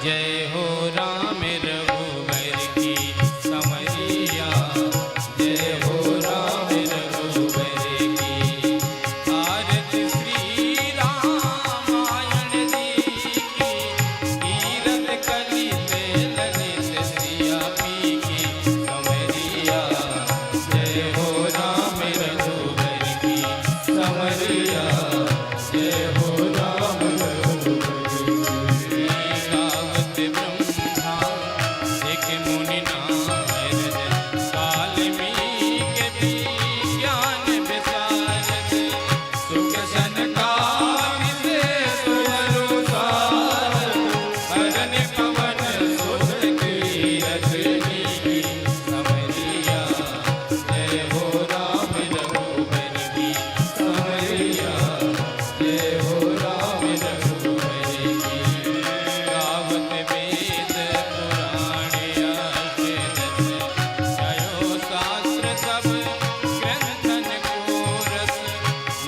जय हो राम रघुवर की समरिया, जय हो राम रघुवर की। आरती श्री रामायण जी की, कीरत कलित ललित सिया पी की समरिया, जय हो राम रघुवर की समरिया, जय हो राम रघुवर की। गावत ब्रह्मा एक मुनि नारद, वाल्मीकि भी ज्ञान विशारद, सुख सनकादिक सुअर सारद, वरन पवन सुत कीरत नीकी समरिया, जय हो राम रघुवर की समरिया, जय हो राम रघुवर की। गावत वेद पुराण अष्टदश, गयो शास्त्र सब ग्रंथन को रस,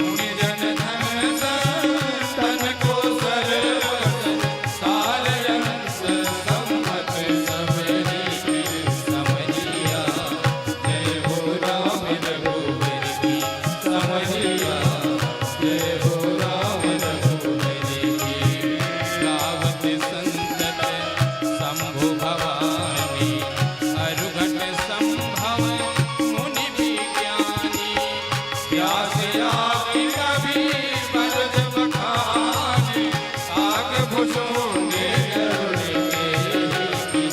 मुनि जन धन संतन को सर्वस, काल अंश सम्मत सब नीति समरिया, जय हो राम रघुवर की समरिया, जय हो राम रघुवर की। गावत संतत शंभु भवानी, अरुघट संभव मुनि विज्ञानी, व्यास आदि कवि बरद बखानी, आग भुजोंगे गरुड़ के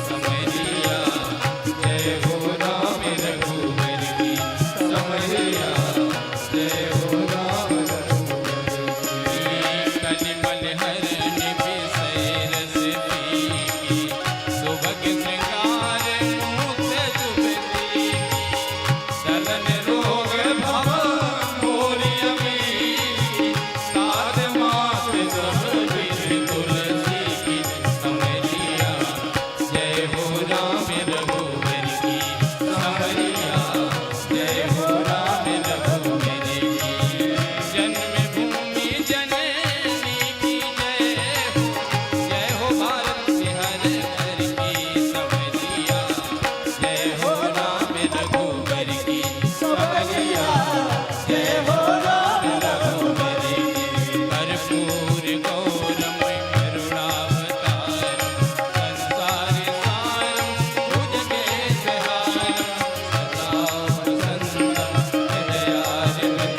समरिया, जय हो राम रघुवर की समरिया, जय हो राम रघुवर की। कलिमल हरण विषय रस पीकी, सुभग श्रृंगार मुक्त जुबती की, चलन रोग भव मोरि अमीरी, साध मात सब विध तुलसी की समरिया, जय हो राम रघुवर की समरिया, जय हो राम रघुवर की। जन्मभूमि जननी की जय हो भारत हर घर की समरिया, जय हो राम रघुवर की समरिया, जय हो राम रघुवर की। कर्पूर गौरम करुणावतारम, संसार सारम भुजगेशहारम, सदा वसंतम हृदयारविंदे,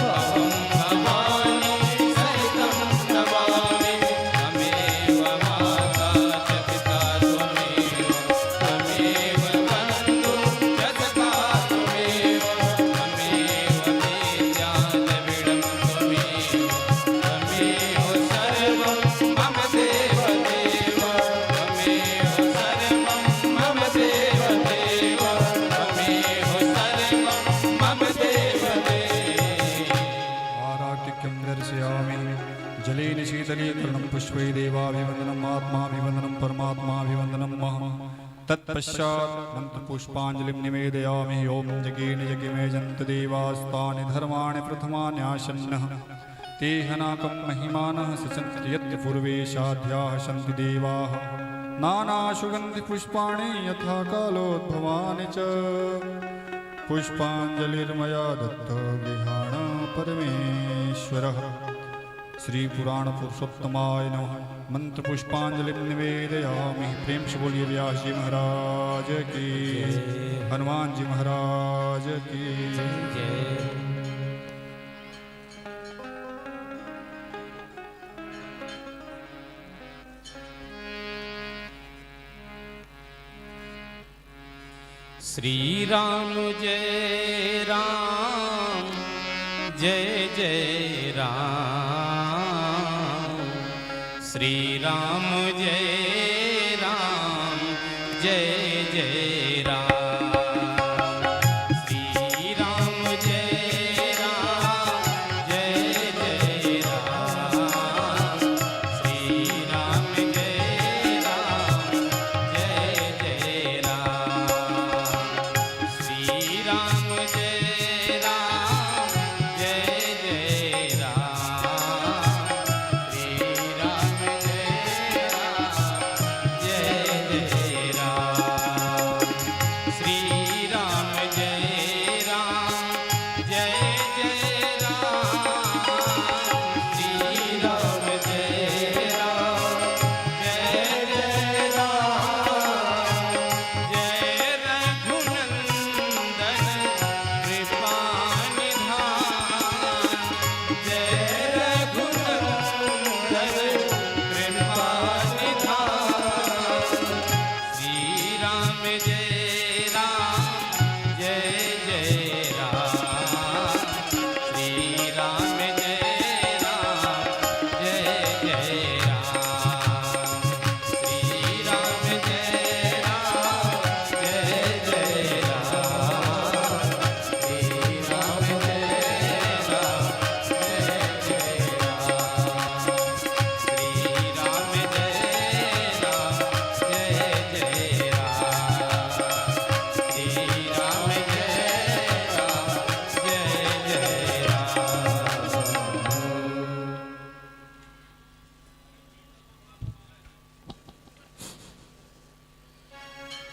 अहं भवानी सहितं नमामि। त्वमेव माता च पिता त्वमेव, त्वमेव बन्धु च सखा त्वमेव, त्वमेव वेद्या द्रविडं त्वमेव, त्वमेव सर्वं मम देव देव, त्वमेव सर्वं मम देव देव, त्वमेव सर्वं मम देव देव। आराटिक्यं दर्शयामि जलेन शीतलीकरणं पुष्पै देवाभिवन्दनम् आत्माभिवन्दनं परमात्माभिवन्दनं तत्पश्चात् मन्त्रपुष्पाञ्जलिं निवेदयामि। ॐ जगेन जगिमे जन्त देवास्तानि धर्माणि प्रथमान्यासन्नः, ते हनाकं महिमानः सचन्ति यत्र पूर्वेशाध्याः सन्ति देवाः, नानासुगन्धिपुष्पाणि यथा कालोद्भवानि च। पुष्पाञ्जलिर्मया दत्तो गृहाण परमेश्वरः। श्री पुराण पुरुषोत्तमाय नमः। मंत्र पुष्पांजलि निवेदयामि। प्रेम से बोलिए व्यास जी महाराज की, हनुमान जी महाराज की जय। श्री राम जय राम, जय जय राम। श्री राम जय राम, जय जय राम। श्री राम जय राम, जय जय राम। श्री राम जय राम, जय जय राम। श्री राम जय राम, जय जय राम। श्री राम जय राम,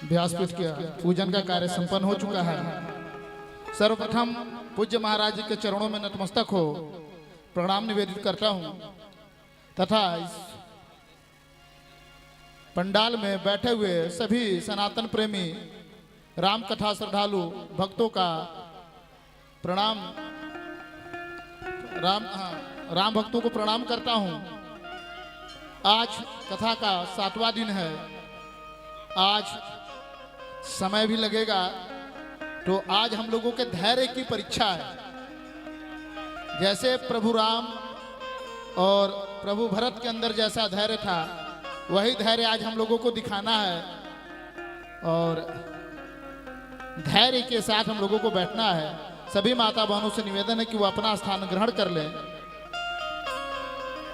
व्यासपीठ के पूजन का कार्य संपन्न हो चुका है। सर्वप्रथम पूज्य महाराज जी के चरणों में नतमस्तक हो प्रणाम निवेदित करता हूं तथा इस पंडाल में बैठे हुए सभी सनातन प्रेमी राम कथा श्रद्धालु भक्तों का प्रणाम राम भक्तों को प्रणाम करता हूं। आज कथा का 7वां दिन है। आज समय भी लगेगा, तो आज हम लोगों के धैर्य की परीक्षा है। जैसे प्रभु राम और प्रभु भरत के अंदर जैसा धैर्य था, वही धैर्य आज हम लोगों को दिखाना है और धैर्य के साथ हम लोगों को बैठना है। सभी माता बहनों से निवेदन है कि वो अपना स्थान ग्रहण कर लें,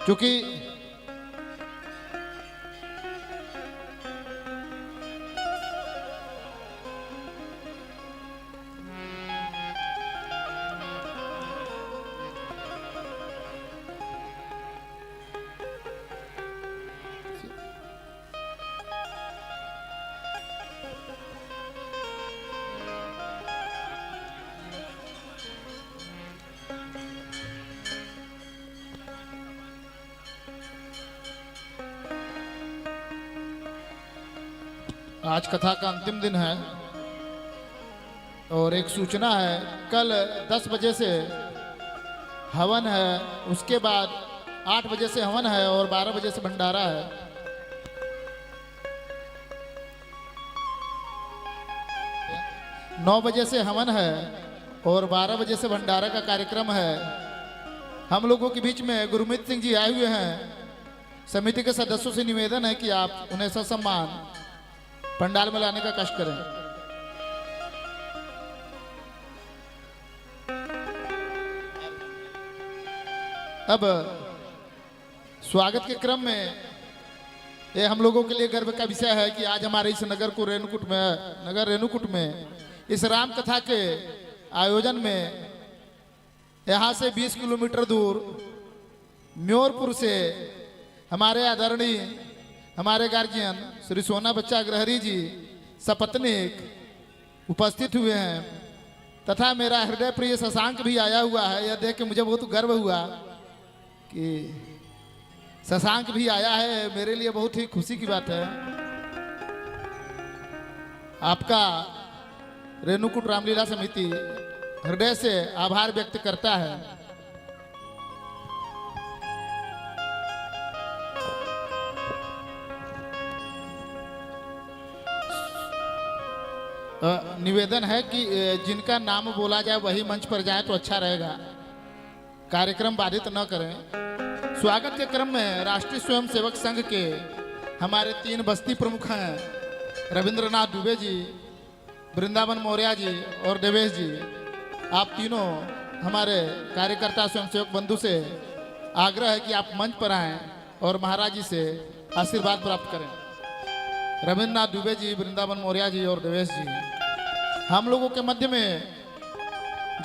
क्योंकि आज कथा का अंतिम दिन है और एक सूचना है, कल 10 बजे से हवन है, उसके बाद 8 बजे से हवन है और 12 बजे से भंडारा है। नौ बजे से हवन है और 12 बजे से भंडारा का कार्यक्रम है। हम लोगों के बीच में गुरमीत सिंह जी आए हुए हैं। समिति के सदस्यों से निवेदन है कि आप उन्हें ससम्मान पंडाल में लाने का कष्ट करें। अब स्वागत के क्रम में ये हम लोगों के लिए गर्व का विषय है कि आज हमारे इस नगर रेणुकूट में इस राम कथा के आयोजन में यहाँ से 20 किलोमीटर दूर म्योरपुर से हमारे आदरणीय हमारे गार्जियन श्री सोना बच्चा अग्रहरी जी सपत्नीक उपस्थित हुए हैं तथा मेरा हृदय प्रिय शशांक भी आया हुआ है। यह देख के मुझे बहुत गर्व हुआ कि शशांक भी आया है, मेरे लिए बहुत ही खुशी की बात है। आपका रेणुकूट रामलीला समिति हृदय से आभार व्यक्त करता है। निवेदन है कि जिनका नाम बोला जाए वही मंच पर जाए तो अच्छा रहेगा, कार्यक्रम बाधित न करें। स्वागत के क्रम में राष्ट्रीय स्वयंसेवक संघ के हमारे 3 बस्ती प्रमुख हैं, रविंद्रनाथ दुबे जी, वृंदावन मौर्य जी और देवेश जी। आप तीनों हमारे कार्यकर्ता स्वयंसेवक बंधु से आग्रह है कि आप मंच पर आएं और महाराज जी से आशीर्वाद प्राप्त करें। रविंद्रनाथ दुबे जी, वृंदावन मौर्य जी और देवेश जी। हम लोगों के मध्य में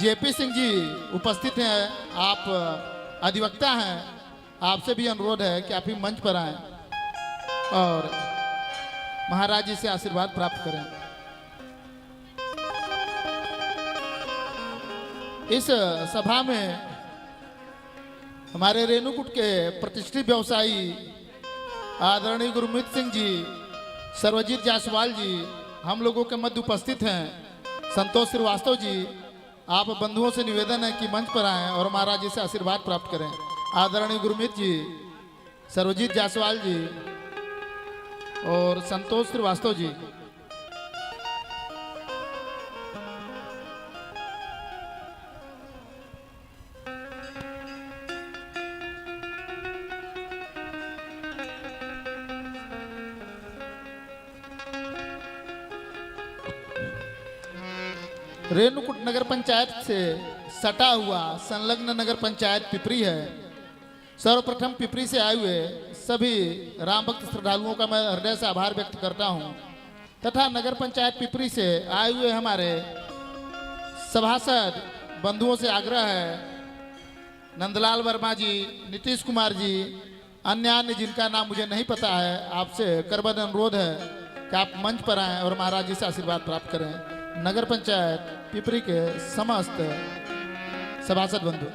जेपी सिंह जी उपस्थित हैं। आप अधिवक्ता हैं, आपसे भी अनुरोध है कि आप ही मंच पर आएं और महाराज जी से आशीर्वाद प्राप्त करें। इस सभा में हमारे रेणुकूट के प्रतिष्ठित व्यवसायी आदरणीय गुरमीत सिंह जी, सर्वजीत जायसवाल जी हम लोगों के मध्य उपस्थित हैं। संतोष श्रीवास्तव जी, आप बंधुओं से निवेदन है कि मंच पर आएं और महाराज जी से आशीर्वाद प्राप्त करें। आदरणीय गुरमीत जी, सर्वजीत जायसवाल जी और संतोष श्रीवास्तव जी। रेणुकूट नगर पंचायत से सटा हुआ संलग्न नगर पंचायत पिपरी है। सर्वप्रथम पिपरी से आए हुए सभी राम भक्त श्रद्धालुओं का मैं हृदय से आभार व्यक्त करता हूं तथा नगर पंचायत पिपरी से आए हुए हमारे सभासद बंधुओं से आग्रह है, नंदलाल वर्मा जी, नीतीश कुमार जी, अन्य जिनका नाम मुझे नहीं पता है, आपसे करबद्ध अनुरोध है कि आप मंच पर आएं और महाराज जी से आशीर्वाद प्राप्त करें। नगर पंचायत पिपरी के समस्त सभासद बंधु,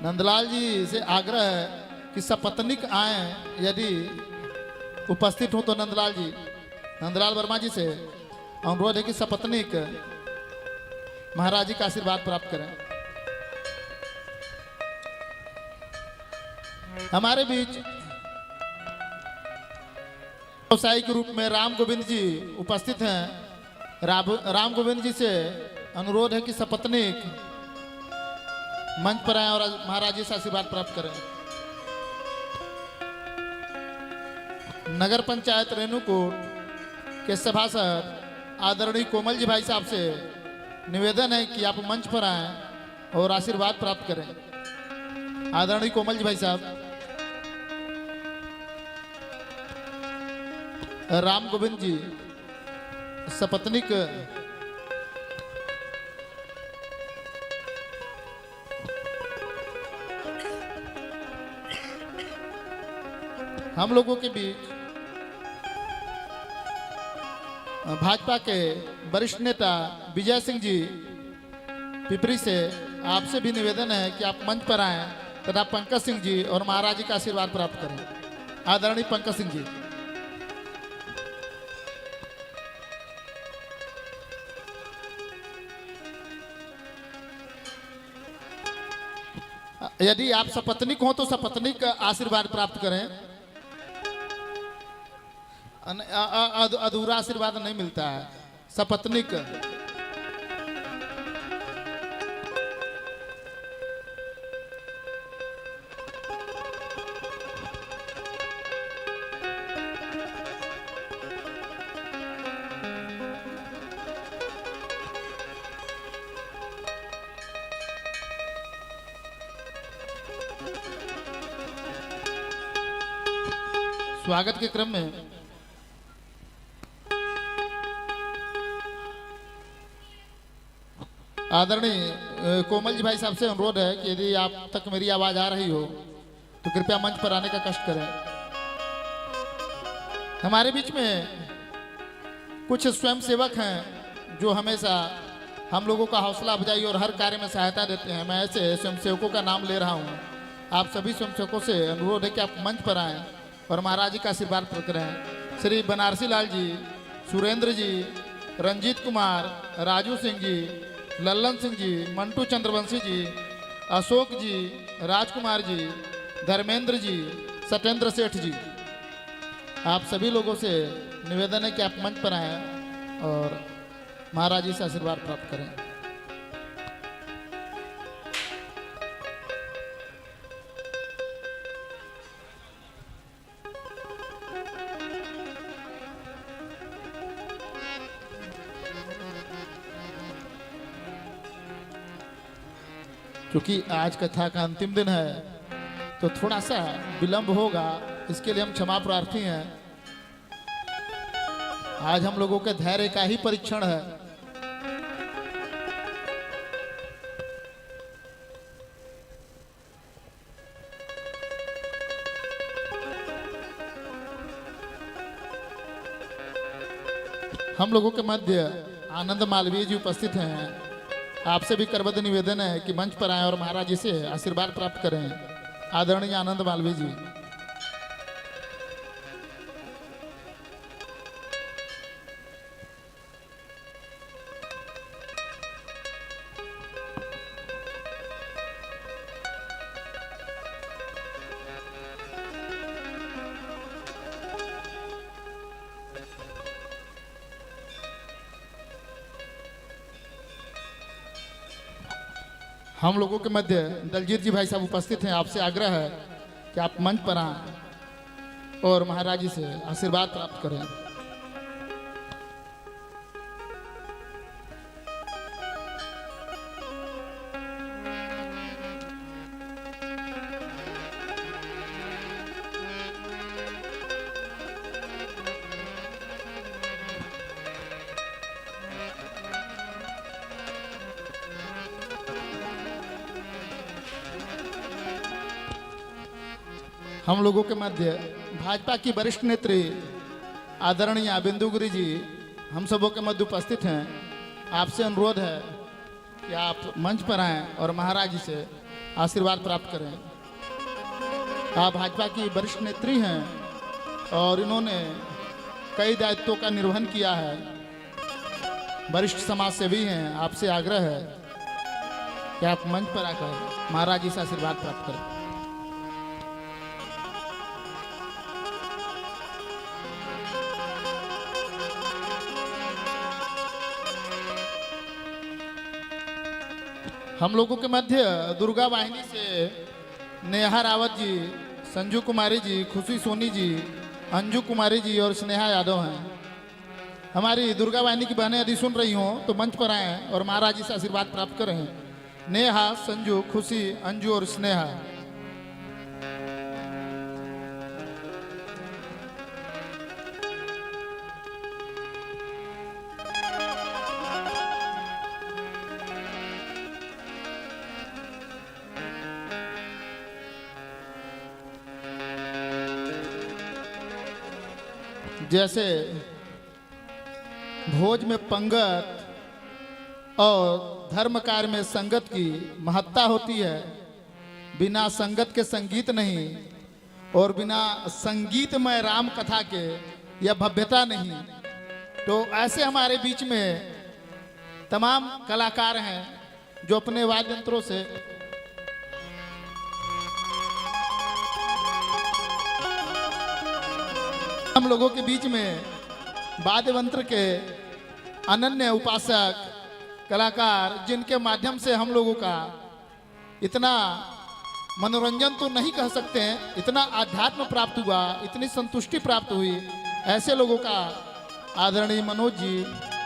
नंदलाल जी से आग्रह है कि सपत्नीक आए, यदि उपस्थित हो तो नंदलाल वर्मा जी से अनुरोध है कि सपत्नीक महाराज जी का आशीर्वाद प्राप्त करें। हमारे बीच व्यवसायी के रूप में राम गोविंद जी उपस्थित हैं। राम गोविंद जी से अनुरोध है कि सपत्नीक मंच पर आए और महाराज जी से आशीर्वाद प्राप्त करें। नगर पंचायत रेणुकूट के सभासद आदरणीय कोमल जी भाई साहब से निवेदन है कि आप मंच पर आएं और आशीर्वाद प्राप्त करें। आदरणीय कोमल जी भाई साहब, राम गोविंद जी सपत्नीक हम लोगों के बीच भाजपा के वरिष्ठ नेता विजय सिंह जी पिपरी से आपसे भी निवेदन है कि आप मंच पर आएं तथा पंकज सिंह जी और महाराज जी का आशीर्वाद प्राप्त करें। आदरणीय पंकज सिंह जी। यदि आप सपत्नीक हो तो सपत्नीक का आशीर्वाद प्राप्त करें। अधूरा आशीर्वाद नहीं मिलता है। सपत्नीक स्वागत के क्रम में आदरणीय कोमल जी भाई साहब से अनुरोध है कि यदि आप तक मेरी आवाज आ रही हो तो कृपया मंच पर आने का कष्ट करें। हमारे बीच में कुछ स्वयंसेवक हैं जो हमेशा हम लोगों का हौसला अफजाई और हर कार्य में सहायता देते हैं। मैं ऐसे स्वयंसेवकों का नाम ले रहा हूं। आप सभी स्वयंसेवकों से अनुरोध है कि आप मंच पर आएं और महाराज जी का आशीर्वाद प्राप्त करें। श्री बनारसी लाल जी, सुरेंद्र जी, रंजीत कुमार, राजू सिंह जी, लल्लन सिंह जी, मंटू चंद्रवंशी जी, अशोक जी, राजकुमार जी, धर्मेंद्र जी, सत्येंद्र सेठ जी, आप सभी लोगों से निवेदन है कि आप मंच पर आएं और महाराज जी से आशीर्वाद प्राप्त करें। क्योंकि आज कथा का अंतिम दिन है तो थोड़ा सा विलंब होगा, इसके लिए हम क्षमा प्रार्थी हैं। आज हम लोगों के धैर्य का ही परीक्षण है। हम लोगों के मध्य आनंद मालवीय जी उपस्थित हैं। आपसे भी करबद्ध निवेदन है कि मंच पर आएं और महाराज जी से आशीर्वाद प्राप्त करें। आदरणीय आनंद मालवीय जी। हम लोगों के मध्य दलजीत जी भाई साहब उपस्थित हैं। आपसे आग्रह है कि आप मंच पर आएं और महाराज जी से आशीर्वाद प्राप्त करें। हम लोगों के मध्य भाजपा की वरिष्ठ नेत्री आदरणीय बिंदुगिरी जी हम सबों के मध्य उपस्थित हैं। आपसे अनुरोध है कि आप मंच पर आएं और महाराज जी से आशीर्वाद प्राप्त करें। आप भाजपा की वरिष्ठ नेत्री हैं और इन्होंने कई दायित्वों का निर्वहन किया है, वरिष्ठ समाज सेवी हैं। आपसे आग्रह है कि आप मंच पर आकर महाराज जी से आशीर्वाद प्राप्त करें। हम लोगों के मध्य दुर्गा वाहिनी से नेहा रावत जी, संजू कुमारी जी, खुशी सोनी जी, अंजू कुमारी जी और स्नेहा यादव हैं। हमारी दुर्गा वाहिनी की बहनें यदि सुन रही हों तो मंच पर आएं और महाराज जी से आशीर्वाद प्राप्त करें। नेहा, संजू, खुशी, अंजू और स्नेहा। जैसे भोज में पंगत और धर्म कार्य में संगत की महत्ता होती है, बिना संगत के संगीत नहीं और बिना संगीतमय राम कथा के यह भव्यता नहीं। तो ऐसे हमारे बीच में तमाम कलाकार हैं जो अपने वाद्य यंत्रों से हम लोगों के बीच में वाद्य यंत्र के अनन्य उपासक कलाकार, जिनके माध्यम से हम लोगों का इतना मनोरंजन तो नहीं कह सकते हैं, इतना आध्यात्म प्राप्त हुआ, इतनी संतुष्टि प्राप्त हुई, ऐसे लोगों का आदरणीय मनोज जी,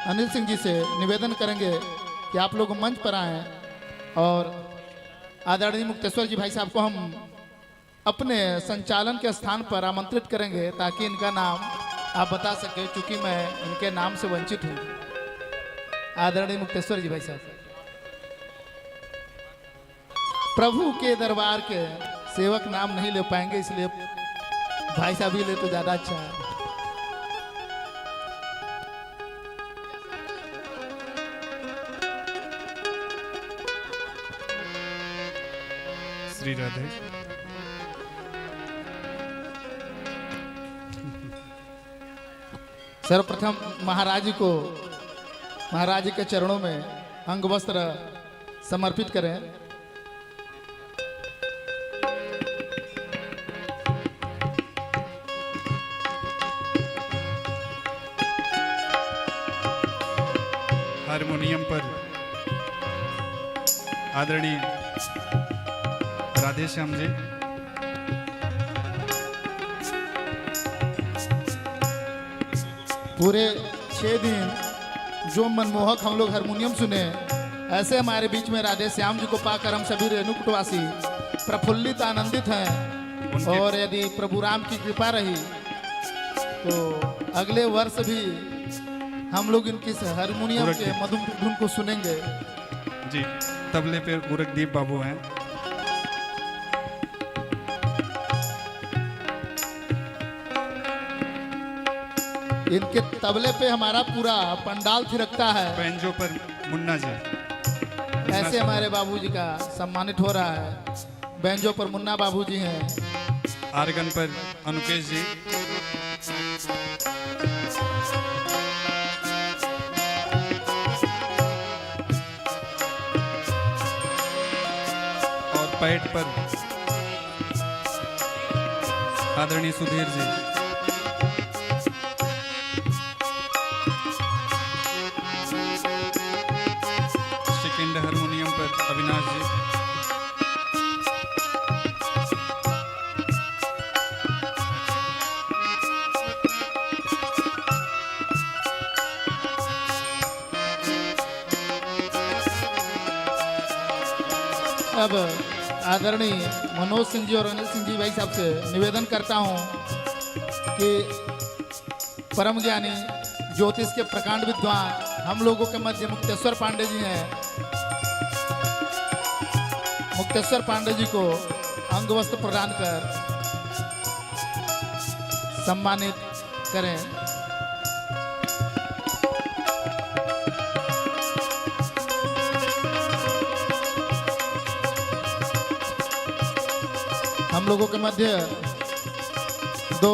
अनिल सिंह जी से निवेदन करेंगे कि आप लोग मंच पर आएं और आदरणीय मुक्तेश्वर जी भाई साहब को हम अपने संचालन के स्थान पर आमंत्रित करेंगे ताकि इनका नाम आप बता सके, चूंकि मैं इनके नाम से वंचित हूँ। आदरणीय मुक्तेश्वर जी भाई साहब, प्रभु के दरबार के सेवक नाम नहीं ले पाएंगे, इसलिए भाई साहब ही ले तो ज्यादा अच्छा है। श्री राधे। सर्वप्रथम महाराज जी को, महाराज जी के चरणों में अंग वस्त्र समर्पित करें। हारमोनियम पर आदरणीय राधे श्याम जी, पूरे 6 दिन जो मनमोहक हम लोग हारमोनियम सुने, ऐसे हमारे बीच में राधे श्याम जी को पाकर हम सभी रेणुकूटवासी प्रफुल्लित आनंदित हैं। और यदि प्रभु राम की कृपा रही तो अगले वर्ष भी हम लोग इनकी हारमोनियम के मधुर धुन को सुनेंगे। जी, तबले पे गोरखदीप बाबू हैं। इनके तबले पे हमारा पूरा पंडाल थिरकता है। बैंजो पर मुन्ना जी, ऐसे हमारे बाबूजी का सम्मानित हो रहा है। बैंजो पर मुन्ना बाबूजी हैं। आर्गन पर अनुकेश जी, और पैड पर आदरणीय सुधीर जी। सेकंड हारमोनियम पर अविनाश जी। अब आदरणीय मनोज सिंह जी और अनिल सिंह जी भाई साहब से निवेदन करता हूं कि परम ज्ञानी ज्योतिष के प्रकांड विद्वान हम लोगों के मध्य मुक्तेश्वर पांडे जी हैं। मुक्तेश्वर पांडे जी को अंग वस्त्र प्रदान कर सम्मानित करें। हम लोगों के मध्य दो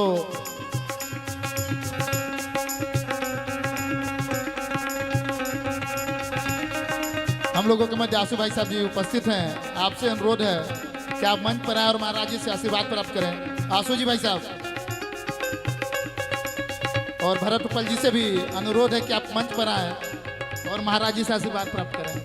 हम लोगों के मध्य आशु भाई साहब जी उपस्थित हैं। आपसे अनुरोध है कि आप मंच पर आए और महाराज जी से आशीर्वाद प्राप्त करें। आशु जी भाई साहब और भरत उपल जी से भी अनुरोध है कि आप मंच पर आए और महाराज जी से आशीर्वाद प्राप्त करें।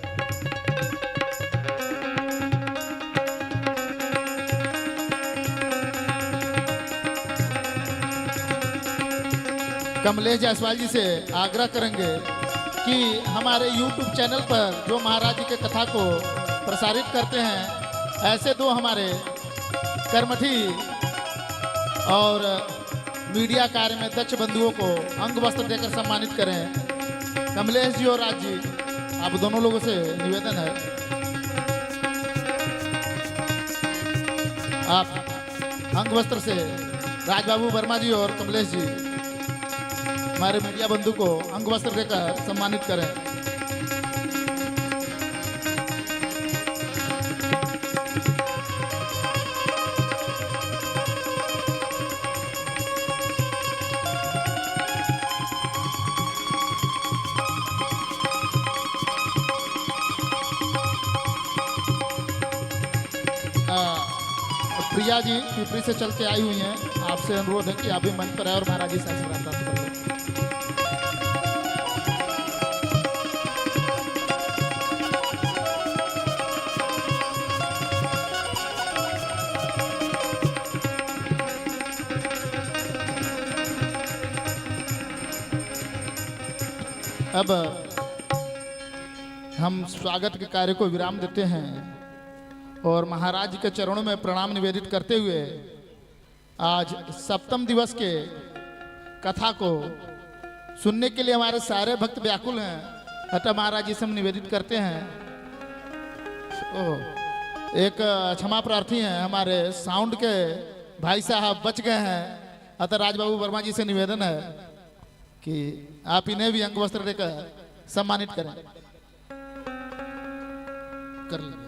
कमलेश जायसवाल जी से आग्रह करेंगे कि हमारे YouTube चैनल पर जो महाराज जी के कथा को प्रसारित करते हैं, ऐसे दो हमारे कर्मठी और मीडिया कार्य में दक्ष बंधुओं को अंग वस्त्र देकर सम्मानित करें। कमलेश जी और राज जी, आप दोनों लोगों से निवेदन है, आप अंग वस्त्र से राजबाबू वर्मा जी और कमलेश जी हमारे मीडिया बंधु को अंग वस्त्र देकर सम्मानित करें। प्रिया जी पिपरी से चल के आई हुई हैं। आपसे अनुरोध है कि आप भी मंच पर आए और महाराज जी से आशीर्वाद प्राप्त करें। अब हम स्वागत के कार्य को विराम देते हैं और महाराज के चरणों में प्रणाम निवेदित करते हुए आज सप्तम दिवस के कथा को सुनने के लिए हमारे सारे भक्त व्याकुल हैं। अतः महाराज जी से हम निवेदित करते हैं। एक क्षमा प्रार्थी हैं, हमारे साउंड के भाई साहब बच गए हैं। अतः राजबाबू वर्मा जी से निवेदन है कि आप इन्हें भी अंग वस्त्र देकर सम्मानित करें। कर लेंगे।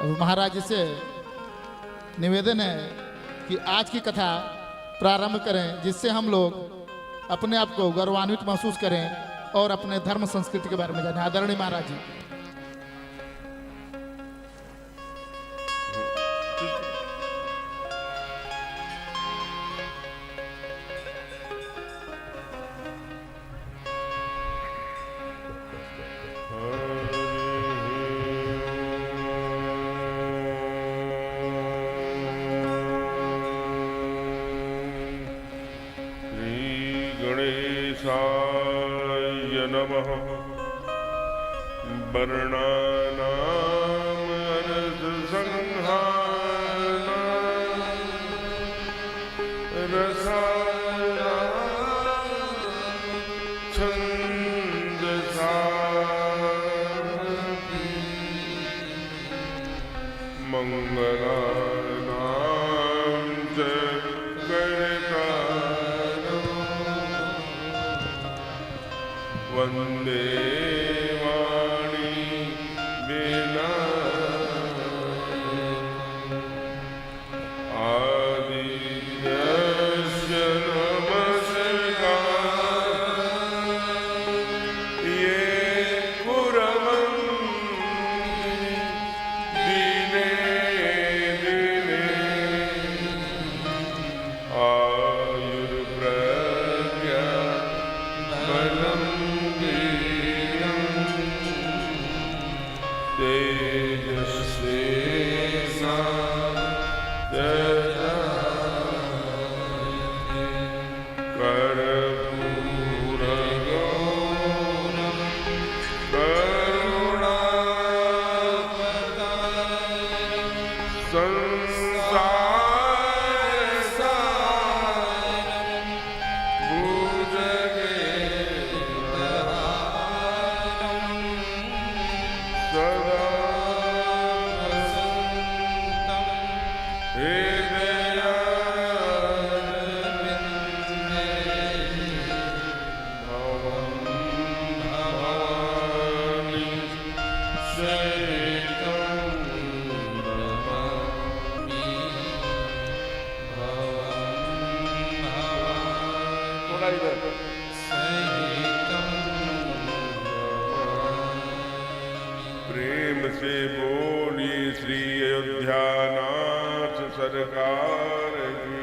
अब महाराज जी से निवेदन है कि आज की कथा प्रारंभ करें, जिससे हम लोग अपने आप को गौरवान्वित महसूस करें और अपने धर्म संस्कृति के बारे में जानें। आदरणीय महाराज जी। गणेशाय नमः। वर्णानाम् अर्थसंहाराय रसायनाय छन्दसारभि मंगलानां च वन्दे वाणी वीणा आदित्यस्य नमस्कार ये कुर्वन्ति दिने दिने आयुर्प्रज्ञा बलम् इधर प्रेम से बोली श्री अयोध्यानाथ सरकार की।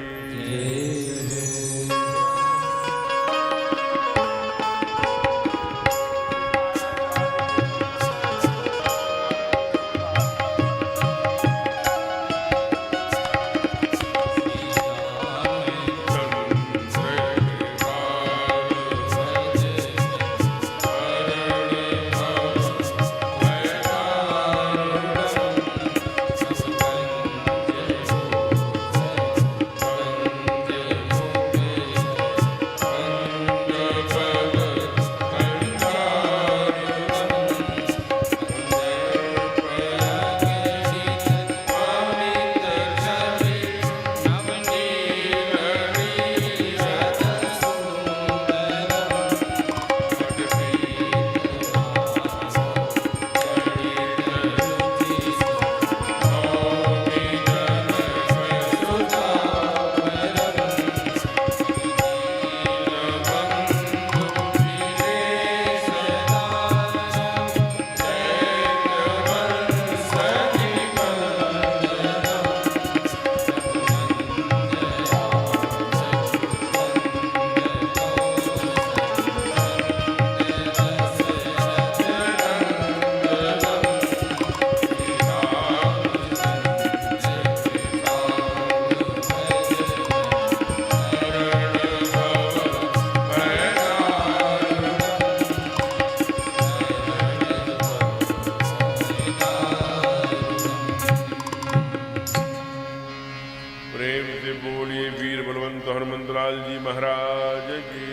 प्रेम से बोलिए वीर बलवंत हनुमंतलाल जी महाराज की।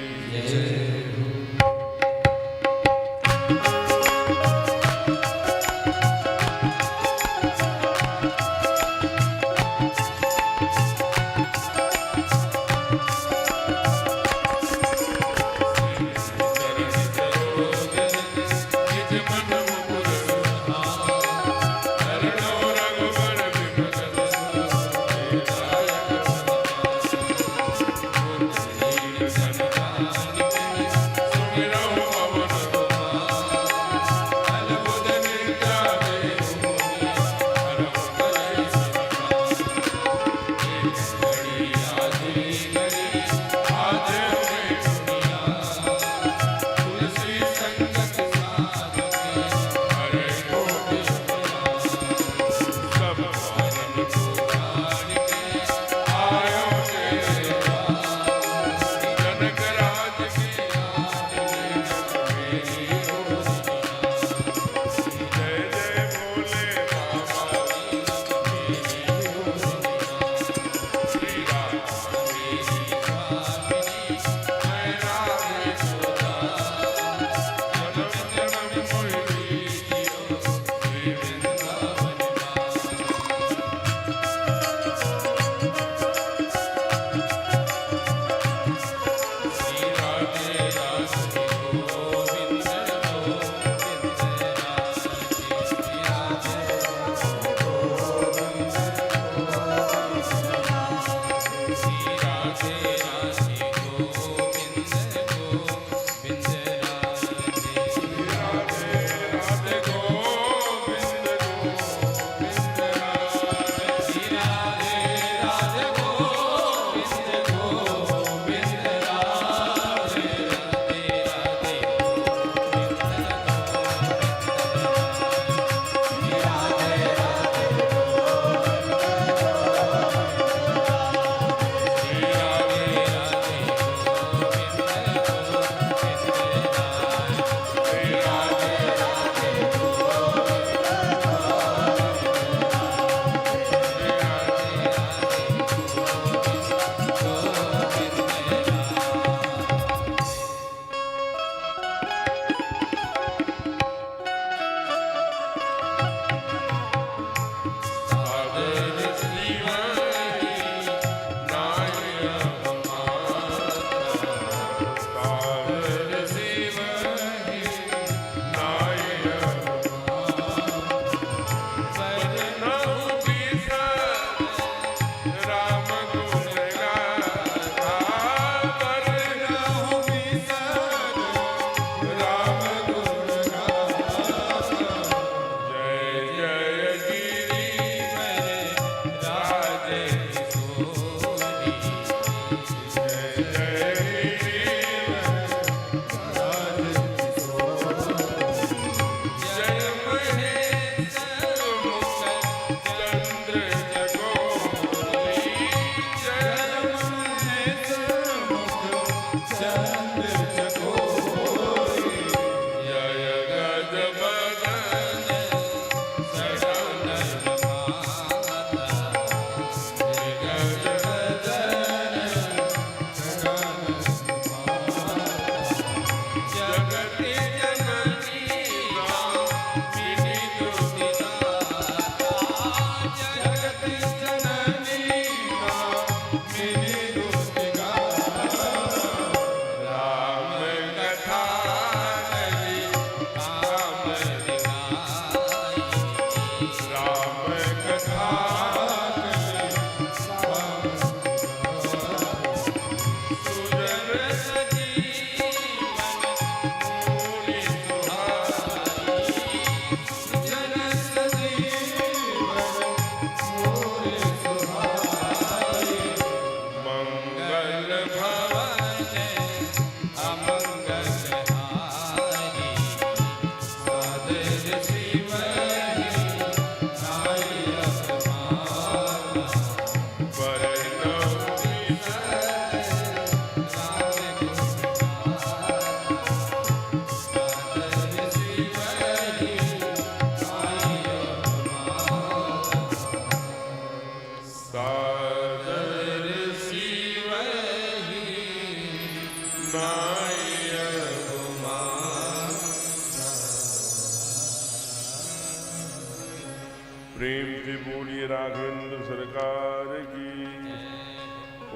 प्रेम से बोलिए राघवेंद्र सरकार की,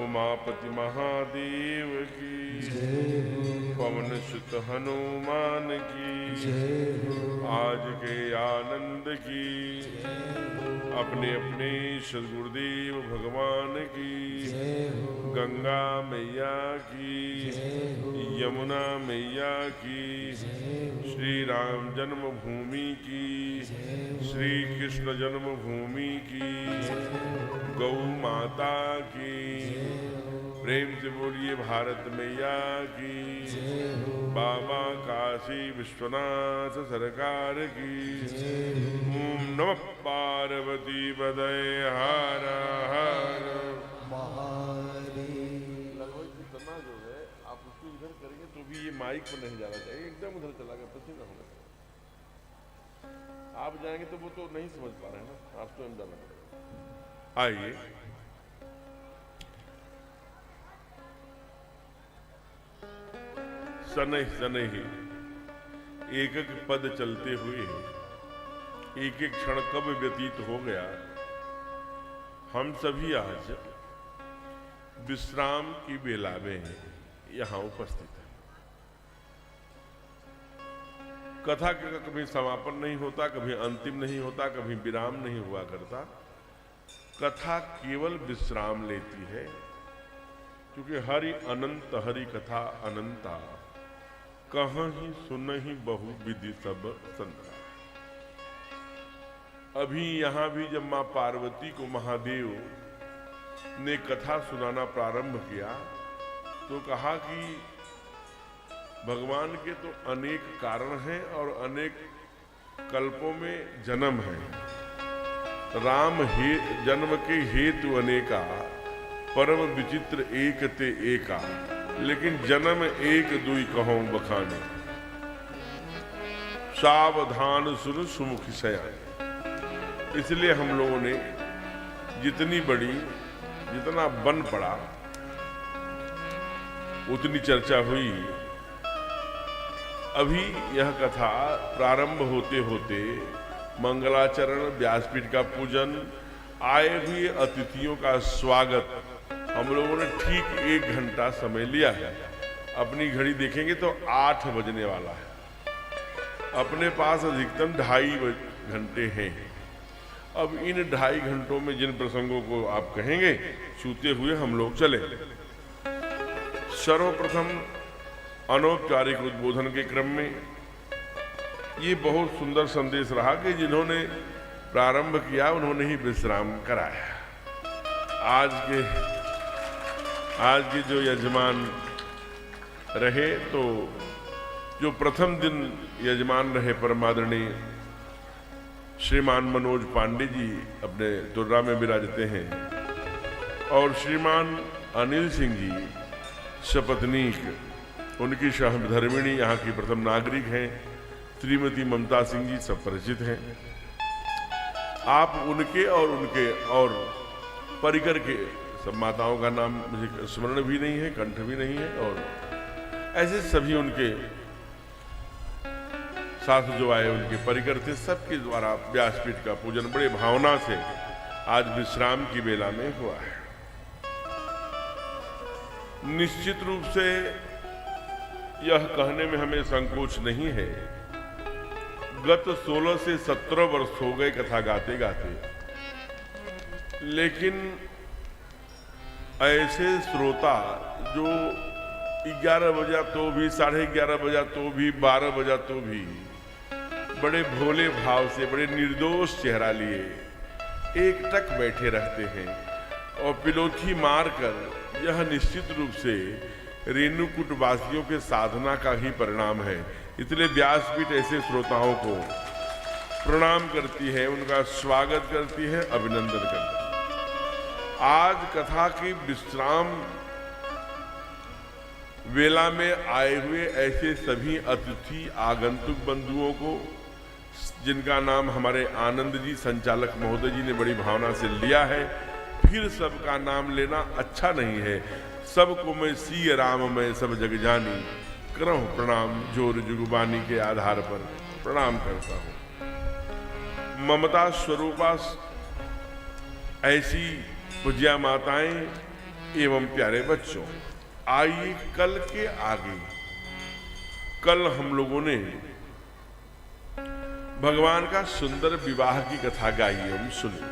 उमापति महादेव की, पवन सुत हनुमान की, आज के आनंद की, अपने अपने सदगुरुदेव भगवान की, गंगा मैया की, यमुना मैया की, श्री राम जन्मभूमि की, श्री कृष्ण जन्मभूमि की, गौ माता की, प्रेम से बोलिए भारत मैया की, बाबा काशी विश्वनाथ सरकार की, ओम नमः पार्वती पदय हर हर लगभग इतना जो है आप उसको इधर करेंगे तो भी ये माइक पर नहीं जाना चाहिए, एकदम उधर चला गया पसीना होगा। आप जाएंगे तो वो तो नहीं समझ पा रहे हैं ना, आप स्वयं जाना पड़ेगा। आइए शनैः शनैः एक एक पद चलते हुए एक एक क्षण कब व्यतीत हो गया। हम सभी आज विश्राम की बेला में यहां उपस्थित हैं। कथा का कभी समापन नहीं होता, कभी अंतिम नहीं होता, कभी विराम नहीं हुआ करता। कथा केवल विश्राम लेती है, क्योंकि हरि अनंत हरि कथा अनंता, कहीं सुनहि बहु विधि सब संता। अभी यहां भी जब मां पार्वती को महादेव ने कथा सुनाना प्रारंभ किया तो कहा कि भगवान के तो अनेक कारण हैं और अनेक कल्पों में जन्म है। राम जन्म के हेतु अनेका, परम विचित्र एक ते एका, लेकिन जन्म एक दुई कहूं बखाने, सावधान सुन सुमुख सयाने। इसलिए हम लोगों ने जितना बन पड़ा उतनी चर्चा हुई। अभी यह कथा प्रारंभ होते होते मंगलाचरण, व्यासपीठ का पूजन, आए हुए अतिथियों का स्वागत, हम लोगों ने ठीक 1 घंटा समय लिया है। अपनी घड़ी देखेंगे तो 8 बजने वाला है। अपने पास अधिकतम 2.5 घंटे हैं। अब इन 2.5 घंटों में जिन प्रसंगों को आप कहेंगे छूते हुए हम लोग चले। सर्वप्रथम अनौपचारिक उद्बोधन के क्रम में ये बहुत सुंदर संदेश रहा कि जिन्होंने प्रारंभ किया उन्होंने ही विश्राम कराया। आज के आज के जो यजमान रहे, तो जो प्रथम दिन यजमान रहे परमादरणीय श्रीमान मनोज पांडे जी अपने तुर्रा में विराजते हैं, और श्रीमान अनिल सिंह जी शपथनीक, उनकी सहधर्मिणी यहाँ की प्रथम नागरिक हैं, श्रीमती ममता सिंह जी सब परिचित हैं। आप उनके और परिकर के सब माताओं का नाम मुझे स्मरण भी नहीं है, कंठ भी नहीं है, और ऐसे सभी उनके साथ जो आए उनके परिकर थे, सबके द्वारा व्यासपीठ का पूजन बड़े भावना से आज विश्राम की बेला में हुआ है। निश्चित रूप से यह कहने में हमें संकोच नहीं है, गत 16 से 17 वर्ष हो गए कथा गाते गाते, लेकिन ऐसे श्रोता जो 11 बजा तो भी, 11:30 बजा तो भी, 12 बजा तो भी बड़े भोले भाव से, बड़े निर्दोष चेहरा लिए एकटक बैठे रहते हैं और पिलोथी मारकर, यह निश्चित रूप से रेणुकूट वासियों के साधना का ही परिणाम है। इसलिए व्यासपीठ ऐसे श्रोताओं को प्रणाम करती है, उनका स्वागत करती है, अभिनंदन करती है। आज कथा की विश्राम वेला में आए हुए ऐसे सभी अतिथि आगंतुक बंधुओं को, जिनका नाम हमारे आनंद जी संचालक महोदय जी ने बड़ी भावना से लिया है, फिर सबका नाम लेना अच्छा नहीं है। सबको मैं सी राम में सब जग जानी, करऊं प्रणाम जोर जुगबानी के आधार पर प्रणाम करता हूं। ममता स्वरूपा ऐसी पूज्या माताएं एवं प्यारे बच्चों, आइए कल के आगे, कल हम लोगों ने भगवान का सुंदर विवाह की कथा गाई एवं सुनी।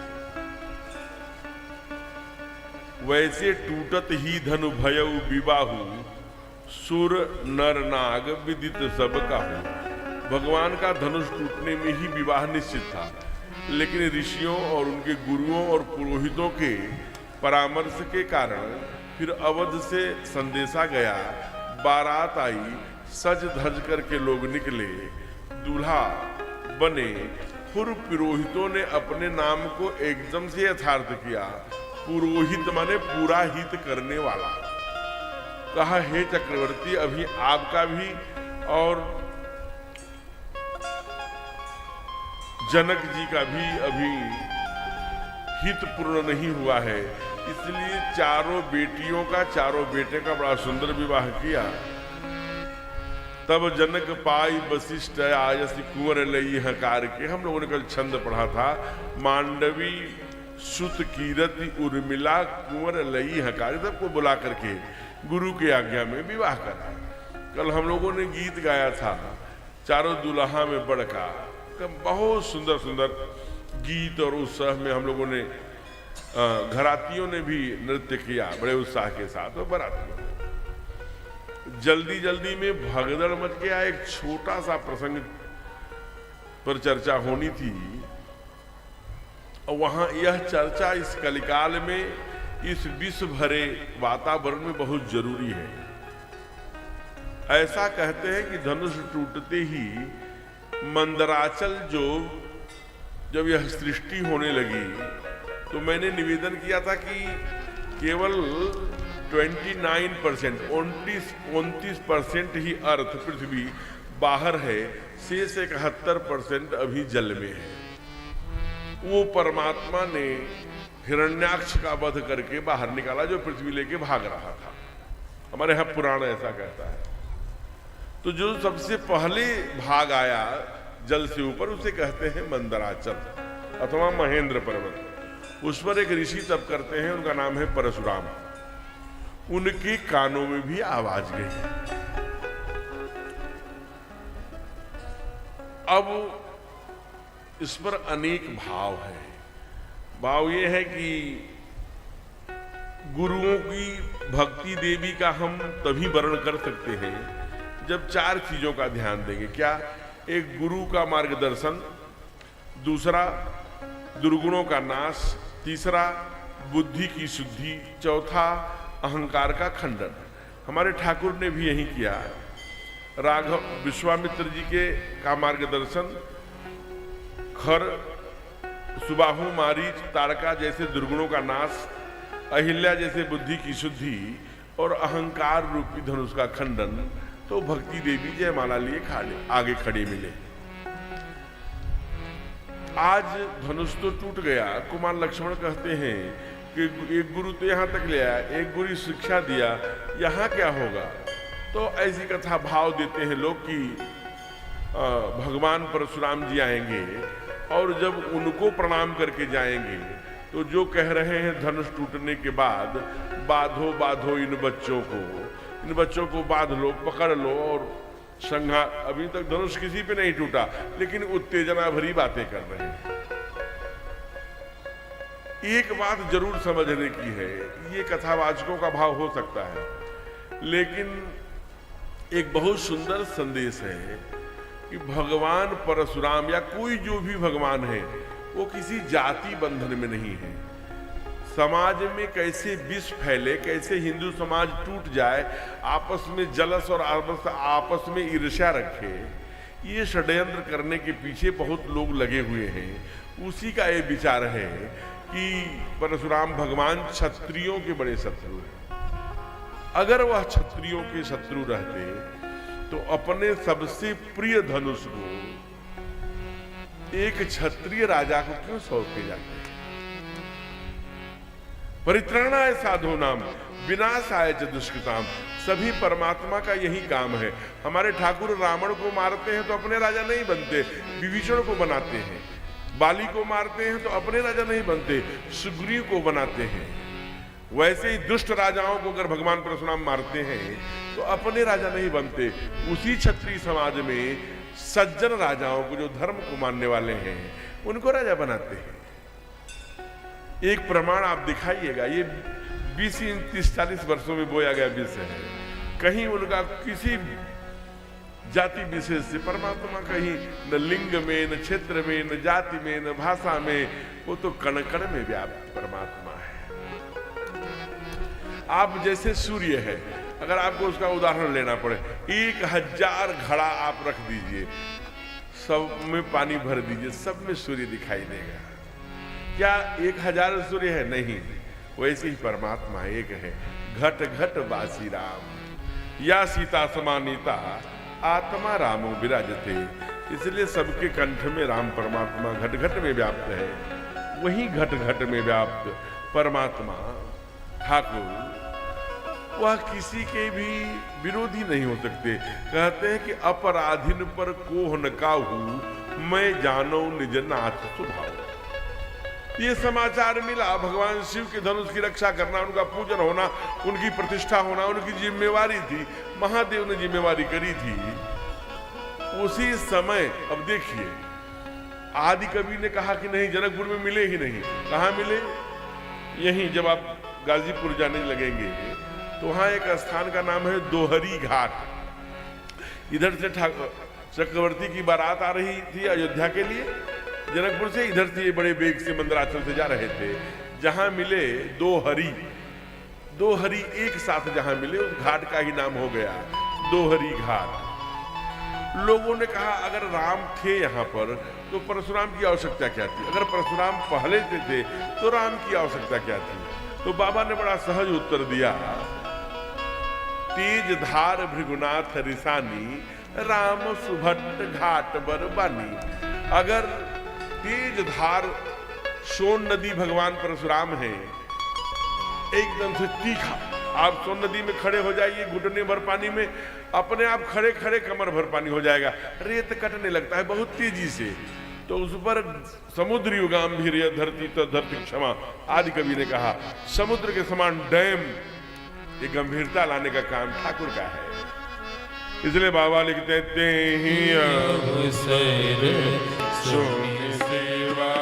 वैसे टूटत ही धनु भयउ विवाहु, सुर नर नाग विदित सब काहू। भगवान का धनुष टूटने में ही विवाह निश्चित था, लेकिन ऋषियों और उनके गुरुओं और पुरोहितों के परामर्श के कारण फिर अवध से संदेशा गया, बारात आई, सज धज करके लोग निकले, दूल्हा बने। पूर्व पुरोहितों ने अपने नाम को एकदम से यथार्थ किया। पुरोहित माने पूरा हित करने वाला। कहा, हे चक्रवर्ती, अभी आपका भी और जनक जी का भी अभी हित पूर्ण नहीं हुआ है, इसलिए चारों बेटियों का, चारों बेटे का बड़ा सुंदर विवाह किया। तब जनक पाई वशिष्ठ आयसी कुंवर लई हकार के, हम लोगों ने कल छंद पढ़ा था, मांडवी सुत कीरति उर्मिला कुंवर लई हकार, सबको बुला करके गुरु के आज्ञा में विवाह करा। कल हम लोगों ने गीत गाया था, चारों दुल्हा में बड़का, बहुत सुंदर सुंदर गीत और उत्साह में हम लोगों ने, घरातियों ने भी नृत्य किया बड़े उत्साह के साथ, और बारातियों। जल्दी जल्दी में भगदड़ मच गया। एक छोटा सा प्रसंग पर चर्चा होनी थी, और वहां यह चर्चा इस कलिकाल में, इस विश्व भरे वातावरण में बहुत जरूरी है। ऐसा कहते हैं कि धनुष टूटते ही मंदराचल जब यह सृष्टि होने लगी, तो मैंने निवेदन किया था कि केवल 29%, 29% ही अर्थ पृथ्वी बाहर है, शेष 71% अभी जल में है। वो परमात्मा ने हिरण्याक्ष का वध करके बाहर निकाला, जो पृथ्वी लेके भाग रहा था। हमारे यहाँ पुराण ऐसा कहता है। तो जो सबसे पहले भाग आया जल से ऊपर, उसे कहते हैं मंदराचल अथवा महेंद्र पर्वत। उस पर एक ऋषि तप करते हैं, उनका नाम है परशुराम। उनके कानों में भी आवाज गई। अब इस पर अनेक भाव है। भाव ये है कि गुरुओं की भक्ति देवी का हम तभी वर्ण कर सकते हैं जब 4 चीजों का ध्यान देंगे। क्या? एक, गुरु का मार्गदर्शन, दूसरा दुर्गुणों का नाश, तीसरा बुद्धि की शुद्धि, चौथा अहंकार का खंडन। हमारे ठाकुर ने भी यही किया। राघव विश्वामित्र जी के का मार्गदर्शन, खर, सुबाहु, मारीच, तारका जैसे दुर्गुणों का नाश, अहिल्या जैसे बुद्धि की शुद्धि और अहंकार रूपी धनुष का खंडन, तो भक्ति देवी जयमाला लिए आगे खड़े मिले। आज धनुष तो टूट गया। कुमार लक्ष्मण कहते हैं कि एक गुरु तो यहाँ तक ले आया, एक गुरु शिक्षा दिया, यहाँ क्या होगा। तो ऐसी कथा भाव देते हैं लोग कि भगवान परशुराम जी आएंगे और जब उनको प्रणाम करके जाएंगे तो जो कह रहे हैं धनुष टूटने के बाद, बांधो बांधो इन बच्चों को बांध लो, पकड़ लो और संघार। अभी तक धनुष किसी पे नहीं टूटा, लेकिन उत्तेजना भरी बातें कर रहे हैं। एक बात जरूर समझने की है, ये कथावाचकों का भाव हो सकता है, लेकिन एक बहुत सुंदर संदेश है कि भगवान परशुराम या कोई जो भी भगवान है वो किसी जाति बंधन में नहीं है। समाज में कैसे विष फैले, कैसे हिंदू समाज टूट जाए, आपस में जलस और आपस में ईर्ष्या रखे, ये षड्यंत्र करने के पीछे बहुत लोग लगे हुए हैं। उसी का ये विचार है कि परशुराम भगवान क्षत्रियों के बड़े शत्रु हैं। अगर वह क्षत्रियों के शत्रु रहते तो अपने सबसे प्रिय धनुष को एक क्षत्रिय राजा को क्यों सौंपे जाते? परित्राणाय साधूनाम विनाशाय च दुष्कृताम। सभी परमात्मा का यही काम है। हमारे ठाकुर रावण को मारते हैं तो अपने राजा नहीं बनते, विभीषण को बनाते हैं। बाली को मारते हैं तो अपने राजा नहीं बनते, सुग्रीव को बनाते हैं। वैसे ही दुष्ट राजाओं को अगर भगवान परशुराम मारते हैं तो अपने राजा नहीं बनते। उसी क्षत्रिय समाज में सज्जन राजाओं को, जो धर्म को मानने वाले हैं, उनको राजा बनाते हैं। एक प्रमाण आप दिखाइएगा, ये 20-30-40 वर्षों में बोया गया विषय है। कहीं उनका किसी जाति विशेष से परमात्मा कहीं न लिंग में, न क्षेत्र में, न जाति में, न भाषा में, वो तो कण कण में व्याप्त परमात्मा है। आप जैसे सूर्य है, अगर आपको उसका उदाहरण लेना पड़े, 1000 घड़ा आप रख दीजिए, सब में पानी भर दीजिए, सब में सूर्य दिखाई देगा। क्या 1000 सूर्य है? नहीं। वैसे ही परमात्मा एक है। घट घट बासी राम या सीता समानीता आत्मा रामो विराजते। इसलिए सबके कंठ में राम परमात्मा घट घट में व्याप्त है। वही घट घट में व्याप्त परमात्मा ठाकुर, वह किसी के भी विरोधी नहीं हो सकते। कहते हैं कि अपराधिन पर कोह न काहू, मैं जानो निज नाथ स्वभाव। ये समाचार मिला, भगवान शिव के धनुष की रक्षा करना, उनका पूजन होना, उनकी प्रतिष्ठा होना उनकी जिम्मेवारी थी। महादेव ने जिम्मेवारी करी थी। उसी समय अब देखिए, आदि कवि ने कहा कि नहीं, जनकपुर में मिले ही नहीं। कहाँ मिले? यहीं जब आप गाजीपुर जाने लगेंगे तो वहां एक स्थान का नाम है दोहरी घाट। इधर से चक्रवर्ती की बारात आ रही थी अयोध्या के लिए, जनकपुर से। इधर से ये बड़े बेग से मंदराचल से जा रहे थे। जहां मिले दो हरि एक साथ जहां मिले, उस घाट का ही नाम हो गया दोहरी घाट। लोगों ने कहा अगर राम थे यहाँ पर तो परशुराम की आवश्यकता क्या थी? अगर परशुराम पहले से थे तो राम की आवश्यकता क्या थी? तो बाबा ने बड़ा सहज उत्तर दिया, तेज धार भृगुनाथ रिसानी, राम सुभट घाट बर बानी। अगर तेज धार सोन नदी भगवान परशुराम है, एकदम से तीखा, आप सोन नदी में खड़े हो जाइए घुटने भर पानी में, अपने आप खड़े खड़े कमर भर पानी हो जाएगा। रेत कटने लगता है बहुत तेजी से। तो उस पर समुद्र युगाम भी धरती तो धरती क्षमा, आदि कवि ने कहा, समुद्र के समान डैम, ये गंभीरता लाने का काम ठाकुर का है। इसलिए बाबा लिखते ते ही अवसर सोनी सेवा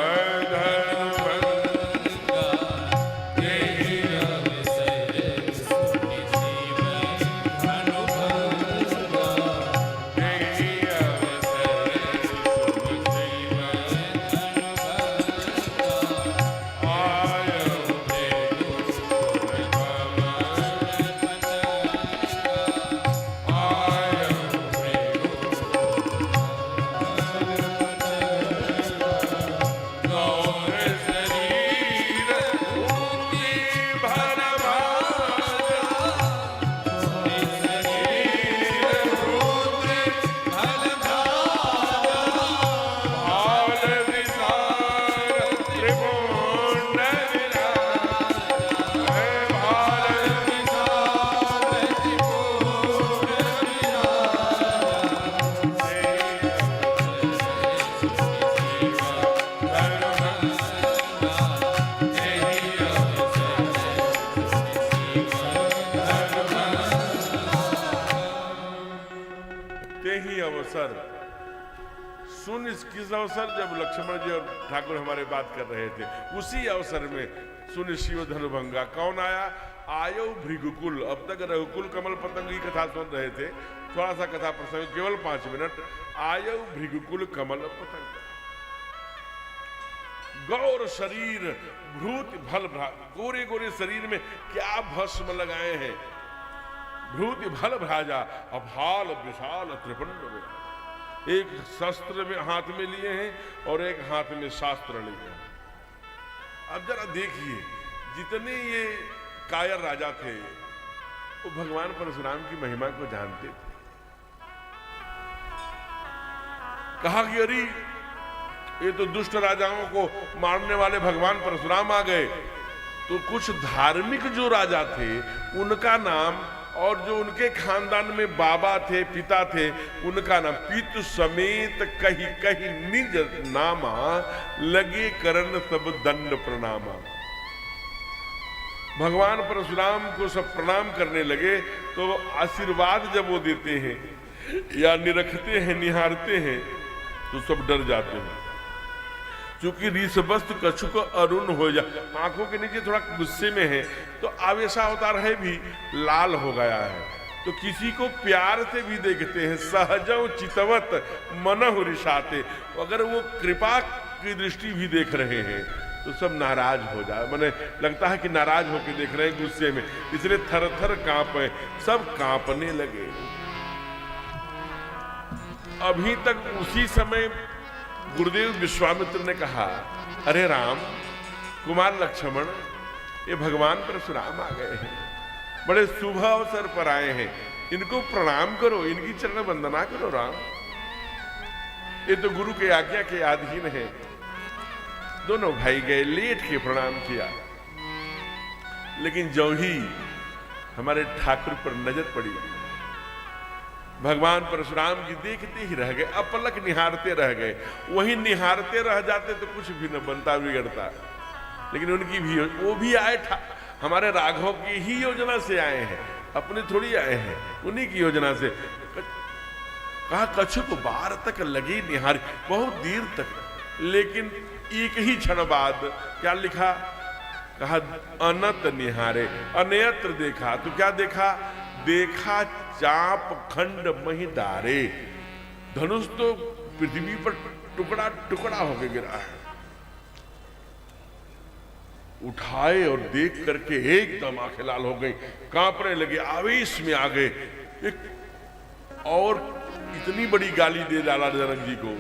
अवसर सुन इस किस अवसर, जब लक्ष्मण जी और ठाकुर हमारे बात कर रहे थे, उसी अवसर में सुन शिव धनुभंगा। कौन आया? आयो भृगुकुल। अब तक रघुकुल कमल पतंग की कथा सुन रहे थे, थोड़ा सा कथा प्रसंग, केवल 5 मिनट। आयो भृगुकुल कमल पतंग, गौर शरीर भ्रूत भल, गोरे गोरे शरीर में क्या भस्म लगाए हैं। भ्रूत भल भ्राजा, अभाल विशाल त्रिपुंड में, एक शस्त्र में हाथ में लिए हैं और एक हाथ में शास्त्र लिए हैं। अब जरा देखिए, जितने ये कायर राजा थे वो भगवान परशुराम की महिमा को जानते थे। कहा कि अरे ये तो दुष्ट राजाओं को मारने वाले भगवान परशुराम आ गए। तो कुछ धार्मिक जो राजा थे उनका नाम, और जो उनके खानदान में बाबा थे, पिता थे, उनका नाम पितु समेत कही कही निज नामा, लगे करन सब दंड प्रणामा। भगवान परशुराम को सब प्रणाम करने लगे तो आशीर्वाद जब वो देते हैं या निरखते हैं, निहारते हैं, तो सब डर जाते हैं। क्योंकि ऋषभस्त कछुक अरुण हो जा, आंखों के नीचे थोड़ा गुस्से में है, तो आवेशावतार है भी लाल हो गया है। तो किसी को प्यार से भी देखते हैं, सहजव चितवत मनहु रिशाते, अगर वो कृपा की दृष्टि भी देख रहे हैं तो सब नाराज हो जाए, माने लगता है कि नाराज होकर देख रहे हैं गुस्से में, इसलिए थर थर कांपे, सब कांपने लगे। अभी तक उसी समय गुरुदेव विश्वामित्र ने कहा, अरे राम कुमार लक्ष्मण, ये भगवान परशुराम आ गए हैं, बड़े शुभ अवसर पर आए हैं, इनको प्रणाम करो, इनकी चरण वंदना करो राम। ये तो गुरु के आज्ञा के अधीन है। दोनों भाई गए, लेट के प्रणाम किया, लेकिन जो ही हमारे ठाकुर पर नजर पड़ी, भगवान परशुराम जी देखते ही रह गए, अपलक निहारते रह गए। वहीं निहारते रह जाते तो कुछ भी न बनता बिगड़ता, लेकिन उनकी भी, वो भी आए हमारे राघव की ही योजना से आए हैं, अपने थोड़ी आए हैं, उन्हीं की योजना से। कहा कछुक बार तक लगी निहारी, बहुत देर तक, लेकिन एक ही क्षण बाद क्या लिखा? कहा अनत निहारे, अनयत्र देखा। तो क्या देखा? देखा चाप खंड मही डारे, धनुष तो पृथ्वी पर टुकड़ा टुकड़ा होकर गिरा है। उठाए और देख करके एकदम आंखें लाल हो गई, कांपने लगे, आवेश में आ गए। और इतनी बड़ी गाली दे डाला जनक जी को।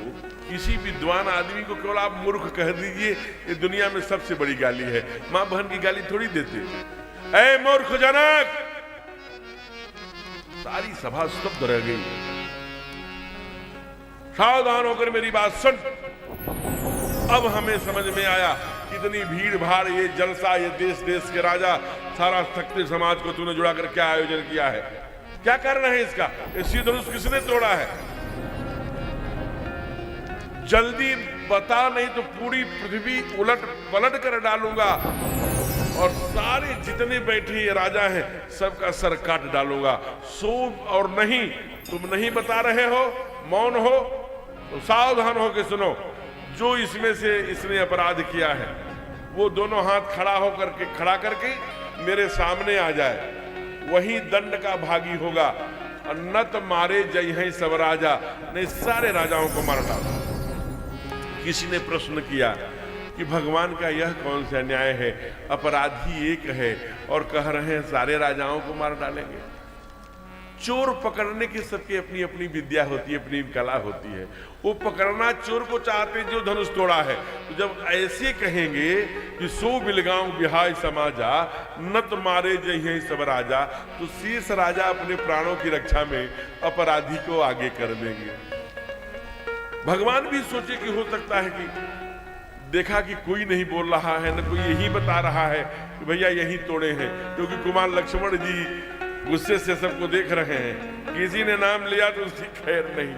किसी विद्वान आदमी को केवल आप मूर्ख कह दीजिए, ये दुनिया में सबसे बड़ी गाली है। मां बहन की गाली थोड़ी देते। ऐ मूर्ख जनक! सारी सभा स्तब्ध रह गई। सावधान होकर मेरी बात सुन। अब हमें समझ में आया कितनी भीड़ भाड़, ये जलसा, ये देश देश के राजा, सारा क्षत्रिय समाज को तूने जुड़ा कर क्या आयोजन किया है? क्या कारण है इसका? इसी धनुष किसने तोड़ा है? जल्दी बता, नहीं तो पूरी पृथ्वी उलट पलट कर डालूंगा और सारे जितने बैठे ये राजा हैं सबका सर काट डालूंगा। सो और नहीं, तुम नहीं बता रहे हो, मौन हो, तो सावधान होकर सुनो। जो इसमें से इसने अपराध किया है वो दोनों हाथ खड़ा करके मेरे सामने आ जाए, वही दंड का भागी होगा। नत मारे जय है सब राजा, ने सारे राजाओं को मार डाला। किसी ने प्रश्न किया कि भगवान का यह कौन सा न्याय है, अपराधी एक है और कह रहे हैं सारे राजाओं को मार डालेंगे। चोर पकड़ने की सबकी अपनी अपनी विद्या होती है, अपनी कला होती है। वो पकड़ना चोर को चाहते जो धनुष तोड़ा है। तो जब ऐसे कहेंगे कि सो बिलगांव बिहाय समाजा, नत मारे जय सब राजा, तो शेष राजा अपने प्राणों की रक्षा में अपराधी को आगे कर देंगे। भगवान भी सोचे कि हो सकता है कि देखा कि कोई नहीं बोल रहा है, न कोई यही बता रहा है कि भैया यही तोड़े हैं, क्योंकि कुमार लक्ष्मण जी गुस्से से सबको देख रहे हैं। किसी ने नाम लिया तो उसकी खैर नहीं,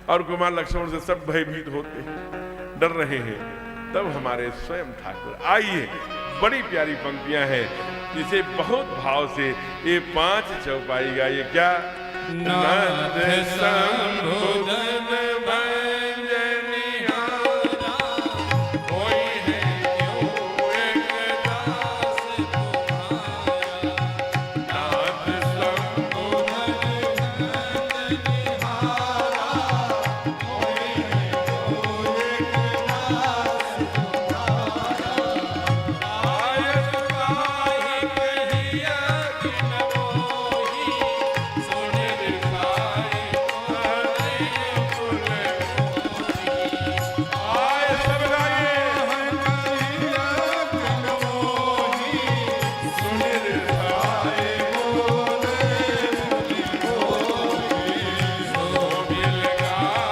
और कुमार लक्ष्मण से सब भयभीत होते हैं, डर रहे हैं। तब हमारे स्वयं ठाकुर आइए, बड़ी प्यारी पंक्तियां हैं, इसे बहुत भाव से ये 5 चौपाई गाइए। क्या नाथ शंभुधन भंजनिहारा कोई है क्यों एक दास तुम्हारा नाथ शंभुधन भंजनिहारा कोई है क्यों एक दास तुम्हारा आयत काहि कहिया बिन मोही सुन रिसाए तुम्हारे कुल मोही आय सब गाइए सुन रिसाए सो मिल गाय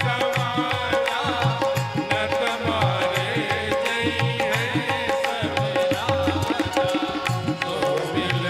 समाना न तुम्हारे जय है सब राजा सो मिल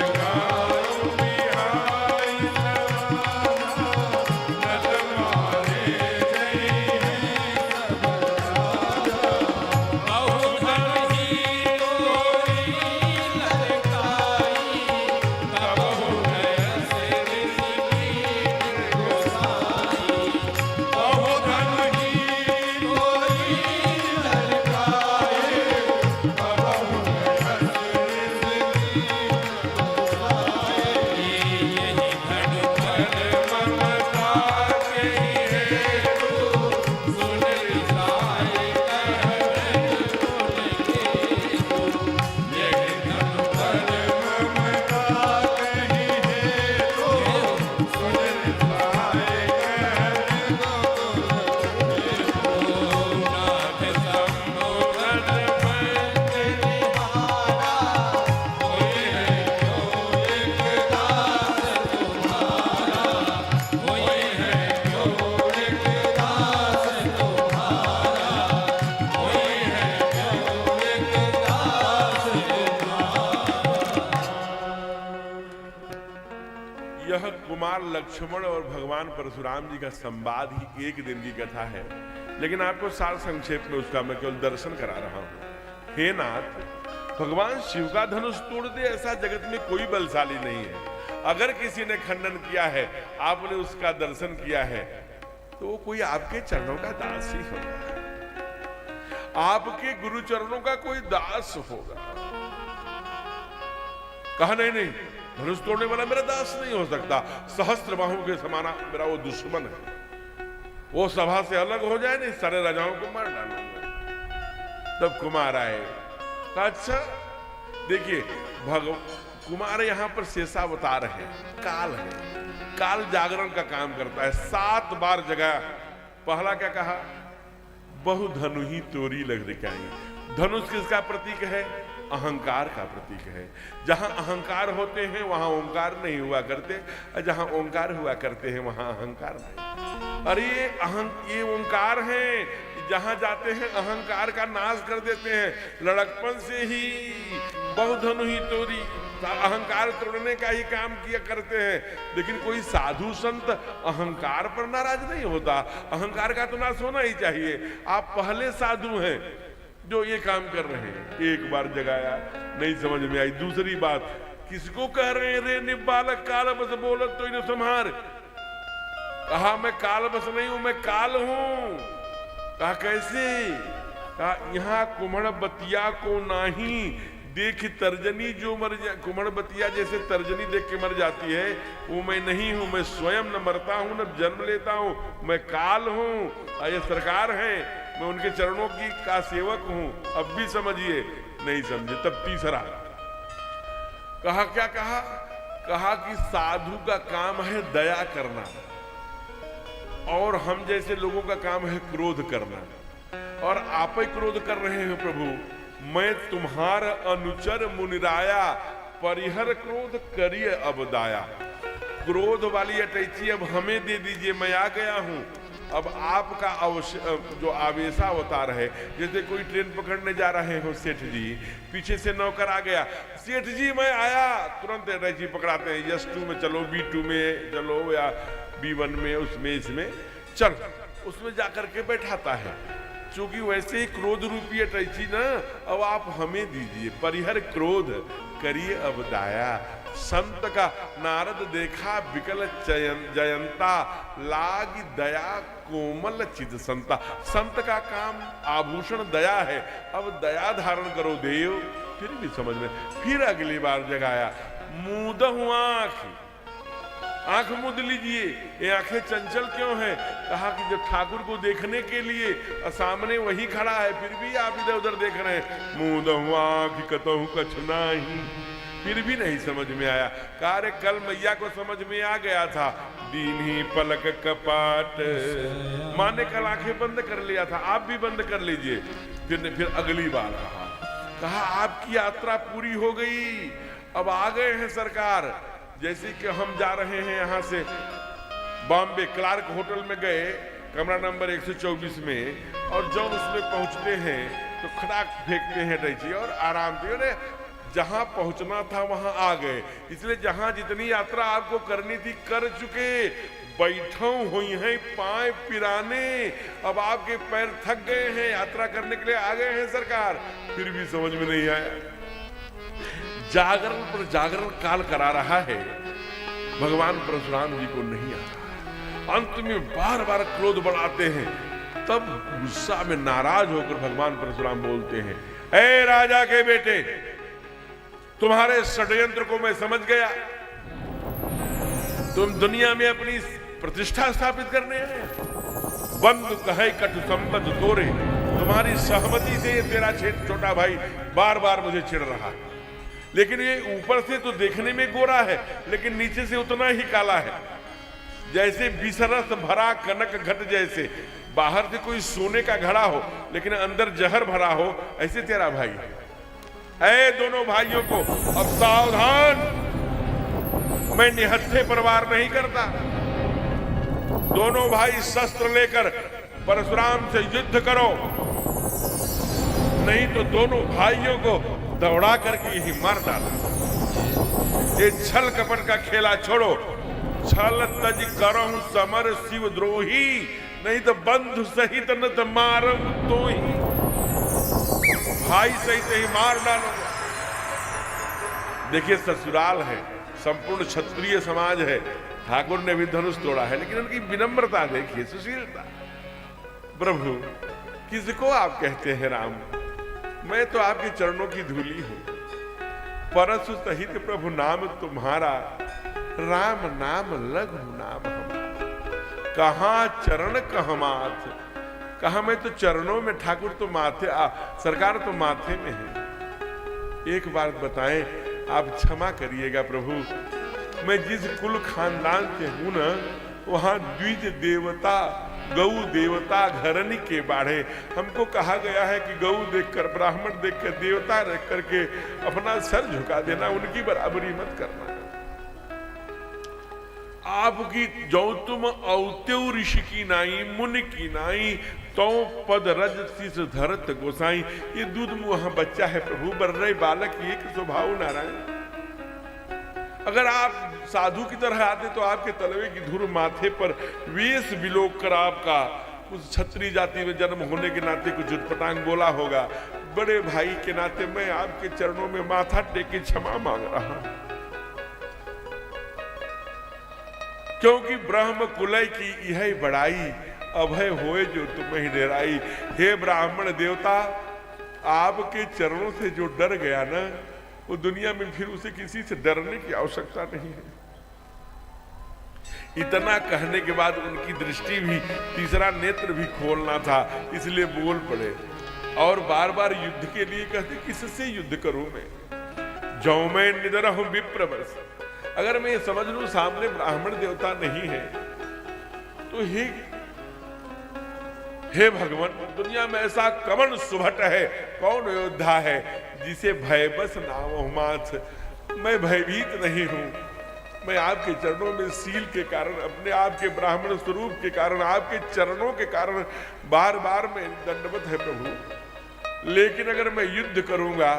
यह कुमार लक्ष्मण और भगवान परशुराम जी का संवाद ही एक दिन की कथा है, लेकिन आपको सार संक्षेप में उसका मैं केवल दर्शन करा रहा हूं। हे नाथ, भगवान शिव का धनुष तोड़ दे ऐसा जगत में कोई बलशाली नहीं है। अगर किसी ने खंडन किया है, आपने उसका दर्शन किया है, तो वो कोई आपके चरणों का दास ही होगा, आपके गुरु चरणों का कोई दास होगा। कहा नहीं, धनुष तोड़ने वाला मेरा दास नहीं हो सकता, सहस्त्र बाहों के समाना मेरा वो दुश्मन है, वो सभा से अलग हो जाए, नहीं सारे राजाओं को मार डालूंगा। तब कुमार आए, कहा अच्छा देखिए कुमार यहाँ पर शेषावतार है, काल है, काल जागरण का काम करता है। 7 बार जगह पहला क्या कहा, बहु धनु ही तोरी लग दिखाई। धनुष किसका प्रतीक है, अहंकार का प्रतीक है। जहां अहंकार होते हैं वहां ओंकार नहीं हुआ करते, और जहां ओंकार हुआ करते हैं वहां अहंकार नहीं। अरे ये ओंकार है, जहां जाते हैं अहंकार का नाश कर देते हैं। लड़कपन से ही बहुधनु ही तोरी, अहंकार तोड़ने का ही काम किया करते हैं। लेकिन कोई साधु संत अहंकार पर नाराज नहीं होता, अहंकार का तो नाश होना ही चाहिए। आप पहले साधु हैं जो ये काम कर रहे हैं। एक बार जगाया, नहीं समझ में आई। दूसरी बात, किसको कह रहे हैं रे निबालक काल बस बोलत तो इन्हें संहार। कहा मैं काल बस नहीं हूं, मैं काल हूं। कहा कैसे, कहा यहाँ कुम्हड़ बतिया को नाही देख तर्जनी जो मर जा। कुम्हड़ बतिया जैसे तर्जनी देख के मर जाती है, वो मैं नहीं हूं। मैं स्वयं न मरता हूं न जन्म लेता हूं, मैं काल हूं। ये सरकार है, मैं उनके चरणों की का सेवक हूं। अब भी समझिए, नहीं समझे। तब तीसरा कहा, क्या कहा, कहा कि साधु का काम है दया करना, और हम जैसे लोगों का काम है क्रोध करना। और आप ही क्रोध कर रहे हैं प्रभु। मैं तुम्हार अनुचर मुनिराया, परिहर क्रोध करिए अब दाया। क्रोध वाली अटैची अब हमें दे दीजिए, मैं आ गया हूं। अब आपका जो आवेशावतार है, जैसे कोई ट्रेन पकड़ने जा रहे हो सेठ जी, पीछे से नौकर आ गया, सेठ जी मैं आया, तुरंत अटैची पकड़ाते हैं। S2 में चलो, B2 में चलो, या B1 में, उसमें इसमें चल, उसमें जाकर के बैठाता है। क्योंकि वैसे ही क्रोध रूपी अटैची ना, अब आप हमें दीजिए, परिहर क्रोध करिए अब दाया। संत का। नारद देखा विकल जयंता, लागी दया कोमल चित संता। संत का काम आभूषण दया है, अब दया धारण करो देव। फिर भी समझ में, फिर अगली बार जगाया, मूदहु आंख मूंद लीजिए, ये आंखें चंचल क्यों हैं? कहा कि जब ठाकुर को देखने के लिए सामने वही खड़ा है, फिर भी आप इधर उधर देख रहे हैं। मूदहु आंख कतहु कछ नाही, फिर भी नहीं समझ में आया। कार्य कल मैया को समझ में आ गया था। दीन्ही पलक कपाट, माँ ने कल आंखें बंद कर लिया था, आप भी बंद कर लीजिए। फिर अगली बार कहा आपकी यात्रा पूरी हो गई, अब आ गए हैं सरकार। जैसे कि हम जा रहे हैं यहाँ से बॉम्बे, क्लार्क होटल में गए, कमरा नंबर 124 में, और जब उसमें पहुंचते हैं तो खड़ाक फेंकते हैं डैची और आराम से जहां पहुंचना था वहां आ गए। इसलिए जहां जितनी यात्रा आपको करनी थी कर चुके, बैठो हुई हैं पाए पिराने, अब आपके पैर थक गए हैं, यात्रा करने के लिए आ गए हैं सरकार। फिर भी समझ में नहीं आया। जागरण पर जागरण काल करा रहा है, भगवान परशुराम जी को नहीं आता। अंत में बार बार क्रोध बढ़ाते हैं, तब गुस्सा में नाराज होकर भगवान परशुराम बोलते हैं, ए राजा के बेटे, तुम्हारे षड्यंत्र को मैं समझ गया। तुम दुनिया में अपनी प्रतिष्ठा स्थापित करने आए। बंधु कहे कटु संबंध तोरे, तुम्हारी सहमति से तेरा छोटा भाई बार बार मुझे चिढ़ रहा है, लेकिन ये ऊपर से तो देखने में गोरा है, लेकिन नीचे से उतना ही काला है। जैसे विषरस भरा कनक घट, जैसे बाहर से कोई सोने का घड़ा हो लेकिन अंदर जहर भरा हो, ऐसे तेरा भाई है। ऐ दोनों भाइयों को अब सावधान, मैं निहत्थे पर वार नहीं करता। दोनों भाई शस्त्र लेकर परशुराम से युद्ध करो, नहीं तो दोनों भाइयों को दौड़ा करके ही मार डाला। ये छल कपट का खेला छोड़ो, छल तज करो समर शिव द्रोही, नहीं तो बंधु सहित न तो मारम तो ही, भाई सहित ही मार डालूंगा। देखिए ससुराल है, संपूर्ण क्षत्रिय समाज है, ठाकुर ने भी धनुष तोड़ा है, लेकिन उनकी विनम्रता देखिए, सुशीलता। प्रभु किसको आप कहते हैं राम? मैं तो आपके चरणों की धूली हूं। परसु सहित प्रभु नाम तुम्हारा, राम नाम लघु नाम हमारा। कहां चरण कहां माथ, कहा मैं तो चरणों में, ठाकुर तो माथे, सरकार तो माथे में है। एक बात बताएं, आप क्षमा करिएगा प्रभु, मैं जिस कुल खानदान से हूं ना, वहां द्विज देवता गौ देवता घरनी के बाढ़े। हमको कहा गया है कि गौ देखकर, ब्राह्मण देखकर, देवता देख करके अपना सर झुका देना, उनकी बराबरी मत करना। आपकी जो तुम औत्यो ऋषि की नाई, मुनि की नाई, तो पद रज शीस धरत गोसाई। ये दूध मुहा बच्चा है प्रभु, बर्रे बालक एक स्वभाव नारायण। अगर आप साधु की तरह आते तो आपके तलवे की धूल माथे पर वेश विलोक कर आपका उस क्षत्रिय जाति में जन्म होने के नाते कुछ उटपटांग बोला होगा। बड़े भाई के नाते मैं आपके चरणों में माथा टेक के क्षमा मांग रहा हूं, क्योंकि ब्रह्म कुलय की यह बड़ाई, अभय होए जो तुम्हें डेराई। हे ब्राह्मण देवता, आपके चरणों से जो डर गया ना, वो दुनिया में फिर उसे किसी से डरने की आवश्यकता नहीं है। इतना कहने के बाद उनकी दृष्टि भी, तीसरा नेत्र भी खोलना था, इसलिए बोल पड़े और बार बार युद्ध के लिए कहते, किससे युद्ध करूं मैं? जो मैं निडर हूं विप्रवश। अगर मैं ये समझ लूं सामने ब्राह्मण देवता नहीं है, तो हे भगवान, दुनिया में ऐसा कवन सुभट है, कौन योद्धा है जिसे भयबस नाम माथ? मैं भयभीत नहीं हूं, मैं आपके चरणों में सील के कारण, अपने आपके ब्राह्मण स्वरूप के कारण, आपके चरणों के कारण बार बार मैं दंडवत है प्रभु। लेकिन अगर मैं युद्ध करूंगा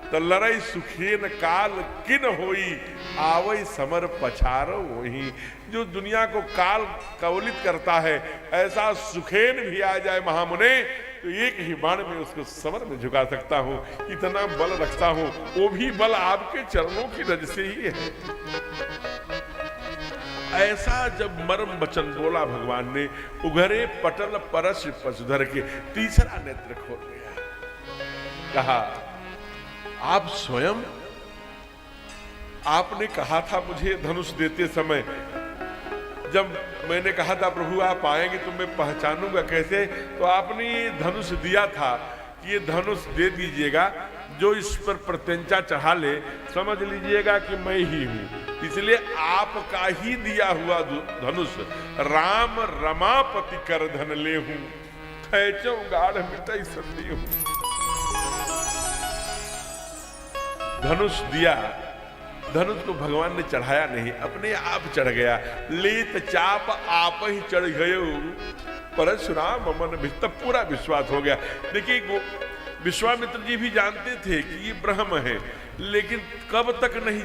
तो लड़ाई सुखेन काल किन होई, आवई समर पछारो वही। जो दुनिया को काल कवलित करता है, ऐसा सुखेन भी आ जाए महामुने तो एक ही बाण में उसको समर में झुका सकता हूं, इतना बल रखता हूं, वो भी बल आपके चरणों की रज से ही है। ऐसा जब मर्म वचन बोला भगवान ने, उघरे पटल परस पशुधर के तीसरा नेत्र खोल गया। कहा, आप स्वयं, आपने कहा था मुझे धनुष देते समय, जब मैंने कहा था प्रभु आप आएंगे तो मैं पहचानूंगा कैसे, तो आपने ये धनुष दिया था कि ये धनुष दे दीजिएगा, जो इस पर प्रत्यंचा चढ़ा ले समझ लीजिएगा कि मैं ही हूं। इसलिए आपका ही दिया हुआ धनुष राम रमापति कर धन ले हूं, थैचो गाढ़ मिटाई संधि हूं। धनुष दिया, धनुष को भगवान ने चढ़ाया नहीं, अपने आप चढ़ गया। लेत चाप आप ही चढ़ गए परशुराम मन भी, तब पूरा विश्वास हो गया। देखिए विश्वामित्र जी भी जानते थे कि ये ब्रह्म है, लेकिन कब तक नहीं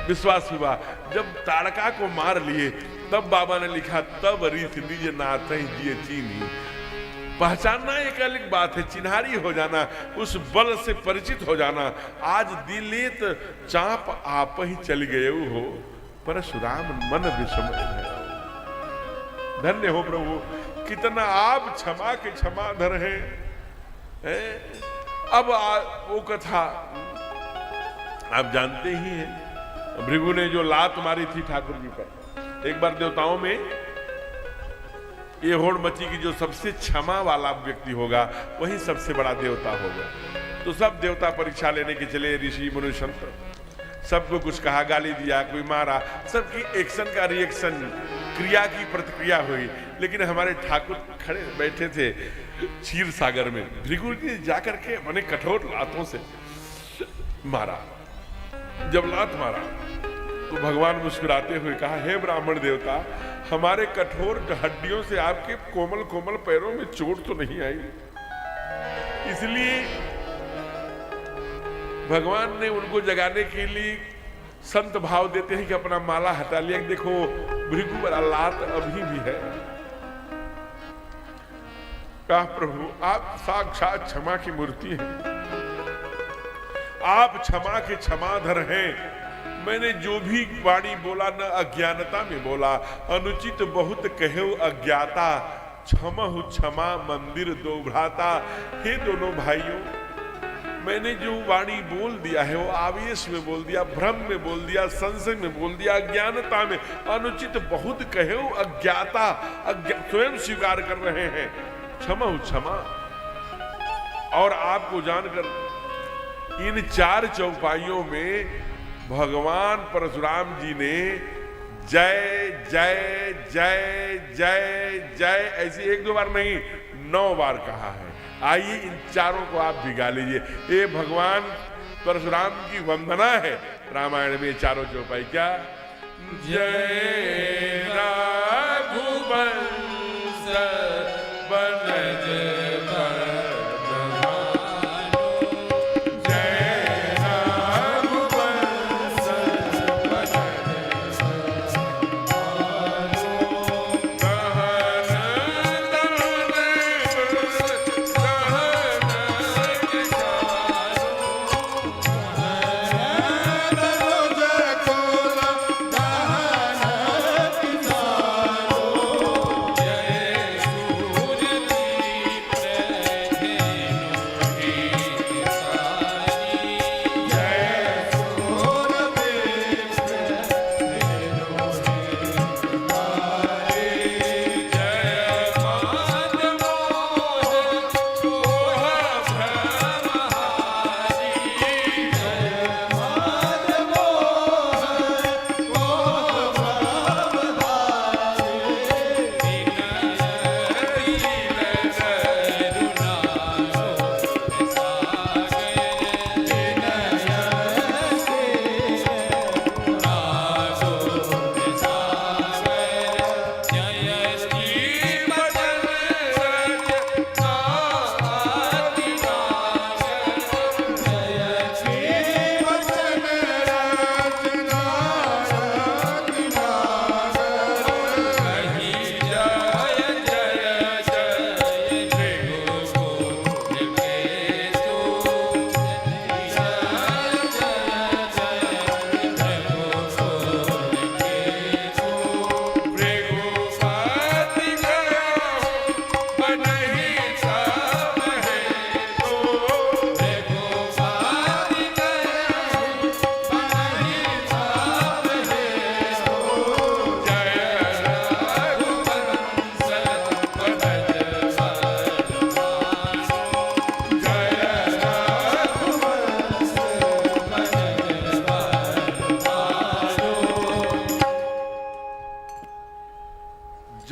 विश्वास हुआ, जब ताड़का को मार लिए तब बाबा ने लिखा, तब रीत निज नाथ जिए चीनी। पहचानना एक अलग बात है, चिन्हारी हो जाना, उस बल से परिचित हो जाना। आज दिलेत चाप आप ही चल गए हो, परशुराम मन विषम है। धन्य हो प्रभु, कितना आप क्षमा के क्षमाधर हैं। अब वो कथा आप जानते ही हैं, भृगु ने जो लात मारी थी ठाकुर जी पर। एक बार देवताओं में ये होड़ मची कि जो सबसे क्षमा वाला व्यक्ति होगा वही सबसे बड़ा देवता होगा। तो सब देवता परीक्षा लेने के चले, ऋषि मुनि संत, सबको कुछ कहा, गाली दिया, कोई मारा, सबकी एक्शन का रिएक्शन, क्रिया की प्रतिक्रिया हुई। लेकिन हमारे ठाकुर खड़े बैठे थे क्षीर सागर में, भृगु जी जाकर के मैंने कठोर लातों से मारा। जब लात मारा तो भगवान मुस्कुराते हुए कहा, हे ब्राह्मण देवता, हमारे कठोर हड्डियों से आपके कोमल कोमल पैरों में चोट तो नहीं आई। इसलिए भगवान ने उनको जगाने के लिए संत भाव देते हैं कि अपना माला हटा लिया। देखो भृगु वाला लात अभी भी है। कहा, प्रभु आप साक्षात क्षमा की मूर्ति हैं, आप क्षमा के क्षमाधर हैं। मैंने जो भी वाणी बोला न अज्ञानता में बोला, अनुचित बहुत कहो अज्ञाता, क्षमहु क्षमा मंदिर दो भ्राता। हे दोनों भाइयों, मैंने जो वाणी बोल दिया है वो आवेश में बोल दिया, भ्रम में बोल दिया, संशय में बोल दिया, अज्ञानता में। अनुचित बहुत कहो अज्ञाता, स्वयं स्वीकार कर रहे हैं, क्षमहु क्षमा। और आपको जानकर इन चार चौपाइयों में भगवान परशुराम जी ने जय जय जय जय जय ऐसी 1-2 बार नहीं 9 बार कहा है। आइए इन चारों को आप भिगा लीजिए। ये भगवान परशुराम की वंदना है। रामायण में चारों चौपाई क्या, जय रघुवंश बनज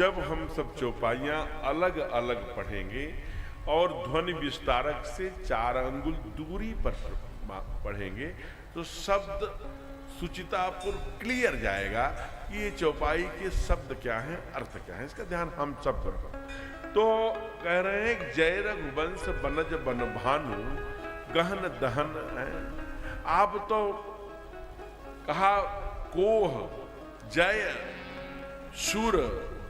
जब हम सब चौपाइयाँ अलग अलग पढ़ेंगे और ध्वनि विस्तारक से 4 अंगुल दूरी पर पढ़ेंगे तो शब्द सुचितापूर्व क्लियर जाएगा कि ये चौपाई के शब्द क्या हैं, अर्थ क्या है। इसका ध्यान हम सब करें। तो कह रहे हैं जय रघुवंश बनज बन भानु गहन दहन है। आप तो कहा कोह जय सुर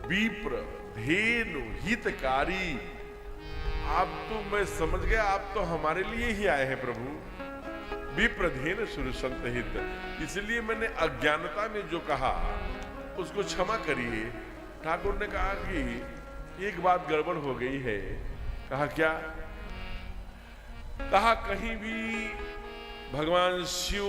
विप्र धेनु हितकारी। आप तो मैं समझ गया आप तो हमारे लिए ही आए हैं प्रभु। विप्र धेनु सुर संत हित। इसलिए मैंने अज्ञानता में जो कहा उसको क्षमा करिए। ठाकुर ने कहा कि एक बात गड़बड़ हो गई है। कहा क्या? कहा कहीं भी भगवान शिव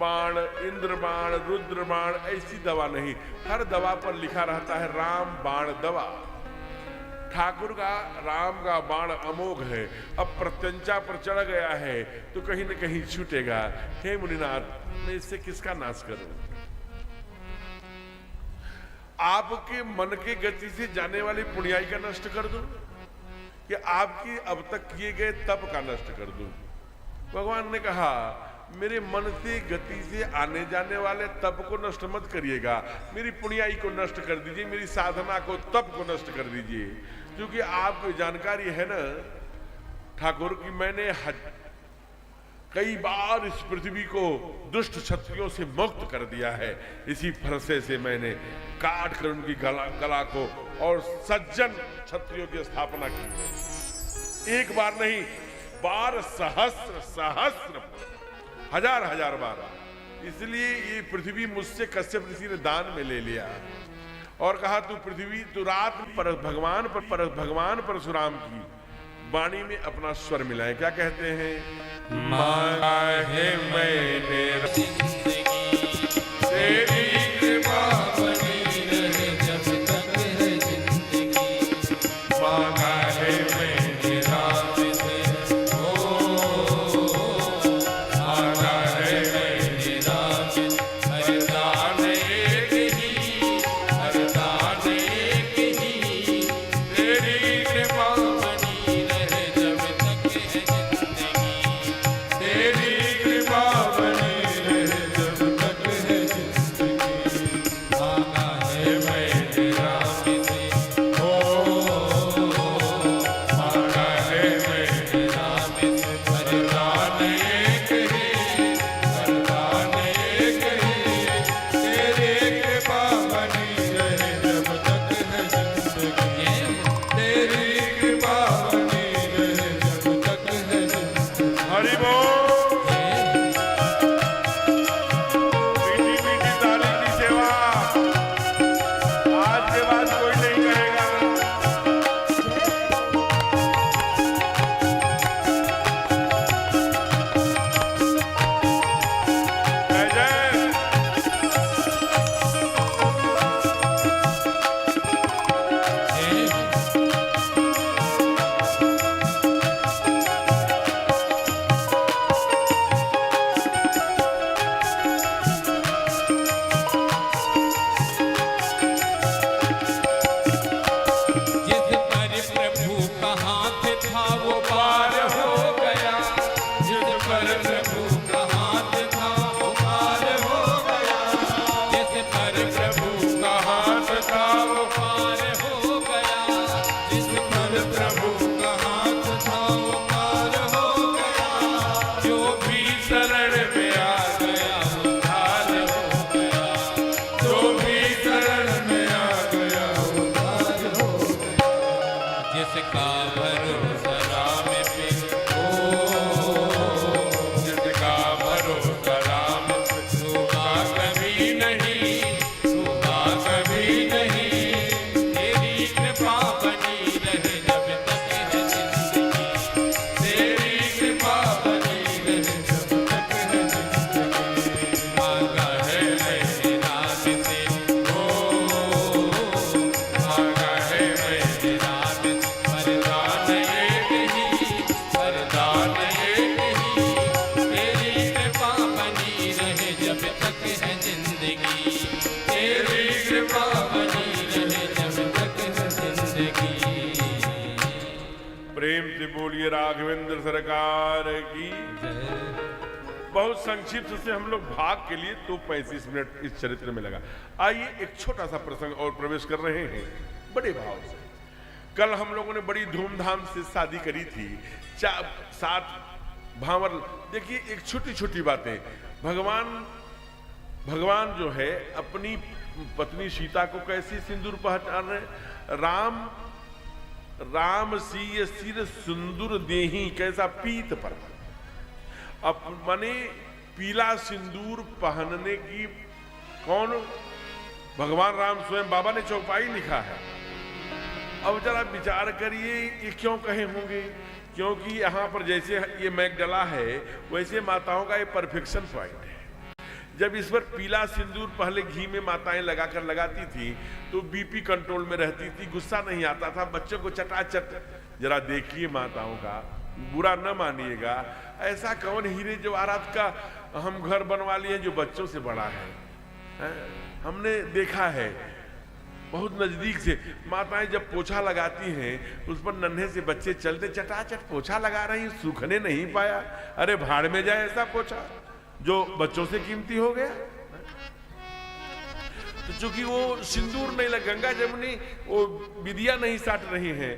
बाण, इंद्र बाण, रुद्र बाण ऐसी दवा नहीं। हर दवा पर लिखा रहता है राम बाण दवा। ठाकुर का राम का बाण अमोघ है। अब प्रत्यंचा पर चढ़ गया है तो कहीं न कहीं छूटेगा। हे मुनिनाथ, मैं इससे किसका नाश करूं? आपके मन के गति से जाने वाली पुण्याई का नष्ट कर दूं या आपकी अब तक किए गए तप का नष्ट कर दूं? भगवान ने कहा मेरे मन से गति से आने जाने वाले तप को नष्ट मत करिएगा, मेरी पुण्याई को नष्ट कर दीजिए, मेरी साधना को, तप को नष्ट कर दीजिए। क्योंकि आपको जानकारी है ना ठाकुर की मैंने कई बार इस पृथ्वी को दुष्ट क्षत्रियों से मुक्त कर दिया है। इसी फरसे से मैंने काट कर उनकी गला को और सज्जन क्षत्रियों की स्थापना की है। एक बार नहीं, बार सहस्र सहस्र हजार हजार बार। इसलिए ये पृथ्वी मुझसे कश्यप ऋषि ने दान में ले लिया और कहा तू पृथ्वी, तू रात पर भगवान परशुराम की वाणी में अपना स्वर मिलाए। क्या कहते हैं? मांगा है मैंने तेरी कृपा बनी रहे जब तक है जिंदगी। मांगा है मैंने राम से मांगा है मैंने राम से। हरदान एक ही, हरदान एक ही, तेरी कृपा बनी रहे जब तक है जिंदगी। तेरी कृपा बनी रहे से बोलिए राघवेंद्र सरकार की। बहुत संक्षिप्त से हम लोग भाग के लिए तो 35 मिनट इस चरित्र में लगा। आइए एक छोटा सा प्रसंग और प्रवेश कर रहे हैं बड़े भाव से। कल हम लोगों ने बड़ी धूमधाम से शादी करी थी, 7 भावर। देखिए एक छोटी छोटी बातें, भगवान जो है अपनी पत्नी सीता को कैसे सिंदूर पहचान रहे। राम सीय सिर सिंदूर देही, कैसा पीत पर। अब माने पीला सिंदूर पहनने की कौन? भगवान राम स्वयं, बाबा ने चौपाई लिखा है। अब जरा विचार करिए ये क्यों कहे होंगे, क्योंकि यहाँ पर जैसे ये मैगडला है वैसे माताओं का ये परफेक्शन पॉइंट है। जब इस पर पीला सिंदूर पहले घी में माताएं लगाकर लगाती थी तो बीपी कंट्रोल में रहती थी, गुस्सा नहीं आता था, बच्चों को चटाचट। जरा देखिए माताओं का, बुरा न मानिएगा, ऐसा कौन हीरे जवाहरात का हम घर बनवा लिए जो बच्चों से बड़ा है। हमने देखा है बहुत नजदीक से, माताएं जब पोछा लगाती हैं उस पर नन्हे से बच्चे चलते चटाचट पोछा लगा रही, सूखने नहीं पाया। अरे भाड़ में जाए ऐसा पोछा जो बच्चों से कीमती हो गया। तो चूंकि वो सिंदूर नहीं लगा, गंगा जमुनी वो विदिया नहीं साट रही हैं,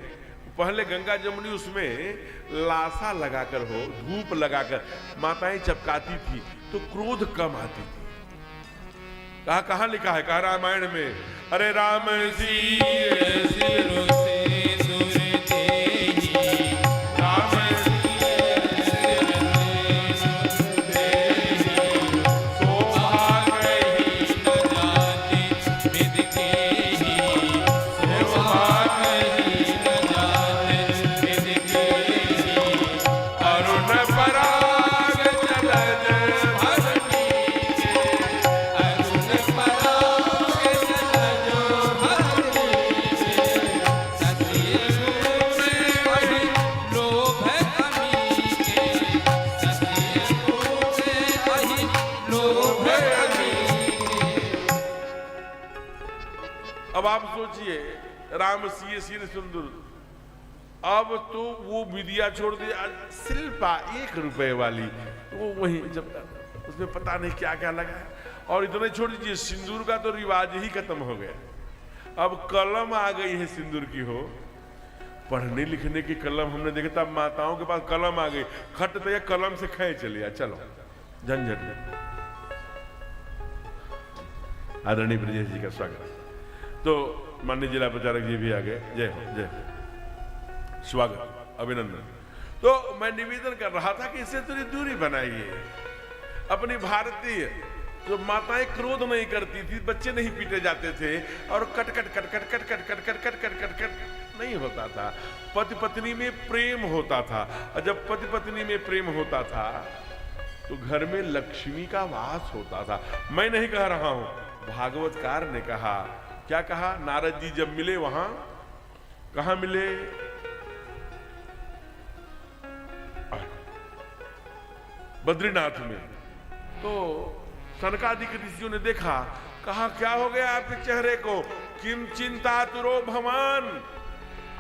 पहले गंगा जमुनी उसमें लासा लगाकर हो, धूप लगाकर माताएं चपकाती थी तो क्रोध कम आती थी। कहाँ लिखा है? कहा रामायण में, अरे राम अब आप सोचिए, राम सीए सिर सिंदूर, अब तो वो विदिया छोड़ दिया, शिल्पा 1 रुपए वाली वो वहीं जब उसमें पता नहीं क्या क्या लगा है। और इतने छोड़ दीजिए, सिंदूर का तो रिवाज ही खत्म हो गया। अब कलम आ गई है सिंदूर की हो, पढ़ने लिखने की कलम हमने देखा, तब माताओं के पास कलम आ गई, खट तो कलम से खे चलिए, चलो झंझट में। आदरणीय ब्रजेश जी का स्वागत। तो माननीय जिला प्रचारक जी भी आ गए, जय हो जय हो, स्वागत अभिनंदन। तो मैं निवेदन कर रहा था कि इससे थोड़ी दूरी बनाइए। अपनी भारतीय जो माताएं क्रोध नहीं करती थी, बच्चे नहीं पीटे जाते थे, और cut cut cut cut cut cut cut cut cut cut cut cut नहीं होता था। पति पत्नी में प्रेम होता था, और जब पति पत्नी में प्रेम होता था तो घर में लक्ष्मी का वास होता था। मैं नहीं कह रहा हूं, भागवतकार ने कहा। क्या कहा? नारद जी जब मिले वहां, कहां मिले? बद्रीनाथ में। तो सनकादिक ऋषियों ने देखा, कहा क्या हो गया आपके चेहरे को? किम चिंतातुरो भवान,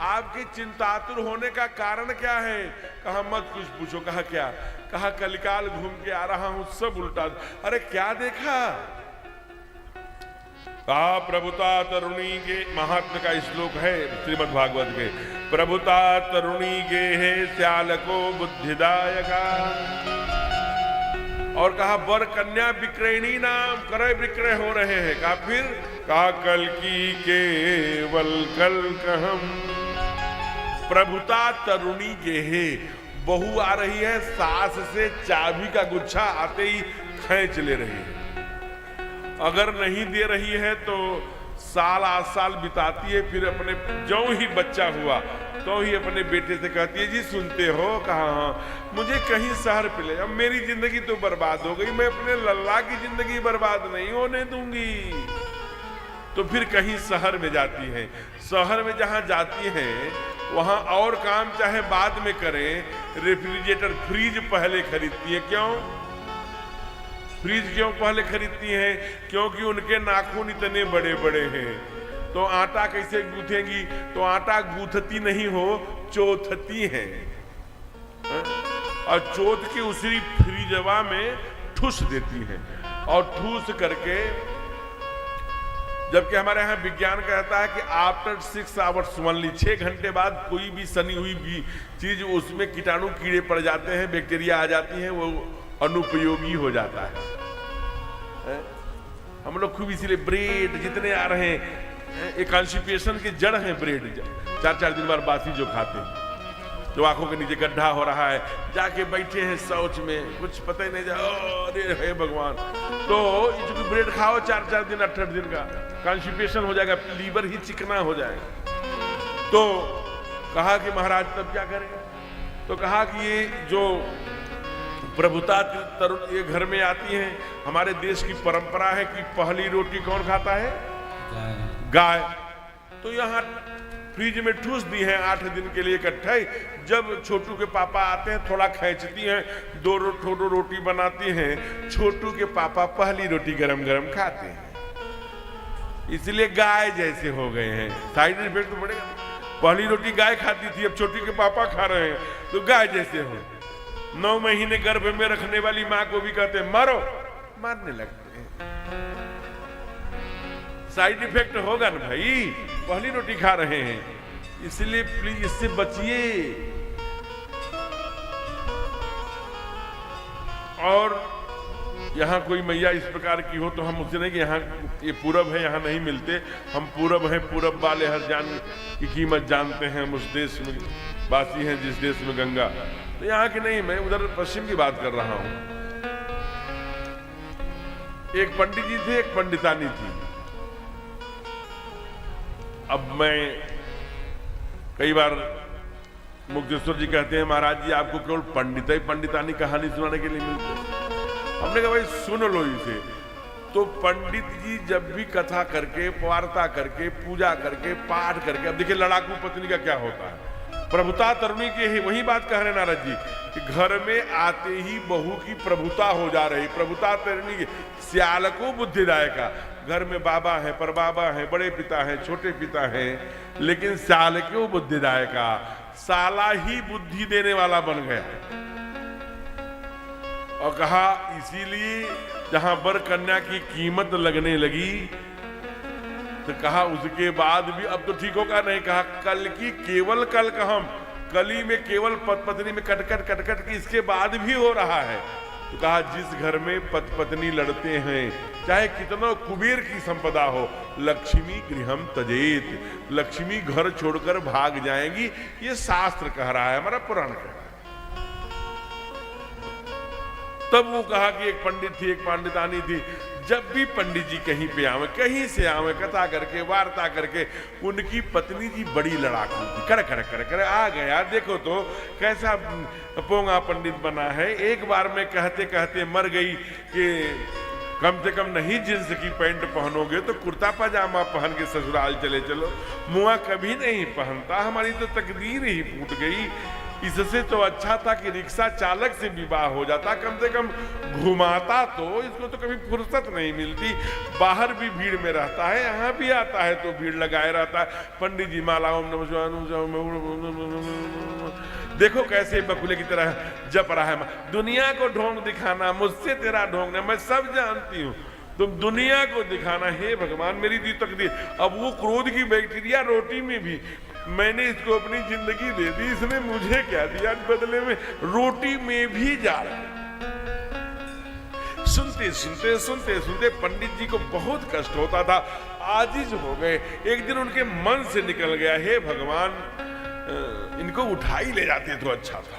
आपकी चिंतातुर होने का कारण क्या है? कहा मत कुछ पूछो। कहा क्या? कहा कलिकाल घूम के आ रहा हूं, सब उल्टा। अरे क्या देखा? कहा प्रभुता तरुणी के, महात्मा का श्लोक है श्रीमद् भागवत के, प्रभुता तरुणी के है श्याल को बुद्धिदायका। और कहा वर कन्या विक्रयणी नाम, क्रय विक्रय हो रहे हैं। कहा फिर? कहा कल की केवल कल कहम, प्रभुता तरुणी के है, बहू आ रही है, सास से चाबी का गुच्छा आते ही खींच ले रही है। अगर नहीं दे रही है तो साल 8 साल बिताती है, फिर अपने जो ही बच्चा हुआ तो ही अपने बेटे से कहती है जी सुनते हो? कहा हाँ, मुझे कहीं शहर पे ले। अब मेरी जिंदगी तो बर्बाद हो गई, मैं अपने लल्ला की जिंदगी बर्बाद नहीं होने दूंगी। तो फिर कहीं शहर में जाती हैं। शहर में जहां जाती हैं वहां और काम चाहे बाद में करें, रेफ्रिजरेटर फ्रीज पहले खरीदती है। क्यों फ्रीज क्यों पहले खरीदती हैं? क्योंकि उनके नाखून इतने बड़े बड़े हैं, तो आटा कैसे गूंथेंगी? तो आटा गूंथती नहीं हो चोथती हैं, और चोथ के उसी फ्रीजवा में ठूस देती हैं, और ठूस करके, जबकि हमारे यहाँ विज्ञान कहता है कि आफ्टर 6 आवर्स ओनली, 6 घंटे बाद कोई भी सनी हुई भी चीज उसमें कीटाणु कीड़े पड़ जाते हैं, बैक्टीरिया आ जाती हैं, वो अनुपयोगी हो जाता है। हम लोग खूब इसीलिए ब्रेड जितने आ रहे हैं, एक कॉन्स्टिपेशन की जड़ है ब्रेड, 4-4 दिन बाद बासी जो खाते हैं, जो आंखों के नीचे गड्ढा हो रहा है, जाके बैठे हैं शौच में, कुछ पता ही नहीं जा, अरे हे भगवान, तो जो ब्रेड खाओ 4-4 दिन 8 दिन का, कॉन्स्टिपेशन हो जाएगा, लीवर ही चिकना हो जाएगा। तो कहा कि महाराज तब क्या करेंगे? तो कहा कि ये जो प्रभुता तरुण ये घर में आती हैं, हमारे देश की परंपरा है कि पहली रोटी कौन खाता है? गाय। तो यहाँ फ्रिज में ठूस दी है 8 दिन के लिए इकट्ठे। जब छोटू के पापा आते हैं, थोड़ा खींचती हैं, 2 रोटी बनाती हैं, छोटू के पापा पहली रोटी गरम गरम खाते हैं, इसलिए गाय जैसे हो गए हैं। साइड इफेक्ट तो पड़ेगा, पहली रोटी गाय खाती थी, अब छोटू के पापा खा रहे हैं, तो गाय जैसे हो। 9 महीने गर्भ में रखने वाली माँ को भी कहते हैं मारो, मारने लगते हैं। साइड इफेक्ट होगा ना भाई, पहली रोटी खा रहे हैं, इसलिए प्लीज इससे बचिए। और यहाँ कोई मैया इस प्रकार की हो तो हम उससे नहीं कि यहाँ ये पूरब है, यहाँ नहीं मिलते, हम पूरब हैं, पूरब वाले हर जान की कीमत जानते हैं, हम उस देश में वासी हैं जिस देश में गंगा। तो यहाँ की नहीं, मैं उधर पश्चिम की बात कर रहा हूं। एक पंडित जी थे, एक पंडितानी थी। अब मैं कई बार मुक्तेश्वर जी कहते हैं महाराज जी आपको केवल पंडित ही पंडितानी कहानी सुनाने के लिए मिलते हैं। हमने कहा भाई सुन लो इसे। तो पंडित जी जब भी कथा करके, वार्ता करके, पूजा करके, पाठ करके, अब देखिए लड़ाकू पत्नी का क्या होता है, प्रभुता तरुणी की वही बात कह रहे नारद जी कि घर में आते ही बहू की प्रभुता हो जा रही, प्रभुता तरुणी की, सियाल को बुद्धिदायका। घर में बाबा है, परबाबा है, बड़े पिता है, छोटे पिता है, लेकिन सियाल क्यों बुद्धिदायका, साला ही बुद्धि देने वाला बन गया। और कहा इसीलिए जहां वर कन्या की कीमत लगने लगी तो कहा उसके बाद भी अब तो ठीक होगा नहीं, कहा कल की केवल कल का हम कली में केवल पत्नी में कटकट कटकट की इसके बाद भी हो रहा है। तो कहा जिस घर में पत्नी लड़ते हैं चाहे कितना कुबेर की संपदा हो, लक्ष्मी गृहम तजेत, लक्ष्मी घर छोड़कर भाग जाएंगी, ये शास्त्र कह रहा है, हमारा पुराण कह रहा है। तब वो कहा कि एक पंडित थी, एक पंडितानी थी, जब भी पंडित जी कहीं पे आवे, कहीं से आवे, कथा करके, वार्ता करके, उनकी पत्नी जी बड़ी लड़ाकू थी, कर कर कर कर आ गया, देखो तो कैसा पोंगा पंडित बना है। एक बार में कहते कहते मर गई कि कम से कम नहीं जींस की पैंट पहनोगे तो कुर्ता पजामा पहन के ससुराल चले चलो। मुआ कभी नहीं पहनता, हमारी तो तकदीर ही फूट गई। इससे तो अच्छा था कि रिक्शा चालक से विवाह हो जाता, कम से कम घुमाता तो, इसको तो कभी फुर्सत नहीं मिलती। बाहर भी भीड़ में रहता है, यहाँ भी आता है तो भीड़ लगाए रहता है। पंडित जी माला ओम नमः शिवाय, देखो कैसे बकुले की तरह जप रहा है। दुनिया को ढोंग दिखाना, मुझसे तेरा ढोंग नहीं, मैं सब जानती हूँ, तुम दुनिया को दिखाना, हे भगवान मेरी दी तकदीर। अब वो क्रोध की बैक्टीरिया रोटी में भी, मैंने इसको अपनी जिंदगी दे दी, इसने मुझे क्या दिया बदले में, रोटी में भी जा रहा है। सुनते सुनते सुनते सुनते पंडित जी को बहुत कष्ट होता था, आजिज हो गए। एक दिन उनके मन से निकल गया, हे भगवान इनको उठा ही ले जाते तो अच्छा था।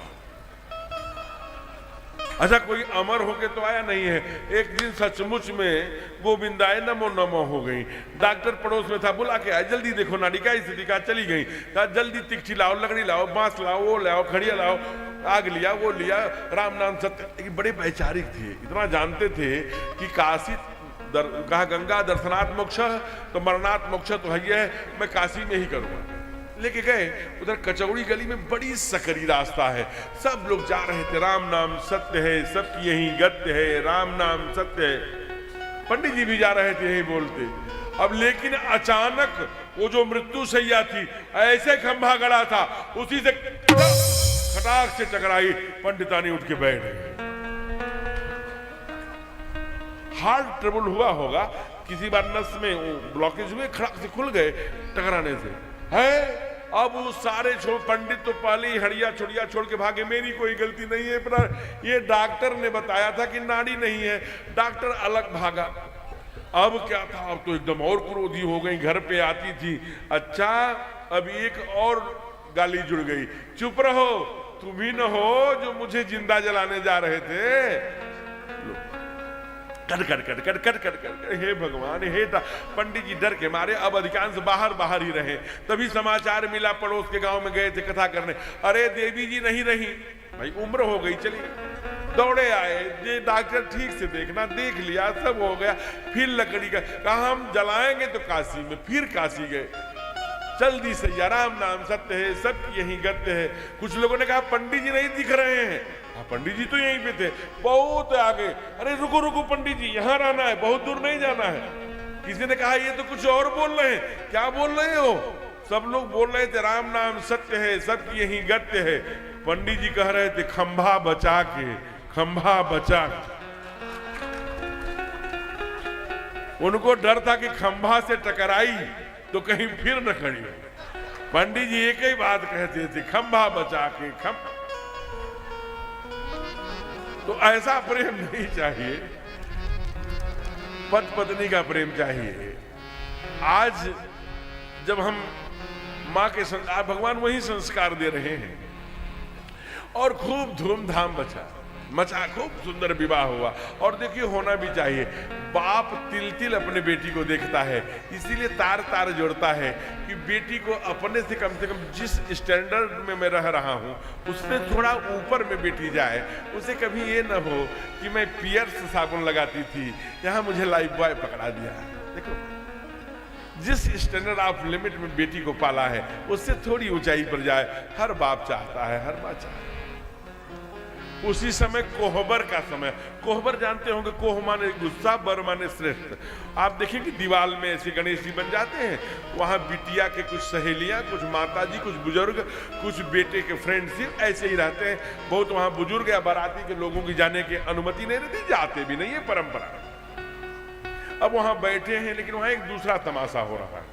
अच्छा कोई अमर होके तो आया नहीं है। एक दिन सचमुच में गोविंदाय नमो नमो हो गई। डॉक्टर पड़ोस में था, बुला के आया, जल्दी देखो नाड़ी का स्थिति का, चली गई। कहा जल्दी तिकठी लाओ, लकड़ी लाओ, बांस लाओ, वो लाओ, खड़िया लाओ, आग लिया, वो लिया, राम नाम सत्य। बड़े वैचारिक थे, इतना जानते थे कि काशी कहा गंगा दर्शनात् मोक्ष, तो मरणात् मोक्ष तो है, मैं काशी में ही करूंगा। लेके गए, उधर कचौड़ी गली में बड़ी सकरी रास्ता है, सब लोग जा रहे थे, राम नाम सत्य है, सबकी यही गत्य है, राम नाम सत्य है। पंडित जी भी जा रहे थे यही बोलते। अब लेकिन अचानक वो जो मृत्यु सैया थी, ऐसे खंभा गड़ा था, उसी से खटाक से टकराई, पंडितानी उठ के बैठ गए। हार्ट ट्रबल हुआ होगा, किसी बार नस में ब्लॉकेज हुए, खड़ाक से खुल गए टकराने से है। अब वो सारे पंडित तो पहले ही हड़िया छुड़िया छोड़ के भागे, मेरी कोई गलती नहीं है, पर ये डॉक्टर ने बताया था कि नाड़ी नहीं है, डॉक्टर अलग भागा। अब क्या था, अब तो एकदम और क्रोधी हो गई, घर पे आती थी। अच्छा, अब एक और गाली जुड़ गई, चुप रहो, तुम ही न हो जो मुझे जिंदा जलाने जा रहे थे। Cut cut cut cut cut cut cut, हे भगवान, हे पंडित जी डर के मारे अब अधिकांश बाहर ही रहे। तभी समाचार मिला, पड़ोस के गांव में गए थे कथा करने, अरे देवी जी नहीं रही, भाई उम्र हो गई, चलिए दौड़े आए, ये डॉक्टर ठीक से देखना, देख लिया, सब हो गया। फिर लकड़ी का कहा हम जलाएंगे तो काशी में, फिर काशी गए। जल्दी से राम नाम सत्य है, सबकी यही गत्य है। कुछ लोगों ने कहा पंडित जी नहीं दिख रहे हैं। हाँ, पंडित जी तो यहीं पे थे, बहुत आगे। अरे रुको रुको पंडित जी, यहाँ रहना है, बहुत दूर नहीं जाना है। किसी ने कहा ये तो कुछ और बोल रहे हैं। क्या बोल रहे हो? सब लोग बोल रहे थे राम नाम सत्य है, सबकी यही गत्य है। पंडित जी कह रहे थे खंभा बचा के, खंभा बचा के। उनको डर था कि खंभा से टकराई तो कहीं फिर न खड़ी हो। पंडित जी एक ही बात कहते थे, खंभा बचा के खंभा। तो ऐसा प्रेम नहीं चाहिए, पति पत्नी का प्रेम चाहिए। आज जब हम माँ के संस्कार, भगवान वही संस्कार दे रहे हैं, और खूब धूमधाम मचा, खूब सुंदर विवाह हुआ। और देखिए होना भी चाहिए, बाप तिल तिल अपने बेटी को देखता है, इसीलिए तार तार जोड़ता है कि बेटी को अपने से कम जिस स्टैंडर्ड में मैं रह रहा हूँ उससे थोड़ा ऊपर में बेटी जाए। उसे कभी ये ना हो कि मैं पियर्स साबुन लगाती थी, यहाँ मुझे लाइफ बॉय पकड़ा दिया। देखो, जिस स्टैंडर्ड ऑफ लिमिट में बेटी को पाला है उससे थोड़ी ऊंचाई पर जाए, हर बाप चाहता है, हर माँ चाहता है। उसी समय कोहबर का समय, कोहबर जानते होंगे, कोह माने गुस्सा, बर माने श्रेष्ठ। आप देखेंगे दीवार में ऐसे गणेश जी बन जाते हैं, वहां बिटिया के कुछ सहेलियां, कुछ माताजी, कुछ बुजुर्ग, कुछ बेटे के फ्रेंडशिप ऐसे ही रहते हैं। बहुत वहां बुजुर्ग या बाराती के लोगों की जाने की अनुमति नहीं रहती, जाते भी नहीं, ये परंपरा। अब वहां बैठे हैं, लेकिन वहां एक दूसरा तमाशा हो रहा है।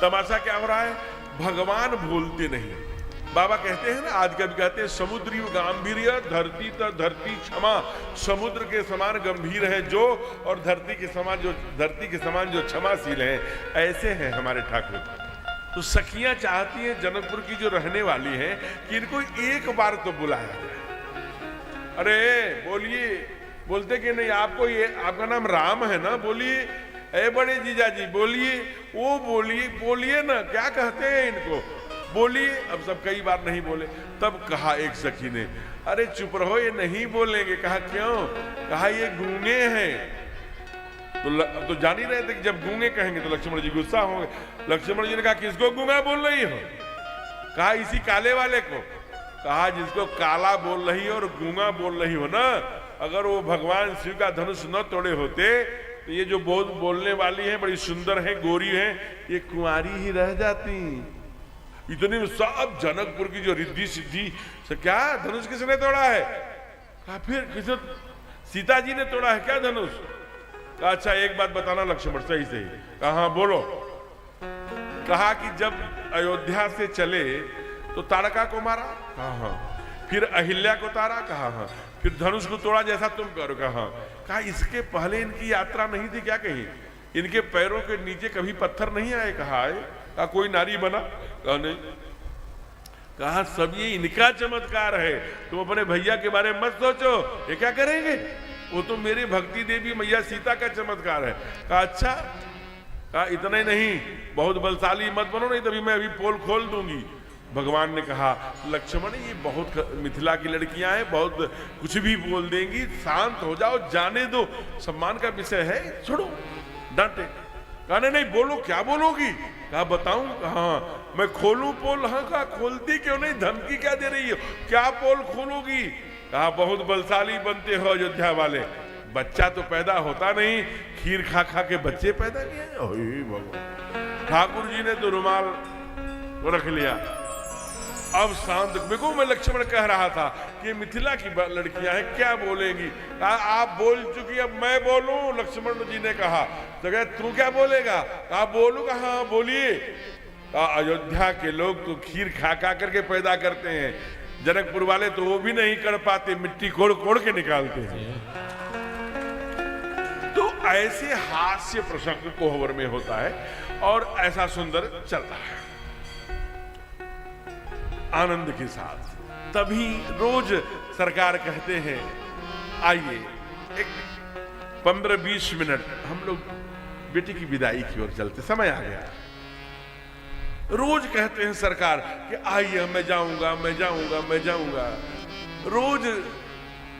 तमाशा क्या हो रहा है? भगवान भूलते नहीं। बाबा कहते हैं ना, आज कभी कहते हैं समुद्री गांभीर्य धरती तर धरती क्षमा, समुद्र के समान गंभीर है जो, और धरती के समान जो क्षमाशील है, ऐसे हैं हमारे ठाकुर। तो सखियां चाहती हैं जनकपुर की जो रहने वाली हैं कि इनको एक बार तो बुलाया जाए। अरे बोलिए, बोलते कि नहीं आपको, ये आपका नाम राम है ना, बोलिए। ए बड़े जीजा जी बोलिए, वो बोलिए ना, क्या कहते हैं इनको, बोलिए। अब सब कई बार नहीं बोले, तब कहा एक सखी ने, अरे चुप रहो, ये नहीं बोलेंगे। कहा क्यों? कहा ये गूंगे हैं। तो जान ही रहे थे कि जब गूंगे कहेंगे तो लक्ष्मण जी गुस्सा होंगे। लक्ष्मण जी ने कहा किसको गूंगा बोल रही हो? कहा इसी काले वाले को। कहा जिसको काला बोल रही हो और गूंगा बोल रही हो ना, अगर वो भगवान शिव का धनुष न तोड़े होते तो ये जो बहुत बोलने वाली है, बड़ी सुंदर है, गोरी है, ये कुंवारी ही रह जाती। इतने में सब जनकपुर की जो रिद्धि सिद्धि से, क्या धनुष किसने तोड़ा है? कहा फिर किसने? सीता जी ने तोड़ा है क्या धनुष? कहा अच्छा एक बात बताना लक्ष्मण, सही सही। कहा हाँ बोलो। कहा कि जब अयोध्या से चले तो ताड़का को मारा? कहा हाँ। फिर अहिल्या को तारा? कहा हाँ। फिर धनुष को तोड़ा जैसा तुम करो? कहा हाँ। कहा इसके पहले इनकी यात्रा नहीं थी क्या कहीं? इनके पैरों के नीचे कभी पत्थर नहीं आए? कहा आए। कहा कोई नारी बना? कहा नहीं। कहा सब ये इनका चमत्कार है, तुम अपने भैया के बारे में मत सोचो, ये क्या करेंगे, वो तो मेरी भक्ति देवी मैया सीता का चमत्कार है। कहा अच्छा। कहा इतना ही नहीं, बहुत बलशाली मत बनो, नहीं तभी मैं अभी पोल खोल दूंगी। भगवान ने कहा लक्ष्मण ये बहुत मिथिला की लड़कियां हैं, बहुत कुछ भी बोल देंगी, शांत हो जाओ, जाने दो, सम्मान का विषय है, छोड़ो। डांटे। कहा नहीं बोलो, क्या बोलोगी? कहा बताऊं? कहा मैं खोलूं पोल? हाँ। कहा खोलती क्यों नहीं, धमकी क्या दे रही हो, क्या पोल खोलोगी? कहा बहुत बलशाली बनते हो अयोध्या वाले, बच्चा तो पैदा होता नहीं, खीर खा खा के बच्चे पैदा किए। ओए भगवान, ठाकुर जी ने तो रुमाल रख लिया। अब शांत देखो, मैं लक्ष्मण कह रहा था कि मिथिला की लड़कियां हैं, क्या बोलेंगी? आप बोल चुकी, अब मैं बोलूं? लक्ष्मण जी ने कहा। तो कहा तू क्या बोलेगा? आप बोलूंगा? हाँ बोलिए। अयोध्या के लोग तो खीर खा खा करके पैदा करते हैं, जनकपुर वाले तो वो भी नहीं कर पाते, मिट्टी कोड़ कोड़ के निकालते हैं। तो ऐसे हास्य प्रसंग कोहबर में होता है और ऐसा सुंदर चलता है आनंद के साथ। तभी रोज सरकार कहते हैं आइए एक 15-20 मिनट हम लोग बेटी की विदाई की ओर चलते, समय आ गया। रोज कहते हैं सरकार कि आइए मैं जाऊंगा मैं जाऊंगा मैं जाऊंगा। रोज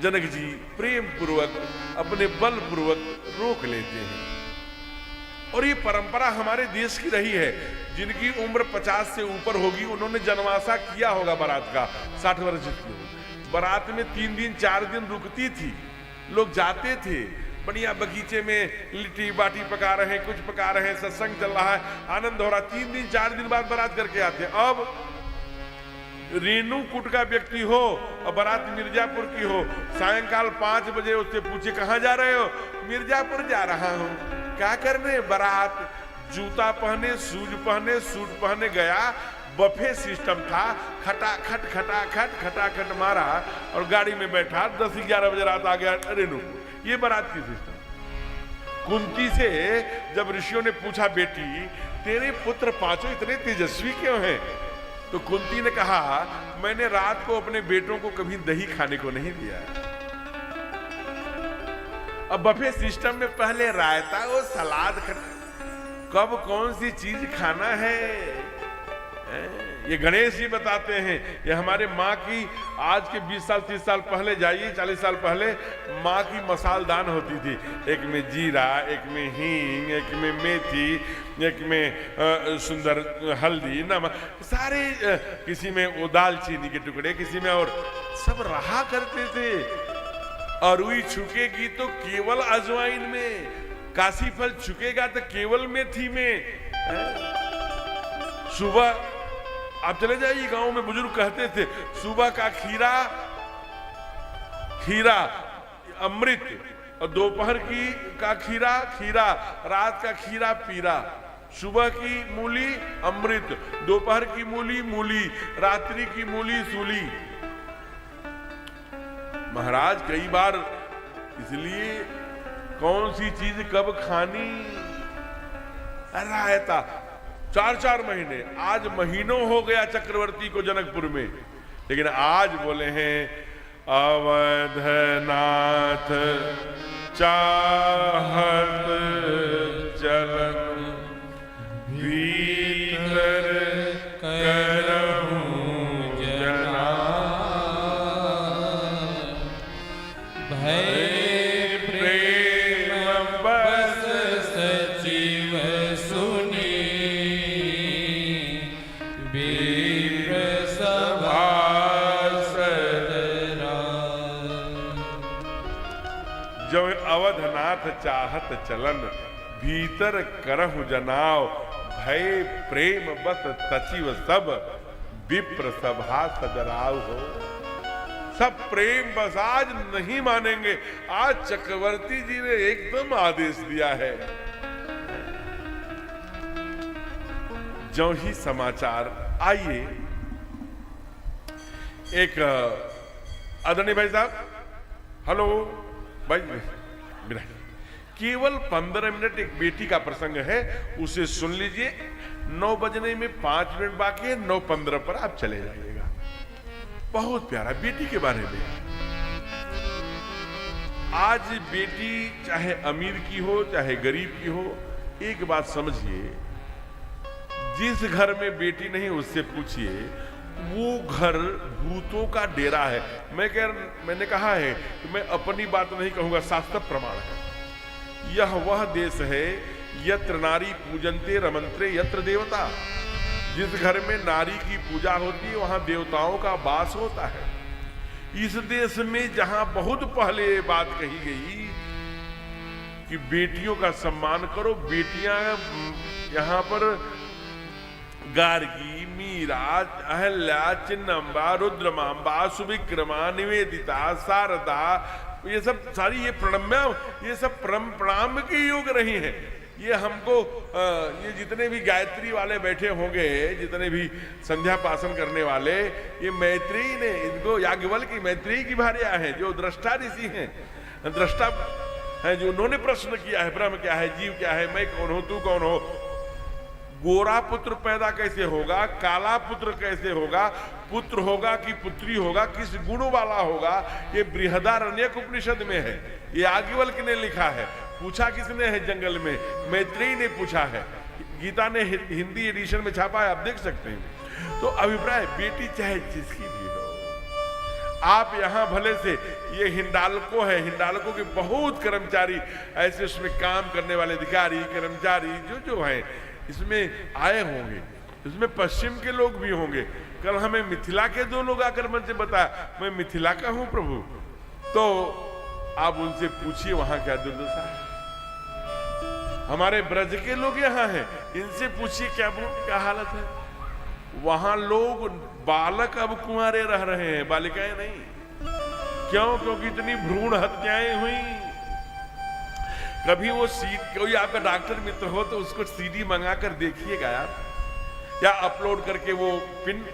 जनक जी प्रेम पूर्वक अपने बल पूर्वक रोक लेते हैं। और ये परंपरा हमारे देश की रही है। जिनकी उम्र 50 से ऊपर होगी उन्होंने जनवासा किया होगा बारात का, 60 वर्ष की। बारात में 3 दिन 4 दिन रुकती थी, लोग जाते थे, बढ़िया बगीचे में लिट्टी बाटी पका रहे हैं, कुछ पका रहे हैं, सत्संग चल रहा है, आनंद हो रहा। 3 दिन 4 दिन बाद बारात करके आते हैं। अब रेणुकूट का व्यक्ति हो और बारात मिर्जापुर की हो, सायंकाल 5 बजे उससे पूछे कहां जा रहे हो? मिर्जापुर जा रहा हूं। क्या करने? बारात। जूता पहने, शूज पहने, सूट पहने गया। बफे सिस्टम था, खटाखट खटाखट खटाखट मारा और गाड़ी में बैठा। 10-11 बजे रात आ गया रेणुकूट। ये बारात की सिस्टम। कुंती से जब ऋषियों ने पूछा बेटी तेरे पुत्र 5 इतने तेजस्वी क्यों हैं? तो कुंती ने कहा मैंने रात को अपने बेटों को कभी दही खाने को नहीं दिया। अब बफे सिस्टम में पहले रायता और सलाद कब कौन सी चीज खाना है ये गणेश जी बताते हैं। ये हमारे माँ की आज के 20 साल 30 साल पहले जाइए, 40 साल पहले माँ की मसालदान होती थी। एक में जीरा, एक में हींग, एक में मेथी, एक में सुंदर हल्दी नमक, सारे किसी में वो दालचीनी के टुकड़े, किसी में और सब रहा करते थे। अरुई छुकेगी तो केवल अजवाइन में, काशी फल छुकेगा तो केवल मेथी में। सुबह आप चले जाइए गांव में, बुजुर्ग कहते थे सुबह का खीरा अमृत, और दोपहर की का खीरा, रात का खीरा पीरा। सुबह की मूली अमृत, दोपहर की मूली, रात्रि की मूली सूली। महाराज कई बार इसलिए कौन सी चीज कब खानी रहता 4-4 महीने। आज महीनों हो गया चक्रवर्ती को जनकपुर में, लेकिन आज बोले हैं अवधनाथ चाहत चलन भीतर करहूं जना भय प्रेम बस सचिव सुनी वीर सभा सदरा। जो अवधनाथ चाहत चलन भीतर करहु जनाव भय प्रेम बस सचिव सब विप्र सभा सदराव हो। सब प्रेम बस आज नहीं मानेंगे। आज चक्रवर्ती जी ने एकदम आदेश दिया है। जो ही समाचार आइए, एक आदरणीय भाई साहब, हेलो भाई, केवल 15 मिनट एक बेटी का प्रसंग है, उसे सुन लीजिए। 9 बजने में 5 मिनट बाकी है, 9:15 पर आप चले जाइएगा। बहुत प्यारा बेटी के बारे में। आज बेटी चाहे अमीर की हो चाहे गरीब की हो, एक बात समझिए, जिस घर में बेटी नहीं उससे पूछिए, वो घर भूतों का डेरा है। मैंने कहा है कि मैं अपनी बात नहीं कहूंगा, शास्त्र प्रमाण है। यह वह देश है यत्र नारी पूजन्ते रमन्ते यत्र देवता। जिस घर में नारी की पूजा होती है वहां देवताओं का वास होता है। इस देश में जहां बहुत पहले बात कही गई कि बेटियों का सम्मान करो। बेटियां यहाँ पर गार्गी, मीरा, अहल्या, चिन्नम्बा, रुद्रमांबा, सुविक्रमा, निवेदिता, शारदा, ये सब सारी ये प्रणम्या, ये सब प्रणाम के योग रही हैं। ये हमको ये जितने भी गायत्री वाले बैठे होंगे, जितने भी संध्या पासन करने वाले, ये मैत्रेयी ने, इनको याज्ञवल्क्य की मैत्रेयी की भार्या हैं, जो दृष्टा ऋषि हैं, दृष्टा है, जो उन्होंने प्रश्न किया है ब्रह्म क्या है, जीव क्या है, मैं कौन हूं, तू कौन हो, गोरा पुत्र पैदा कैसे होगा, काला पुत्र कैसे होगा, पुत्र होगा कि पुत्री होगा, किस गुण वाला होगा, ये बृहदारण्यक उपनिषद में है, ये याज्ञवल्क्य ने लिखा है। पूछा किसने है जंगल में? मैत्रेयी ने पूछा है। गीता ने हिंदी एडिशन में छापा है, आप देख सकते हैं। तो अभिप्राय, बेटी चाहे जिसकी भी हो, आप यहां भले से, ये हिंडाल्को है, हिंडाल्को के बहुत कर्मचारी ऐसे उसमें काम करने वाले अधिकारी कर्मचारी जो हैं इसमें आए होंगे, इसमें पश्चिम के लोग भी होंगे। कल हमें मिथिला के 2 लोग आकर मन से बताया, मैं मिथिला का हूं प्रभु। तो आप उनसे पूछिए वहां क्या दुर्दशा है। हमारे ब्रज के लोग यहाँ हैं, इनसे पूछिए क्या हालत है। वहां लोग बालक अब कुंवारे रह रहे हैं, बालिकाएं नहीं। क्यों? क्योंकि इतनी भ्रूण हत्याएं हुई। कभी वो कोई आपका डॉक्टर मित्र हो तो उसको सीडी मंगा कर देखिएगा यार, या अपलोड करके वो पिन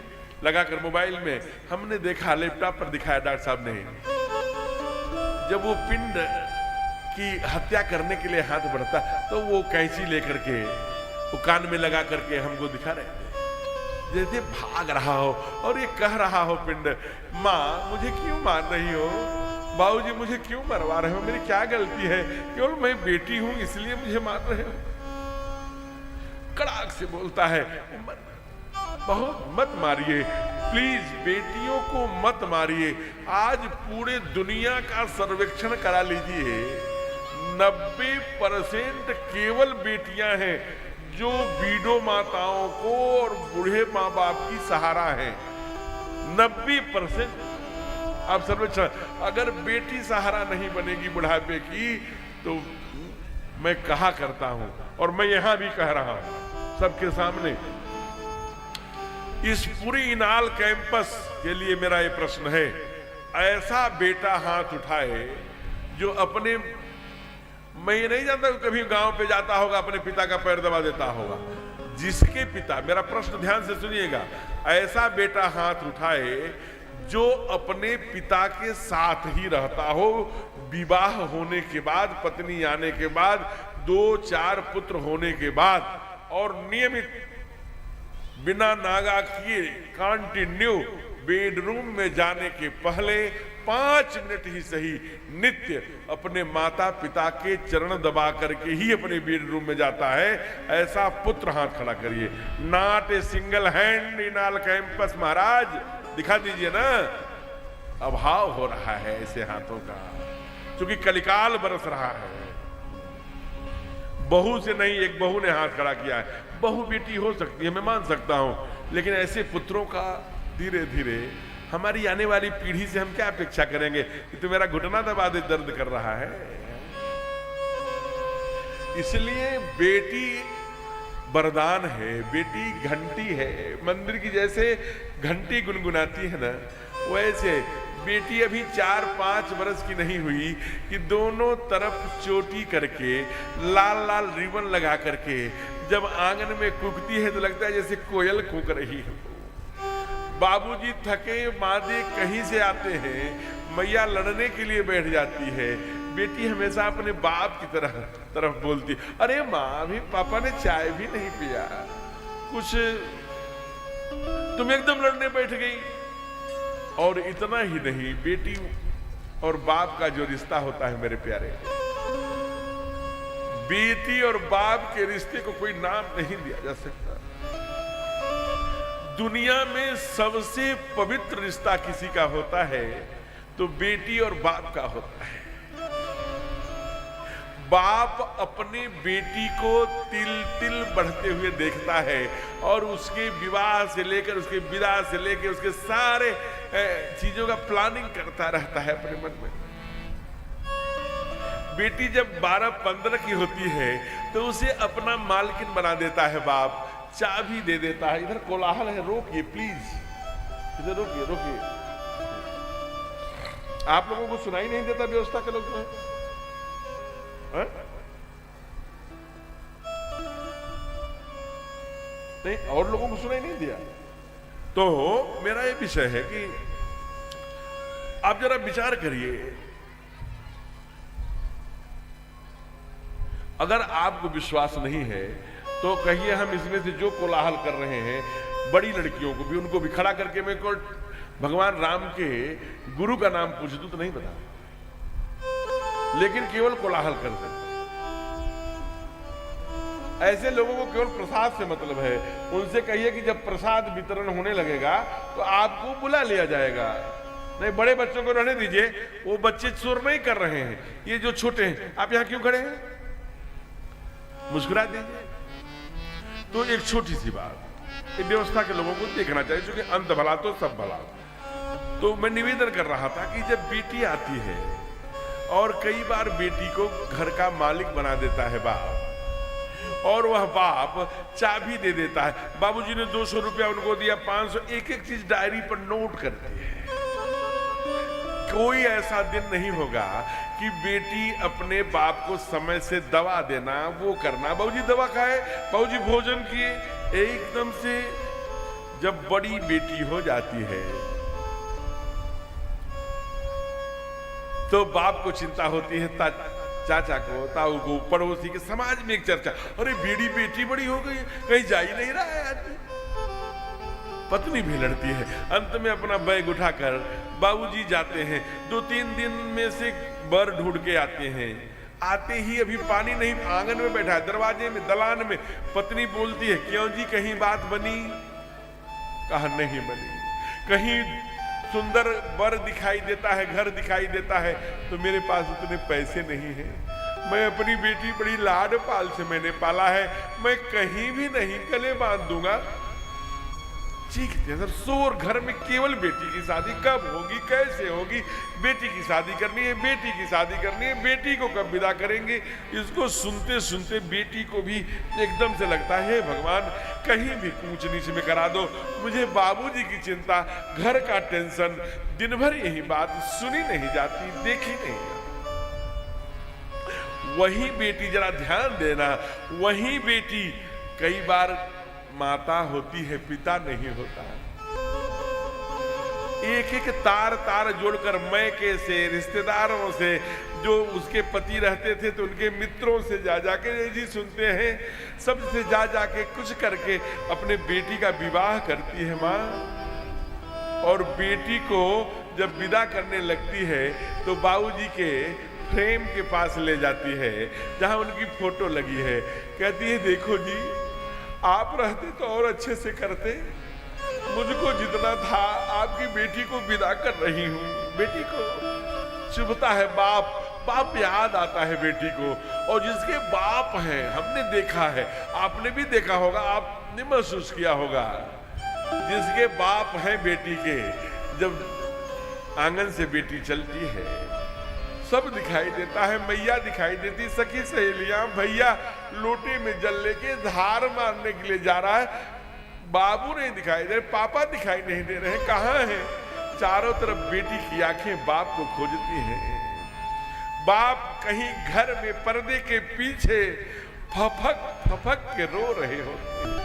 लगाकर मोबाइल में। हमने देखा, लैपटॉप पर दिखाया डॉक्टर साहब ने, जब वो पिंड की हत्या करने के लिए हाथ बढ़ता तो वो कैंची लेकर के वो कान में लगा करके हमको दिखा रहे थे, जैसे भाग रहा हो और ये कह रहा हो पिंड, माँ मुझे क्यों मार रही हो, बाबूजी मुझे क्यों मरवा रहे हो, मेरी क्या गलती है, केवल मैं बेटी हूं इसलिए मुझे मार रहे हो। कड़ाक से बोलता है, बहुत मत मारिए प्लीज, बेटियों को मत मारिए। आज पूरे दुनिया का सर्वेक्षण करा लीजिए, 90% केवल बेटियां हैं जो बीडो माताओं को और बूढ़े माँ बाप की सहारा है। 90% आप सर्वेक्षण, अगर बेटी सहारा नहीं बनेगी बुढ़ापे की तो मैं कहा करता हूं, और मैं यहां भी कह रहा हूं सबके सामने। इस पूरी इनाल कैंपस के लिए मेरा ये प्रश्न है, ऐसा बेटा हाथ उठाए जो अपने, मैं ये नहीं जानता कभी गांव पे जाता होगा अपने पिता का पैर दबा देता होगा, जिसके पिता, मेरा प्रश्न ध्यान से सुनिएगा, ऐसा बेटा हाथ उठाए जो अपने पिता के साथ ही रहता हो, विवाह होने के बाद, पत्नी आने के बाद, 2-4 पुत्र होने के बाद, और नियमित बिना नागा किए कंटिन्यू बेडरूम में जाने के पहले 5 मिनट ही सही नित्य अपने माता पिता के चरण दबा करके ही अपने बेडरूम में जाता है, ऐसा पुत्र हाथ खड़ा करिए। Not a single hand in all campus, महाराज दिखा दीजिए ना। अभाव हो रहा है ऐसे हाथों का, क्योंकि कलिकाल बरस रहा है। बहू से नहीं, एक बहू ने हाथ खड़ा किया है। बहू बेटी हो सकती है, मैं मान सकता हूं, लेकिन ऐसे पुत्रों का धीरे धीरे हमारी आने वाली पीढ़ी से हम क्या अपेक्षा करेंगे कि तो मेरा घुटना दबा दे, दर्द कर रहा है। इसलिए बेटी वरदान है, बेटी घंटी है। मंदिर की जैसे घंटी गुनगुनाती है ना, वैसे बेटी अभी 4-5 वर्ष की नहीं हुई कि दोनों तरफ चोटी करके, लाल लाल रिबन लगा करके जब आंगन में कूकती है तो लगता है जैसे कोयल कूक रही है। बाबूजी थके मादे कहीं से आते हैं, मैया लड़ने के लिए बैठ जाती है, बेटी हमेशा अपने बाप की तरफ बोलती, अरे माँ अभी पापा ने चाय भी नहीं पिया, कुछ तुम एकदम लड़ने बैठ गई। और इतना ही नहीं, बेटी और बाप का जो रिश्ता होता है मेरे प्यारे, बेटी और बाप के रिश्ते को कोई नाम नहीं दिया जा सकता। दुनिया में सबसे पवित्र रिश्ता किसी का होता है तो बेटी और बाप का होता है। बाप अपनी बेटी को तिल तिल बढ़ते हुए देखता है और उसके विवाह से लेकर, उसके विदा से लेकर, उसके सारे चीजों का प्लानिंग करता रहता है अपने मन में। बेटी जब 12-15 की होती है तो उसे अपना मालकिन बना देता है बाप, चाबी दे देता है। इधर कोलाहल है, रोकिए प्लीज, इधर रोकिए रोकिए। आप लोगों को सुनाई नहीं देता व्यवस्था के लोग हैं? नहीं, और लोगों को सुनाई नहीं दिया। तो मेरा ये विषय है कि आप जरा विचार करिए, अगर आपको विश्वास नहीं है तो कहिए हम इसमें से जो कोलाहल कर रहे हैं, बड़ी लड़कियों को भी, उनको भी खड़ा करके मैं को भगवान राम के गुरु का नाम पूछ दूं तो नहीं बता, लेकिन केवल कोलाहल कर सकते। ऐसे लोगों को केवल प्रसाद से मतलब है। उनसे कहिए कि जब प्रसाद वितरण होने लगेगा तो आपको बुला लिया जाएगा। नहीं, बड़े बच्चों को रहने दीजिए, वो बच्चे शोर नहीं कर रहे हैं। ये जो छोटे हैं, आप यहां क्यों खड़े हैं? मुस्कुरा दीजिए। तो एक छोटी सी बात, ये व्यवस्था के लोगों को देखना चाहिए, क्योंकि अंत भला तो सब भला। तो मैं निवेदन कर रहा था कि जब बेटी आती है और कई बार बेटी को घर का मालिक बना देता है बाप, और वह बाप चाबी दे देता है। बाबूजी ने 200 रुपया उनको दिया, 500, एक एक चीज डायरी पर नोट करती है। कोई ऐसा दिन नहीं होगा कि बेटी अपने बाप को समय से दवा देना, वो करना, बाबूजी दवा खाए, बाबूजी भोजन किए। एकदम से जब बड़ी बेटी हो जाती है तो बाप को चिंता होती है, चाचा को, ताऊ को, पड़ोसी के, समाज में एक चर्चा, अरे बेटी बेटी बड़ी हो गई, कहीं जा ही नहीं रहा है आदमी। पत्नी भी लड़ती है। अंत में अपना बैग उठाकर बाबूजी जाते हैं, 2-3 दिन में से बर ढूंढ के आते हैं। आते ही अभी पानी नहीं, आंगन में बैठा है, दरवाजे में, दलान में। पत्नी बोलती है, क्यों जी कहीं बात बनी? कहा नहीं बनी। कहीं सुंदर बर दिखाई देता है, घर दिखाई देता है, तो मेरे पास उतने पैसे नहीं हैं। मैं अपनी बेटी बड़ी लाड पाल से मैंने पाला है, मैं कहीं भी नहीं गले बांध दूंगा। चीखते हैं शोर घर में, केवल बेटी की शादी कब होगी, कैसे होगी, बेटी की शादी करनी है, बेटी की शादी करनी है, बेटी को कब विदा करेंगे। इसको सुनते सुनते बेटी को भी एकदम से लगता है, हे भगवान कहीं भी ऊंच नीच में करा दो, मुझे बाबूजी की चिंता, घर का टेंशन, दिन भर यही बात सुनी नहीं जाती, देखी नहीं जाती। वही बेटी, जरा ध्यान देना, वही बेटी कई बार माता होती है, पिता नहीं होता। एक एक तार तार जोड़कर मैके से, रिश्तेदारों से, जो उसके पति रहते थे तो उनके मित्रों से जा जाके जी सुनते हैं, सबसे जा जाके कुछ करके अपने बेटी का विवाह करती है माँ। और बेटी को जब विदा करने लगती है तो बाबूजी के फ्रेम के पास ले जाती है, जहां उनकी फोटो लगी है। कहती है, देखो जी आप रहते तो और अच्छे से करते, मुझको जितना था आपकी बेटी को विदा कर रही हूं। बेटी को चुभता है बाप याद आता है बेटी को। और जिसके बाप हैं, हमने देखा है, आपने भी देखा होगा, आपने महसूस किया होगा, जिसके बाप हैं बेटी के, जब आंगन से बेटी चलती है सब दिखाई देता है। मैया दिखाई देती, सखी सहेलियां, भैया लोटे में जल लेके धार मारने के लिए जा रहा है, बाबू नहीं दिखाई दे रहे, पापा दिखाई नहीं दे रहे, कहां है? चारों तरफ बेटी की आंखें बाप को खोजती हैं। बाप कहीं घर में पर्दे के पीछे फफक फफक के रो रहे होते हैं।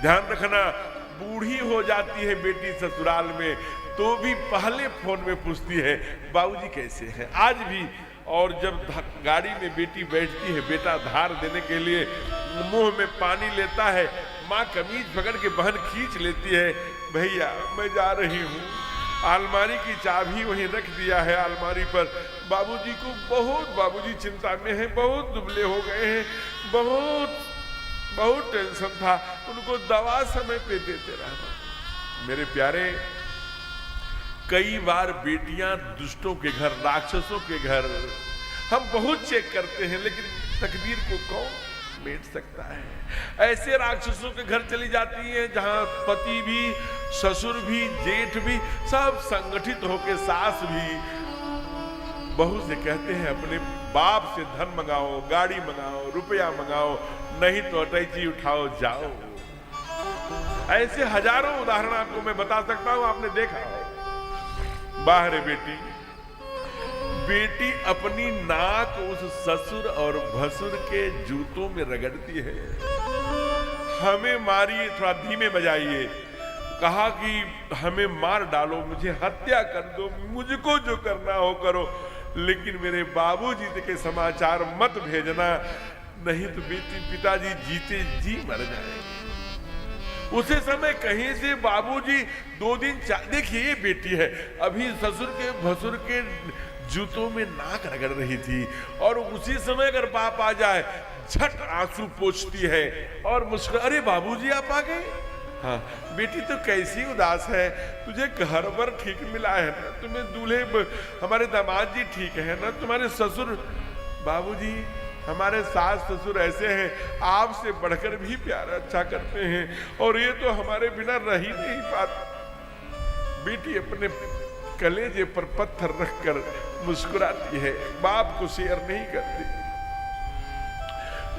ध्यान रखना, बूढ़ी हो जाती है बेटी ससुराल में तो भी पहले फोन में पूछती है बाबूजी कैसे हैं, आज भी। और जब गाड़ी में बेटी बैठती है, बेटा धार देने के लिए मुंह में पानी लेता है, माँ कमीज पकड़ के बहन खींच लेती है, भैया मैं जा रही हूँ। अलमारी की चाबी वहीं रख दिया है अलमारी पर। बाबूजी को बाबूजी चिंता में है, बहुत दुबले हो गए हैं, बहुत टेंशन था, उनको दवा समय पे देते रहना। मेरे प्यारे, कई बार बेटियां दुष्टों के घर, राक्षसों के घर, हम बहुत चेक करते हैं, लेकिन तकदीर को कौन मेट सकता है। ऐसे राक्षसों के घर चली जाती हैं जहां पति भी, ससुर भी, जेठ भी, सब संगठित होकर, सास भी बहू से कहते हैं अपने बाप से धन मंगाओ, गाड़ी मंगाओ, रुपया मंगाओ, नहीं तो अटैची उठाओ जाओ। ऐसे हजारों उदाहरण आपको मैं बता सकता हूं, आपने देखा है। बाहर बेटी बेटी अपनी नाक उस ससुर और भसुर के जूतों में रगड़ती है। हमें मारिए, थोड़ा धीमे बजाइए, कहा कि हमें मार डालो, मुझे हत्या कर दो, मुझको जो करना हो करो, लेकिन मेरे बाबूजी के समाचार मत भेजना, नहीं तो बेटी पिताजी जीते जी मर जाएंगे। उसी समय कहीं से बाबूजी 2 दिन देखिए ये बेटी है, अभी ससुर के भसुर के जूतों में नाक रगड़ रही थी, और उसी समय अगर बाप आ जाए झट आंसू पोंछती है और मुस्कुरा, अरे बाबूजी आप आ गए। हाँ बेटी तो कैसी उदास है, तुझे घर पर ठीक मिला है ना, तुम्हें दूल्हे हमारे दामाद जी ठीक है ना, तुम्हारे ससुर बाबूजी हमारे सास ससुर ऐसे हैं, आपसे बढ़कर भी प्यार अच्छा करते हैं, और ये तो हमारे बिना रह ही नहीं पाते। बेटी अपने कलेजे पर पत्थर रखकर मुस्कुराती है, बाप को शेयर नहीं करती।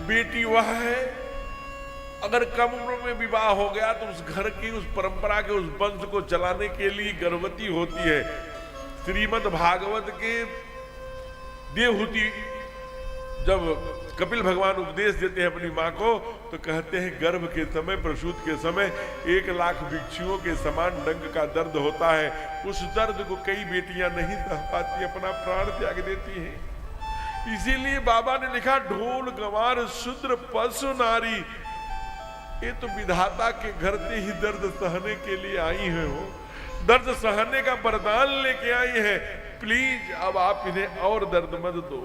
बेटी वह है, अगर कम उम्र में विवाह हो गया तो उस घर की, उस परंपरा के, उस वंश को चलाने के लिए गर्भवती होती है। श्रीमद् भागवत के देवहूति जब कपिल भगवान उपदेश देते हैं अपनी माँ को, तो कहते हैं गर्भ के समय, प्रसूत के समय 1 लाख भिक्षुओं के समान डंक का दर्द होता है। उस दर्द को कई बेटियां नहीं सह पाती, अपना प्राण त्याग देती हैं। इसीलिए बाबा ने लिखा, ढोल गंवार शूद्र पशु नारी, ये तो विधाता के घर से ही दर्द सहने के लिए आई है, हो दर्द सहने का वरदान लेके आई है। प्लीज अब आप इन्हें और दर्द मत दो।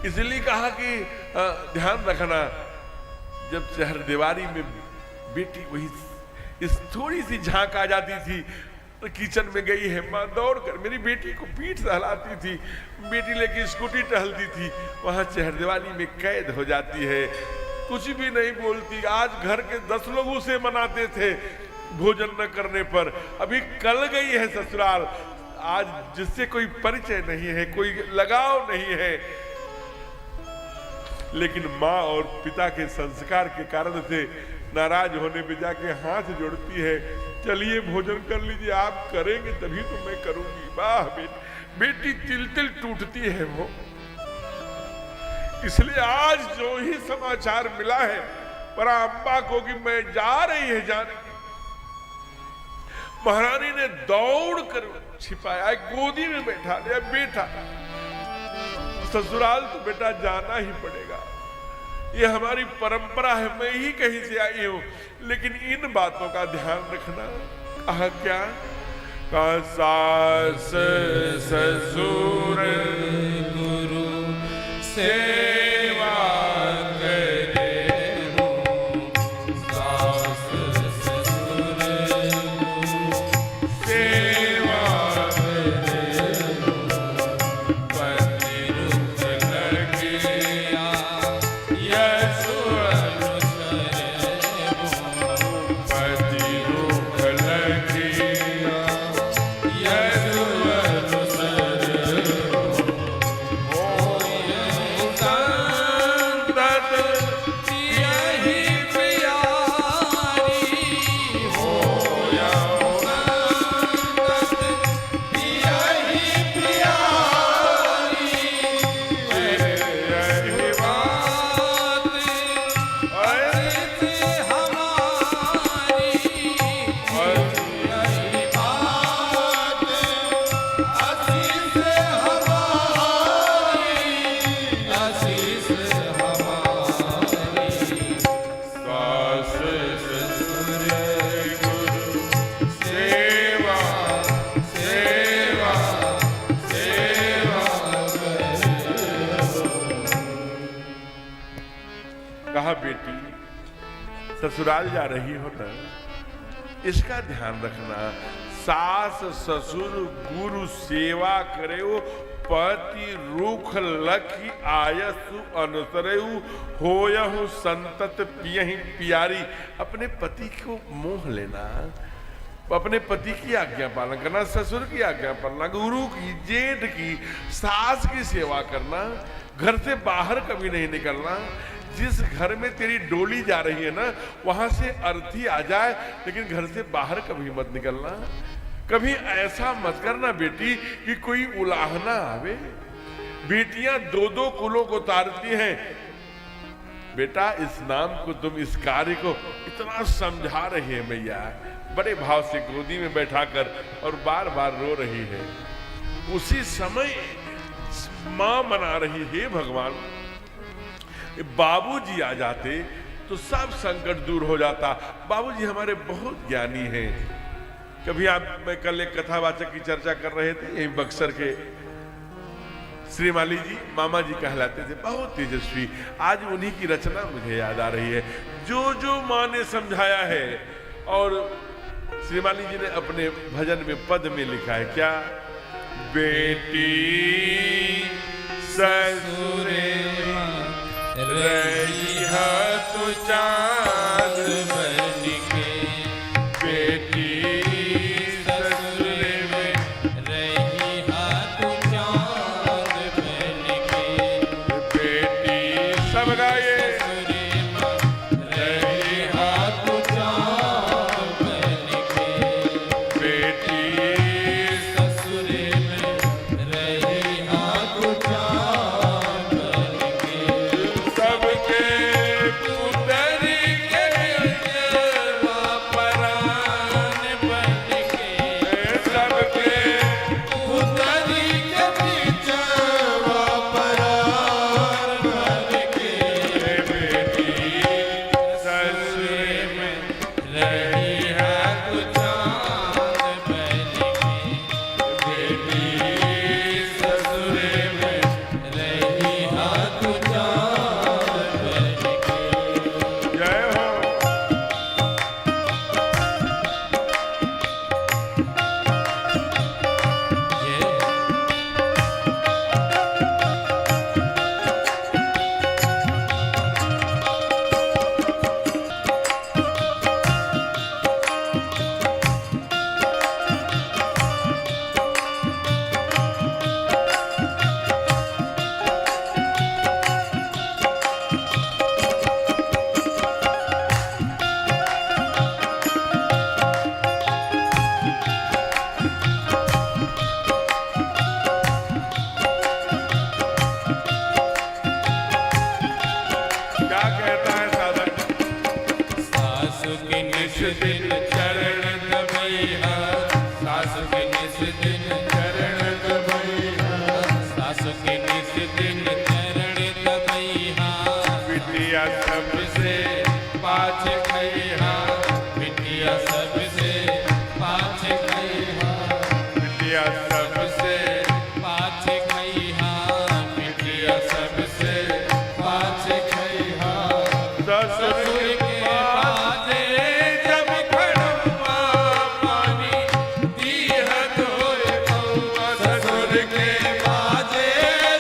इसलिए कहा कि ध्यान रखना, जब चहर दीवारी में बेटी वही इस थोड़ी सी झांक आ जाती थी, तो किचन में गई है माँ, दौड़ कर मेरी बेटी को पीठ सहलाती थी, बेटी लेके स्कूटी टहलती थी, वहां चहर दीवारी में कैद हो जाती है, कुछ भी नहीं बोलती। आज घर के 10 लोग उसे मनाते थे भोजन न करने पर, अभी कल गई है ससुराल, आज जिससे कोई परिचय नहीं है, कोई लगाव नहीं है, लेकिन माँ और पिता के संस्कार के कारण से नाराज होने पे जाके हाथ जोड़ती है, चलिए भोजन कर लीजिए, आप करेंगे तभी तो मैं करूंगी। वाह बेटी तिल तिल टूटती है वो। इसलिए आज जो ही समाचार मिला है पराम्बा को कि मैं जा रही है जाने, महारानी ने दौड़ कर छिपाया, गोदी में बैठा लिया, बेटा ससुराल तो बेटा जाना ही पड़ेगा, ये हमारी परंपरा है, मैं ही कहीं से आई हूं, लेकिन इन बातों का ध्यान रखना। कहा क्या, का सास ससुर गुरु सेवा करे हो, सास ससुर गुरु सेवा करे हो, पति रुख लगिया यसु अनुसरे हो, पति रुख लगिया यसु अनुसरे हो, कहा बेटी ससुराल जा रही हो ना, इसका ध्यान रखना, सास ससुर गुरु सेवा करे, पति रुख लखी आयसु अनुसरेऊ, होयहु संतत पियहि प्यारी। अपने पति को मोह लेना, अपने पति की आज्ञा पालन करना, ससुर की आज्ञा पालना, गुरु की, जेठ की, सास की सेवा करना, घर से बाहर कभी नहीं निकलना। जिस घर में तेरी डोली जा रही है ना, वहां से अर्थी आ जाए, लेकिन घर से बाहर कभी मत निकलना। कभी ऐसा मत करना बेटी कि कोई उलाहना आवे। बेटियां दो दो कुलों को तारती हैं। बेटा इस नाम को, तुम इस कार्य को इतना समझा रही है मैया, बड़े भाव से गोदी में बैठाकर और बार बार रो रही है। उसी समय मां मना रही है भगवान, बाबूजी आ जाते तो सब संकट दूर हो जाता। बाबूजी हमारे बहुत ज्ञानी हैं। कभी मैं कल एक कथावाचक की चर्चा कर रहे थे, यही बक्सर के श्रीमाली जी, मामा जी कहलाते थे, बहुत तेजस्वी। आज उन्हीं की रचना मुझे याद आ रही है, जो जो माँ ने समझाया है। और श्रीमाली जी ने अपने भजन में पद में लिखा है क्या, बेटी ससुर रही तू चांद बन के, बेटी ससुर में रही तू चांद बन के, बेटी सब गाये,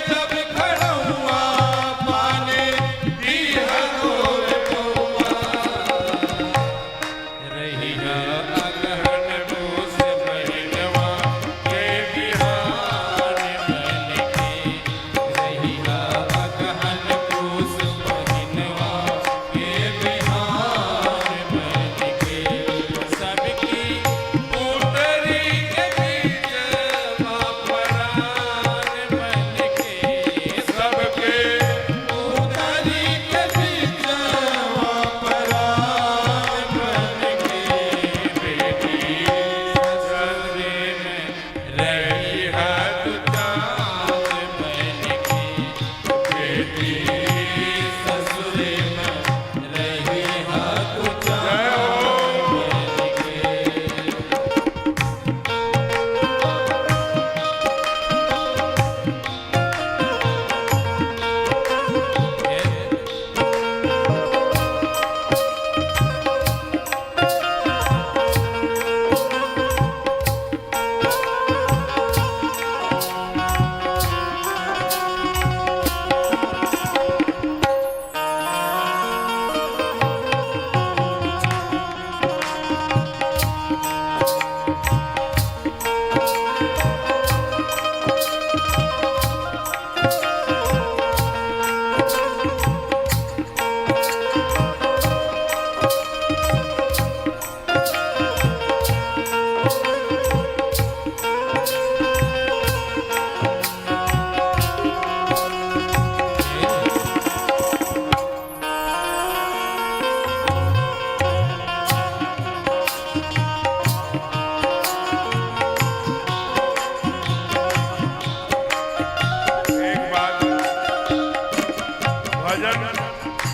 जब खड़ुआ पानी दी है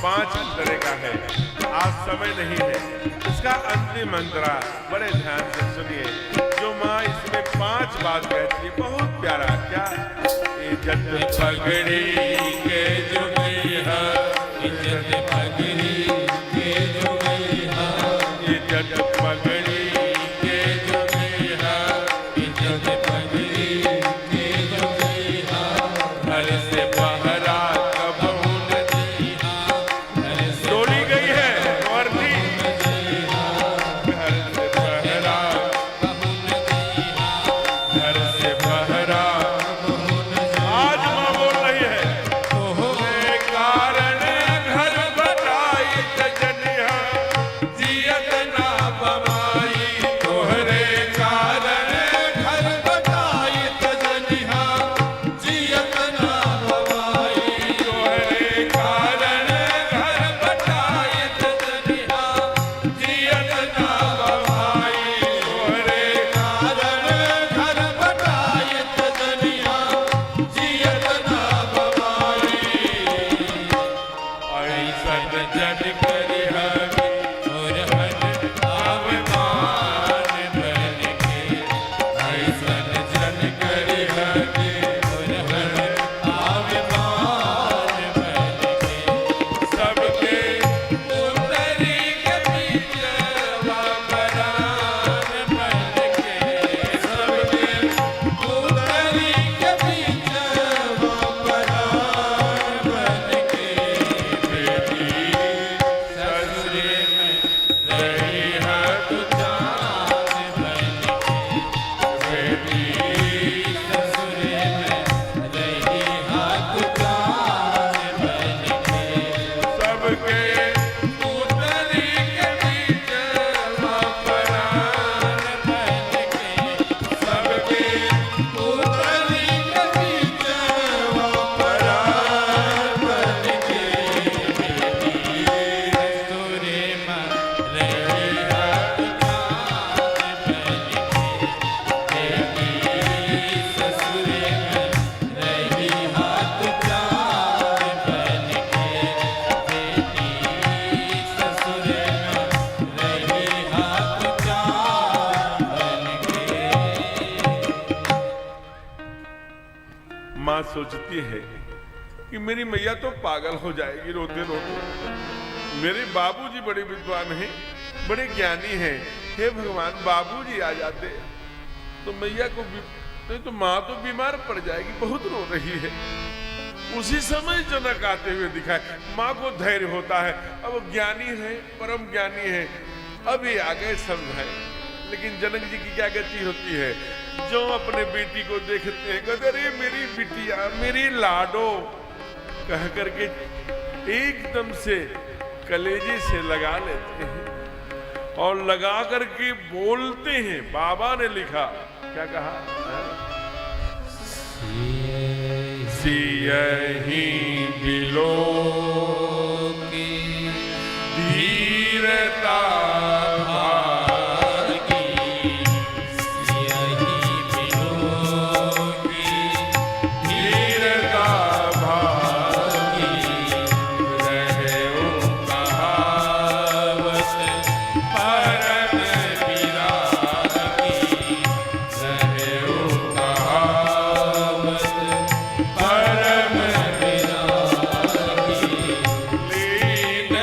5 अंतरे का है। आज समय नहीं है, इसका अंतिम अंतरा बड़े ध्यान से सुनिए। जो माँ इसमें 5 बात कहती है, बहुत प्यारा। क्या? इज्जत पगड़ी के जुगैया, इज्जत पगड़ी के जुगैया, इज्जत पगड़ी के जुगैया, इज्जत पगड़ी के जुगैया, घर से पहरा कबहू न जइहा, घर से डोली गई है और भी घर से पहरा, कबहू न जइहा, घर से पहरा। कबहू न जइहा। आज माँ बोल रही है, तोहरे कारण घर बटाई तजनिया, जियत ना बमाई, तोहरे कारण घर बटाई तजनिहा, जियत ना बमाई, तोहरे कारण घर बटाई तजनिहा, जियत ना बमाई, तोहरे कारण घर बटाई तजनिहा, जियत ना बमाई। ऐसन जन करिहा और हन आवेमान बन के, ऐसन जन करिहा और हन आवेमान बन के, सबके उतरी के बीचवा परान बन के, सबके उतरी के बीचवा परान बन के, बेटी ससुरे में रही है तू जान बन के, बेटी ससुरे में रही है तू जान बन के, सबके उतरी के बीचवा परान बन के, सबके उतरी के बीचवा परान बन के, बेटी ससुरे में रही है तू जान बन के, बेटी ससुरे में रही है तू जान बन के, बेटी ससुरे में रही है तू जान बन के। माँ सोचती है कि मेरी मैया तो पागल हो जाएगी रोते रोते। मेरे बाबूजी बड़े विद्वान हैं, बड़े ज्ञानी हैं। हे भगवान, बाबूजी आ जाते तो मैया को नहीं तो माँ तो बीमार पड़ जाएगी, बहुत रो रही है। उसी समय जनक आते हुए दिखाए। माँ को धैर्य होता है, अब ज्ञानी है, परम ज्ञानी है, अब ये आ गए समझाए। लेकिन जनक जी की क्या गति होती है, जो अपने बेटी को देखते हैं कहते अरे मेरी बिटिया, मेरी लाडो, कह करके एकदम से कलेजे से लगा लेते हैं और लगा करके बोलते हैं। बाबा ने लिखा, क्या कहा? सियहि बिलो की धीरता भागी, सियहि बिलो की धीरता भागी, रहे कहावत परम विरागी, रहे कहावत परम विरागी, लीन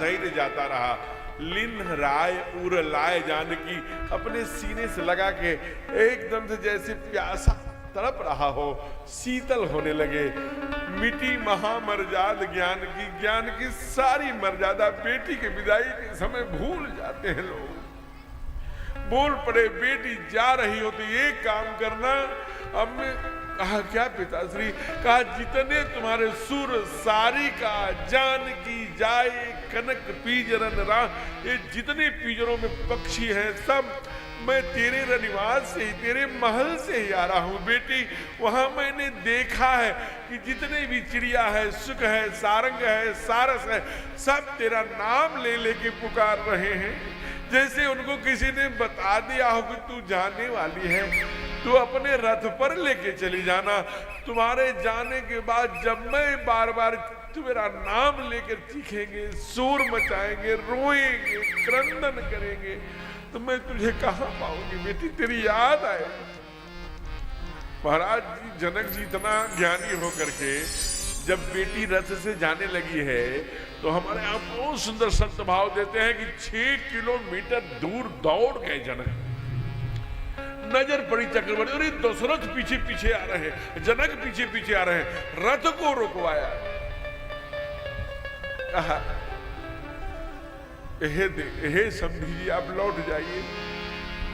धैर्य जाता रहा। लिन राय उर लाए जानकी अपने सीने से लगा के एकदम से जैसे प्यासा तड़प रहा हो, शीतल होने लगे। मिटी महामर्याद ज्ञान की सारी मर्यादा बेटी के विदाई के समय भूल जाते हैं लोग। बोल पड़े, बेटी जा रही हो तो ये काम करना। हमने कहा क्या पिताश्री? कहा जितने तुम्हारे सुर सारी का जानकी जाए कनक पीजरन रा, ये जितने पीजरों में पक्षी हैं सब मैं तेरे रनिवास से ही, तेरे महल से ही आ रहा हूं बेटी। वहां मैंने देखा है कि जितने भी चिड़िया है, सुख है, सारंग है, सारस है, सब तेरा नाम ले लेके पुकार रहे हैं। जैसे उनको किसी ने बता दिया हो कि तू जाने वाली है, तू अपने रथ पर लेके चली जाना। तुम्हारे जाने के बाद जब मैं बार बार मेरा नाम लेकर चीखेंगे, शोर मचाएंगे, रोएंगे, क्रंदन करेंगे, तो मैं तुझे कहां पाऊंगी बेटी? तेरी याद आए। महाराज जी, जनक जी इतना ज्ञानी होकर के जब बेटी रथ से जाने लगी है तो हमारे यहाँ बहुत सुंदर संत भाव देते हैं कि 6 किलोमीटर दूर दौड़ गए जनक। नजर पड़ी चक्रवर्ती, अरे दशरथ पीछे पीछे आ रहे हैं, जनक पीछे पीछे आ रहे हैं। रथ को रुकवाया, कहा हे समधी जी, आप लौट जाइए।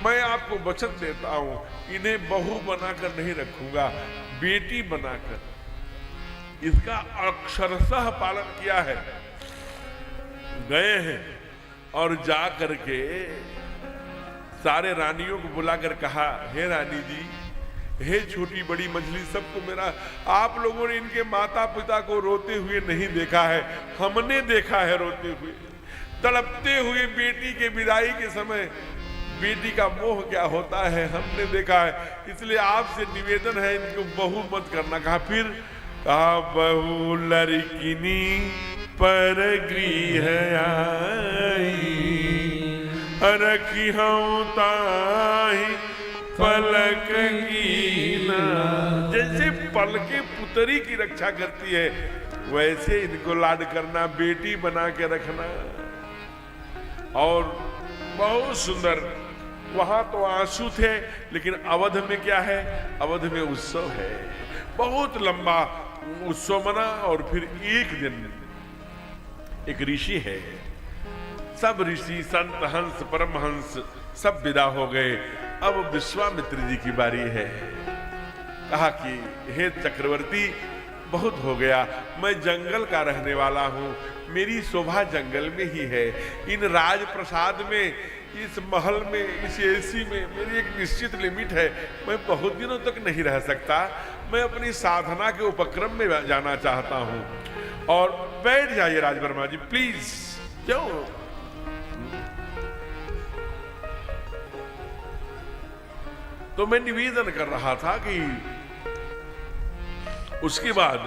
मैं आपको वचन देता हूं, इन्हें बहू बनाकर नहीं रखूंगा, बेटी बनाकर। इसका अक्षरशः पालन किया है। गए हैं और जा करके सारे रानियों को बुलाकर कहा, हे रानी जी, हे छोटी बड़ी मछली, सबको मेरा, आप लोगों ने इनके माता पिता को रोते हुए नहीं देखा है, हमने देखा है रोते हुए, तड़पते हुए बेटी के विदाई के समय। बेटी का मोह क्या होता है हमने देखा है, इसलिए आपसे निवेदन है इनको बहू मत करना। कहा फिर? कहा बहू लड़किनी पर गृह आई, रखी हूं ताही पलक की ना। जैसे पलके पुतरी की रक्षा करती है, वैसे इनको लाड करना, बेटी बना के रखना। और बहुत सुंदर, वहां तो आंसू थे, लेकिन अवध में क्या है? अवध में उत्सव है, बहुत लंबा उत्सव मना। और फिर एक दिन एक ऋषि है, सब ऋषि संत हंस परमहंस सब विदा हो गए। अब विश्वामित्र जी की बारी है। कहा कि हे चक्रवर्ती, बहुत हो गया, मैं जंगल का रहने वाला हूं, मेरी शोभा जंगल में ही है। इन राजप्रसाद में, इस महल में, इस एसी में मेरी एक निश्चित लिमिट है, मैं बहुत दिनों तक नहीं रह सकता। मैं अपनी साधना के उपक्रम में जाना चाहता हूं। और बैठ जाइए राजवर्मा जी प्लीज। क्यों? तो मैं निवेदन कर रहा था कि उसके बाद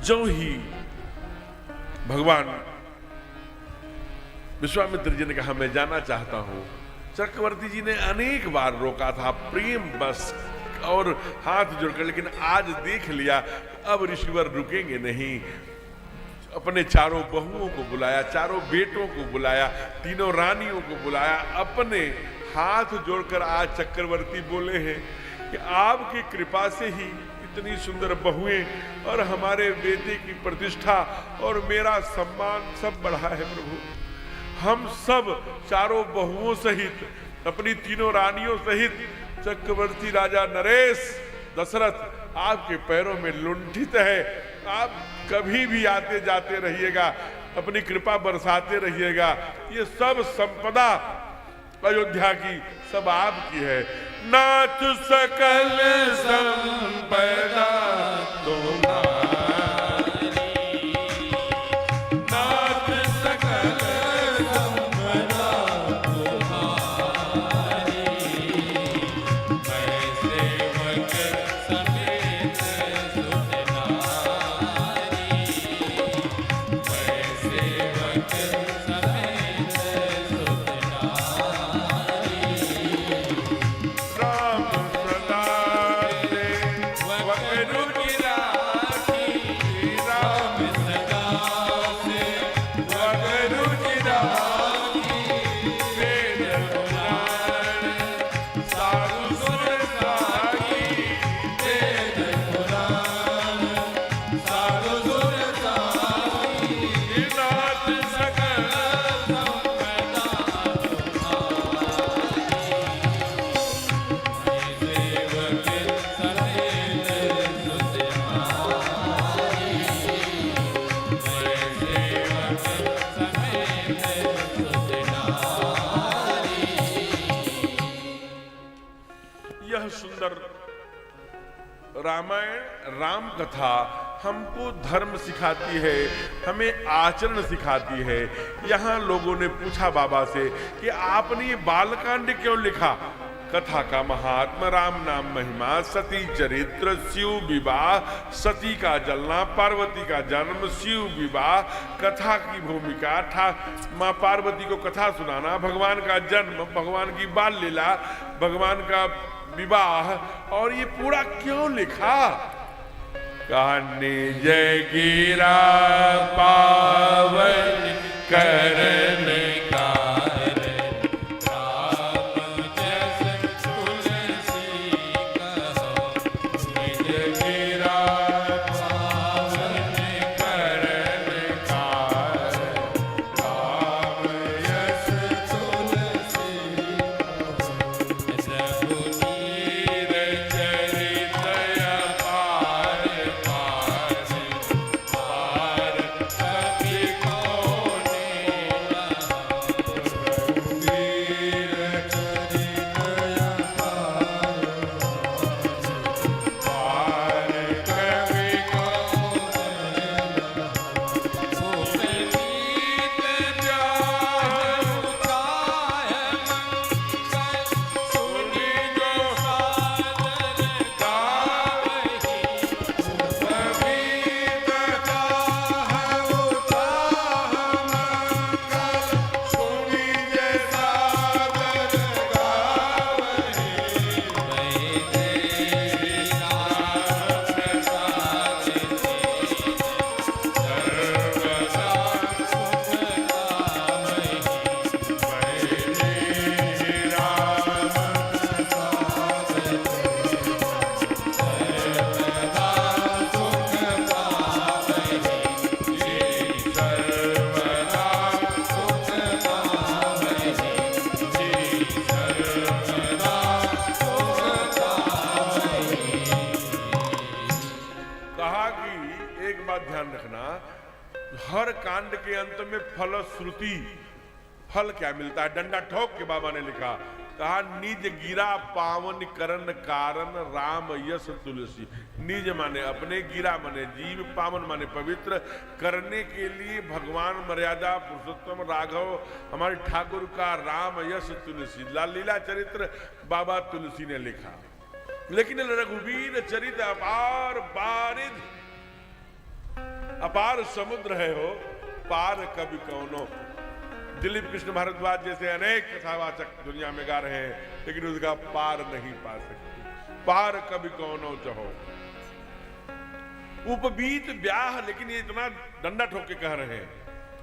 जो ही भगवान विश्वामित्र जी ने कहा मैं जाना चाहता हूं, चक्रवर्ती जी ने अनेक बार रोका था प्रेम बस और हाथ जोड़कर, लेकिन आज देख लिया अब ऋषिवर रुकेंगे नहीं। अपने चारों बहुओं को बुलाया, चारों बेटों को बुलाया, तीनों रानियों को बुलाया, अपने हाथ जोड़कर आज चक्रवर्ती बोले हैं कि आपकी कृपा से ही इतनी सुंदर बहुएं और हमारे बेटे की प्रतिष्ठा और मेरा सम्मान सब बढ़ा है प्रभु। हम सब चारों बहुओं सहित, अपनी तीनों रानियों सहित चक्रवर्ती राजा नरेश दशरथ आपके पैरों में लुंठित है। आप कभी भी आते जाते रहिएगा, अपनी कृपा बरसाते रहिएगा। ये सब संपदा अयोध्या की सब आपकी है। नाथ सकल संपदा तुम्हारी, नाथ सकल संपदा तुम्हारी, मैं सेवक समेत सुत नारी, मैं सेवक समेत सुत नारी। राम सदा से वकरु रामायण राम कथा हमको धर्म सिखाती है, हमें आचरण सिखाती है। यहाँ लोगों ने पूछा बाबा से कि आपने ये बालकांड क्यों लिखा? कथा का महात्मा, राम नाम महिमा, सती चरित्र, शिव विवाह, सती का जलना, पार्वती का जन्म, शिव विवाह, कथा की भूमिका, माँ पार्वती को कथा सुनाना, भगवान का जन्म, भगवान की बाल लीला, भगवान का विवाह, और ये पूरा क्यों लिखा? कहानी जय गिरा पावन करन हर कांड के अंत में फलश्रुति, फल क्या मिलता है? डंडा ठोक के बाबा ने लिखा, कहा निज गिरा पावन करण कारण राम यश तुलसी। निज माने अपने, गिरा माने जीव, पावन माने पवित्र करने के लिए भगवान मर्यादा पुरुषोत्तम राघव हमारे ठाकुर का राम यश तुलसी, लाल लीला चरित्र बाबा तुलसी ने लिखा। लेकिन रघुवीर चरित अपार बारिद, अपार समुद्र है हो, पार कभी कौनो। दिलीप कृष्ण भारद्वाज जैसे अनेक कथावाचक दुनिया में गा रहे हैं, लेकिन उसका पार नहीं पा सकते। पार कभी कौनो चहो उपबीत ब्याह। लेकिन ये इतना डंडा ठोक के कह रहे हैं,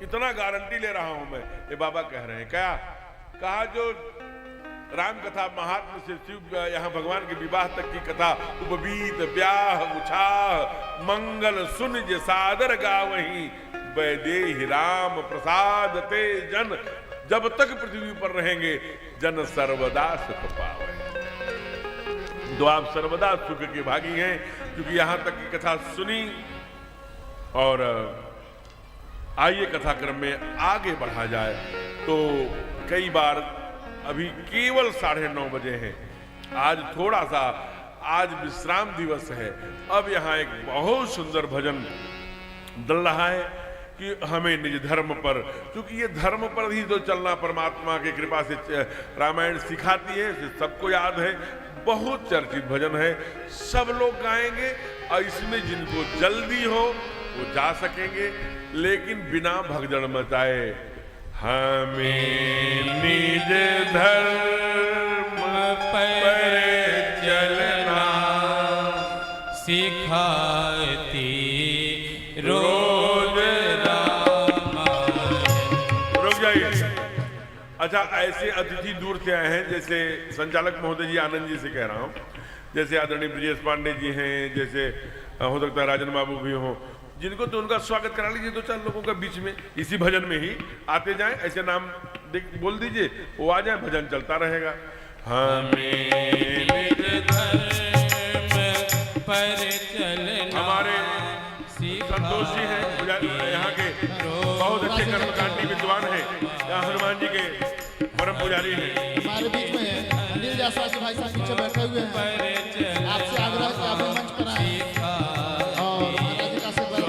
इतना गारंटी ले रहा हूं मैं, ये बाबा कह रहे हैं। क्या कहा? जो राम कथा महात्म से शिव यहाँ भगवान के विवाह तक की कथा, उपबीत ब्याह उछाह मंगल सुन जे सादर गावहीं, वैदेही राम प्रसाद ते जन। जब तक पृथ्वी पर रहेंगे जन सर्वदा सुख पावे। तो आप सर्वदा सुख के भागी हैं, क्योंकि यहां तक की कथा सुनी। और आइए कथाक्रम में आगे बढ़ा जाए। तो कई बार अभी केवल 9:30 बजे हैं, आज थोड़ा सा, आज विश्राम दिवस है। अब यहाँ एक बहुत सुंदर भजन डल रहा है कि हमें निज धर्म पर, क्योंकि ये धर्म पर ही तो चलना परमात्मा की कृपा से रामायण सिखाती है, सबको याद है। बहुत चर्चित भजन है, सब लोग गाएंगे, और इसमें जिनको जल्दी हो वो जा सकेंगे, लेकिन बिना भगदड़ मचाए। हमें निज धर्म पर चलना सिखाती रोज रामायण। रुक जाइए। अच्छा, ऐसे अतिथि दूर से आए हैं, जैसे संचालक महोदय जी, आनंद जी से कह रहा हूँ, जैसे आदरणीय ब्रजेश पांडे जी हैं, जैसे हो सकता है राजन बाबू भी हों, जिनको तो उनका स्वागत करा लीजिए। 2-4 लोगों का बीच में इसी भजन में ही आते जाएं, ऐसे नाम बोल दीजिए, वो आ जाए, भजन चलता रहेगा। हमें पर चलना, हमारे संतोषी हैं यहाँ के, बहुत अच्छे कर्मकांडी विद्वान हैं। यहाँ हनुमान जी के परम पुजारी हैं। हमारे बीच में अनिल जायसवाल जी भाई साहब पीछे बैठे हुए हैं। आपसे आग्रह है कि आप भी मंच पर आएं और महाराज जी का आशीर्वाद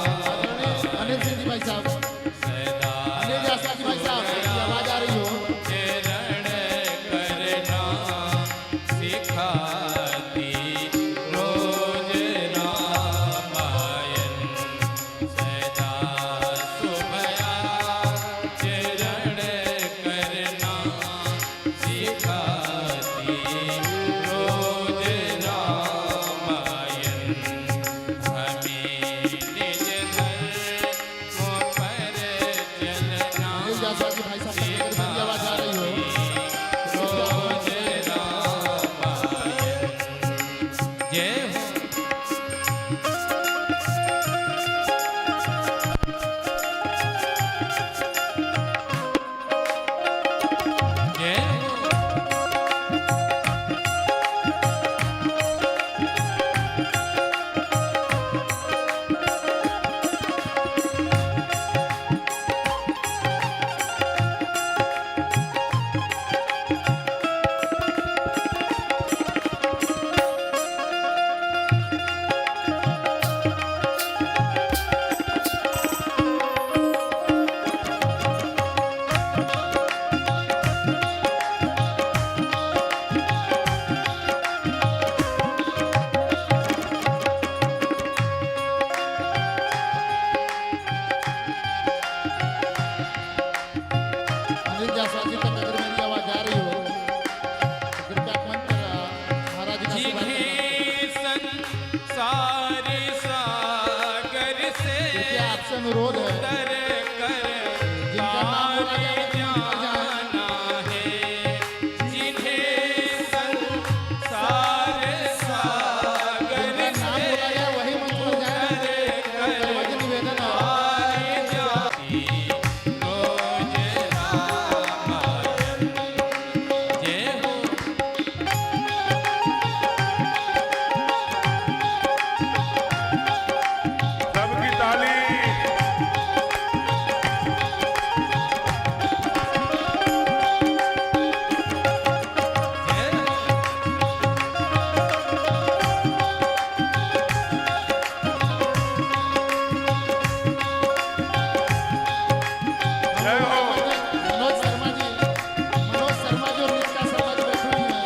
आदरणीय अनिल सिंह जी भाई साहब, अनिल जायसवाल जी भाई साहब की आवाज आ रही हो। अनिल जायसवाल जी भाई साहब की मेरी आवाज आ रही हो। अनिल जायसवाल जी तक अगर मेरी आवाज आ रही हो तो कृपया मंच पर महाराज जी का आशीर्वाद करना। कृपया आपसे अनुरोध है जिनका नाम बोला जाए वो मंच पर जाएं। जिनका नाम बोला जाए वही मंच पर जाएं। सर्वज निवेदन है। सबकी ताली। जय हो। मनोज शर्मा जी और रीता शर्मा जी बैठे हुए हैं।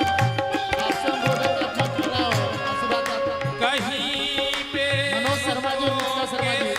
आपसे अनुरोध है कि आप मंच पर आओ, आशीर्वाद प्राप्त करें। मनोज शर्मा जी और रीता शर्मा जी।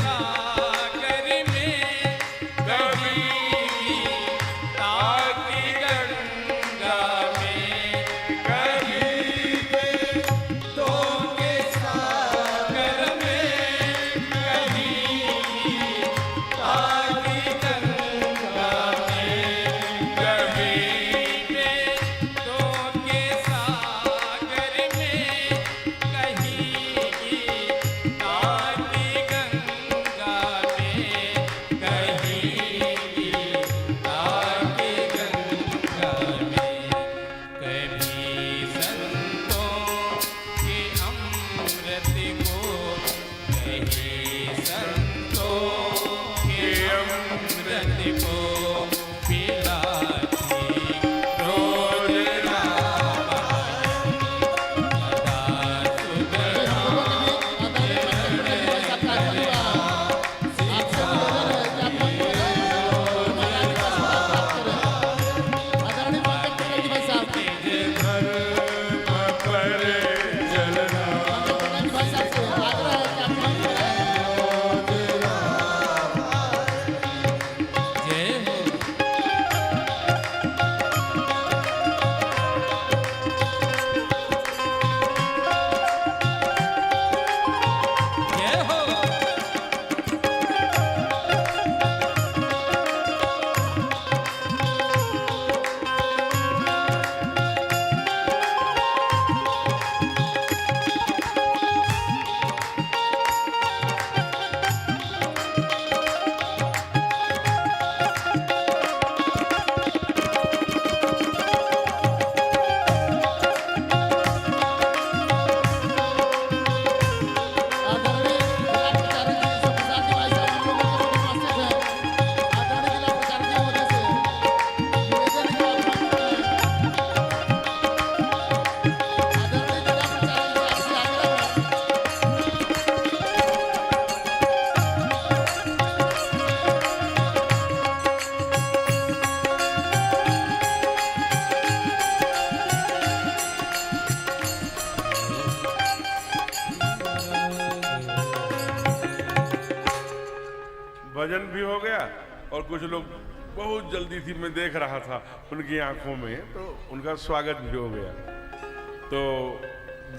भजन भी हो गया और कुछ लोग बहुत जल्दी थी, मैं देख रहा था उनकी आंखों में, तो उनका स्वागत भी हो गया। तो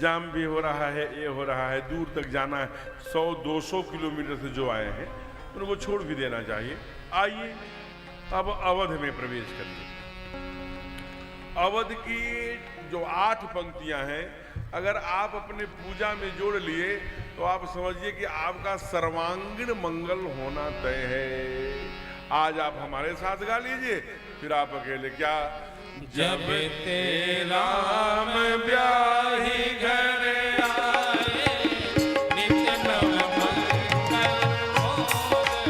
जाम भी हो रहा है, ये हो रहा है, दूर तक जाना है, 100-200 किलोमीटर से जो आए हैं उनको छोड़ भी देना चाहिए। आइए अब अवध में प्रवेश करिए। अवध की जो 8 पंक्तियां हैं, अगर आप अपने पूजा में जोड़ लिए तो आप समझिए कि आपका सर्वांगीण मंगल होना तय है। आज आप हमारे साथ गा लीजिए, फिर आप अकेले क्या। जब ते राम ब्याही घर आए, नित्य नव मंगल मोद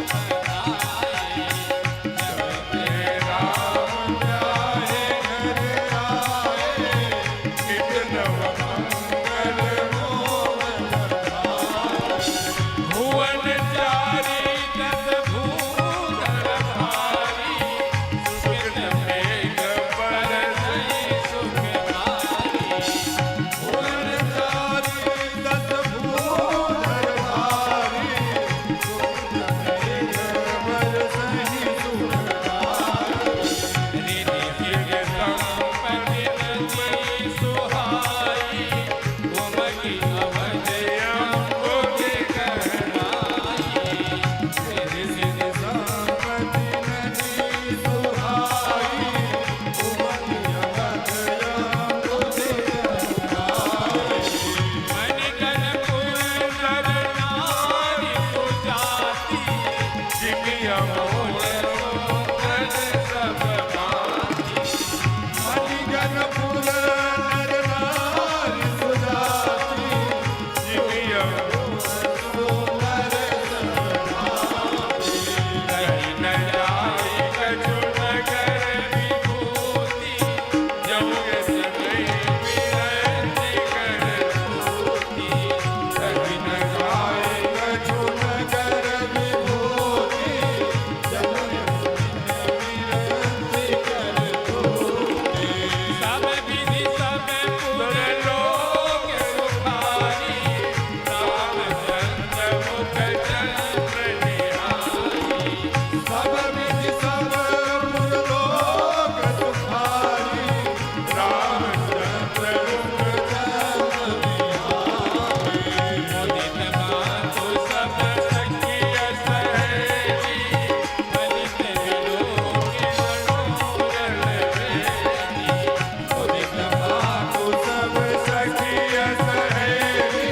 बधाए। जब ते राम ब्याही घर आए, नित्य नव मंगल मोद बधाए। भुवन चारी दस भूधर भारी, सुकृत मेघ बरसई सुखकारी। भुवन चारी दस भूधर भारी, सुकृत मेघ बरसई सुखकारी। रिधि सिद्ध संपत्ति नदी सुहाई, उमगी अवध अम्बुज कहलाई। रिधि सिद्ध संपत्ति नदी सुहाई, उमगी अवध अम्बुज कहलाई। मणिकर्णपुर नर नारी सुजाति, जिनकी अमोल रोकन सब भांति। मणिकर्णपुर नर नारी सुजाति, जिनकी अमोल रोकन सब भांति। कहीं न जाए कछु नगर विभूति, जमुगे सगई विरंची कर सूती। कहीं न जाए कछु नगर विभूति, जमुगे सगई विरंची कर सूती। सब विधि सब पुर लोक सुखारी, रामचंद्र मुख चंद्र निहारी। सब विधि सब पुर लोक सुखारी, रामचंद्र मुख चंद्र निहारी। मुदित मातु सब सखिय सहेली, फलित विलोकी मनोरल वेदी। मुदित मातु सब सखिय सहेली,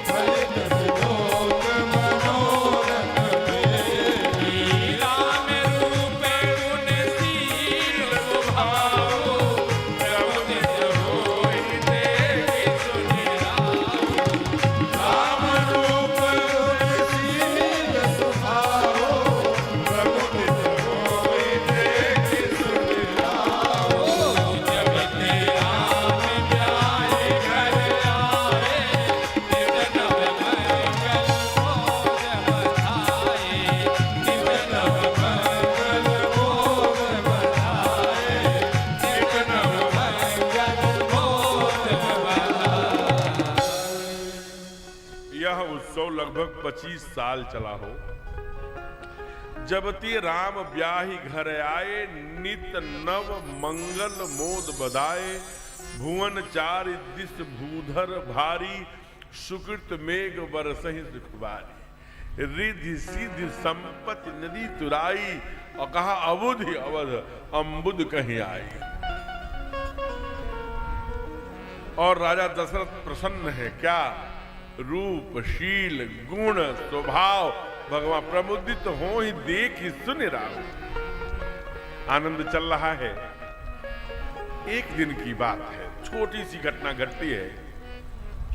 फलित विलोक मनोरल वेदी। राम रूप गुणशील स्वभाव, प्रमुदित होई देखि सुनि राम। राम रूप गुणशील स्वभाव, प्रमुदित होई देखि सुनि राम। जब ते राम ब्याही घर आए, नित नव मंगल मोद बधाए। नित नव मंगल मोद बधाए। नित नव मंगल मोद बधाए। यह उत्सव लगभग 25 साल चला हो। जब ते राम ब्याही घर आए, नित नव मंगल मोद बधाए। भुवन चारि दिस भूधर भारी, सुकृत मेघ बरसहि सुखबारी। रिधि सिद्धि संपत्ति नदी तुराई, और कहा अवधि अवध अम्बुद कहीं आई। और राजा दशरथ प्रसन्न है क्या। रूप शील गुण स्वभाव, भगवान प्रमुदित हो ही देख ही सुन राम। आनंद चल रहा है। एक दिन की बात है, छोटी सी घटना घटती है।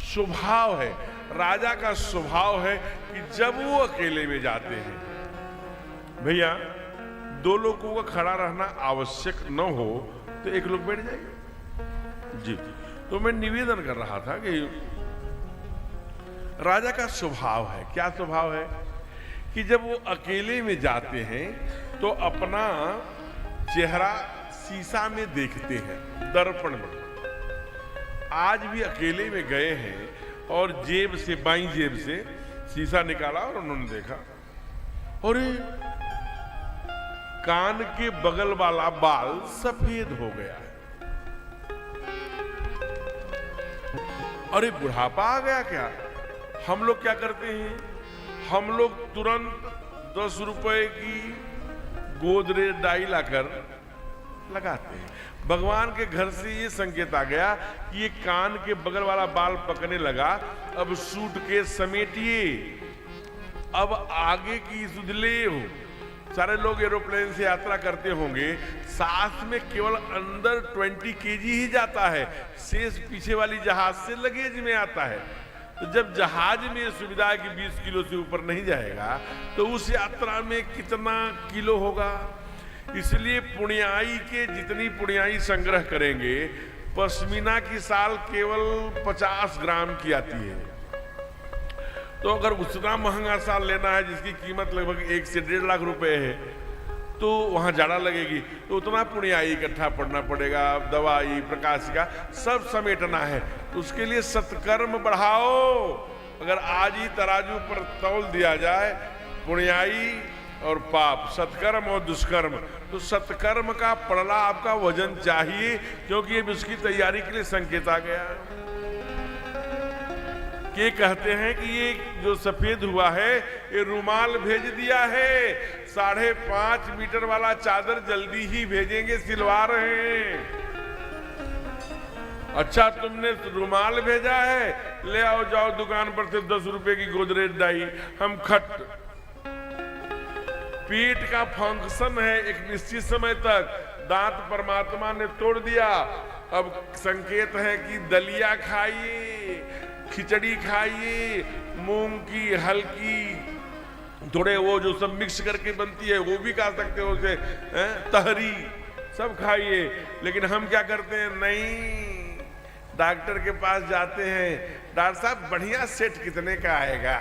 स्वभाव है, राजा का स्वभाव है कि जब वो अकेले में जाते हैं, भैया 2 लोगों का खड़ा रहना आवश्यक न हो तो एक लोग बैठ जाइए जी। तो मैं निवेदन कर रहा था कि राजा का स्वभाव है, क्या स्वभाव है कि जब वो अकेले में जाते हैं तो अपना चेहरा शीशा में देखते हैं, दर्पण में। आज भी अकेले में गए हैं और जेब से, बाईं जेब से शीशा निकाला और उन्होंने देखा और कान के बगल वाला बाल सफेद हो गया है। अरे बुढ़ापा आ गया क्या? हम लोग क्या करते हैं, हम लोग तुरंत 10 रुपए की गोदरेज डाई लाकर लगाते हैं। भगवान के घर से ये संकेत आ गया कि ये कान के बगल वाला बाल पकने लगा, अब सूटकेस समेटिए, अब आगे की सुध ले हो। सारे लोग एरोप्लेन से यात्रा करते होंगे, साथ में केवल अंदर 20 केजी ही जाता है, शेष पीछे वाली जहाज से लगेज में आता है। तो जब जहाज में सुविधा है कि 20 किलो से ऊपर नहीं जाएगा, तो उस यात्रा में कितना किलो होगा? इसलिए पुण्याई के जितनी पुण्याई संग्रह करेंगे, पश्मीना की साल केवल 50 ग्राम की आती है। तो अगर उतना महंगा साल लेना है जिसकी कीमत लगभग 1 से 1.5 लाख रुपए है, तो वहां जाड़ा लगेगी, तो उतना पुण्याई इकट्ठा पड़ना पड़ेगा, दवाई प्रकाशिका सब समेटना है। तो उसके लिए सत्कर्म बढ़ाओ। अगर आज ही तराजू पर तौल दिया जाए पुण्याई और पाप, सत्कर्म और दुष्कर्म, तो सत्कर्म का पड़ला आपका वजन चाहिए, क्योंकि अब उसकी तैयारी के लिए संकेत आ गया। के कहते हैं कि ये जो सफेद हुआ है, ये रुमाल भेज दिया है, 5.5 मीटर वाला चादर जल्दी ही भेजेंगे, सिलवा रहे हैं। अच्छा तुमने रुमाल भेजा है, ले आओ, जाओ दुकान पर से 10 रुपए की गोदरेज डाई, हम खट। पेट का फंक्शन है एक निश्चित समय तक, दांत परमात्मा ने तोड़ दिया, अब संकेत है कि दलिया खाइए, खिचड़ी खाइए, मूंग की हल्की थोड़े वो जो सब मिक्स करके बनती है वो भी खा सकते हो, उसे तहरी सब खाइए। लेकिन हम क्या करते हैं, नहीं, डॉक्टर के पास जाते हैं, डॉक्टर साहब बढ़िया सेट कितने का आएगा,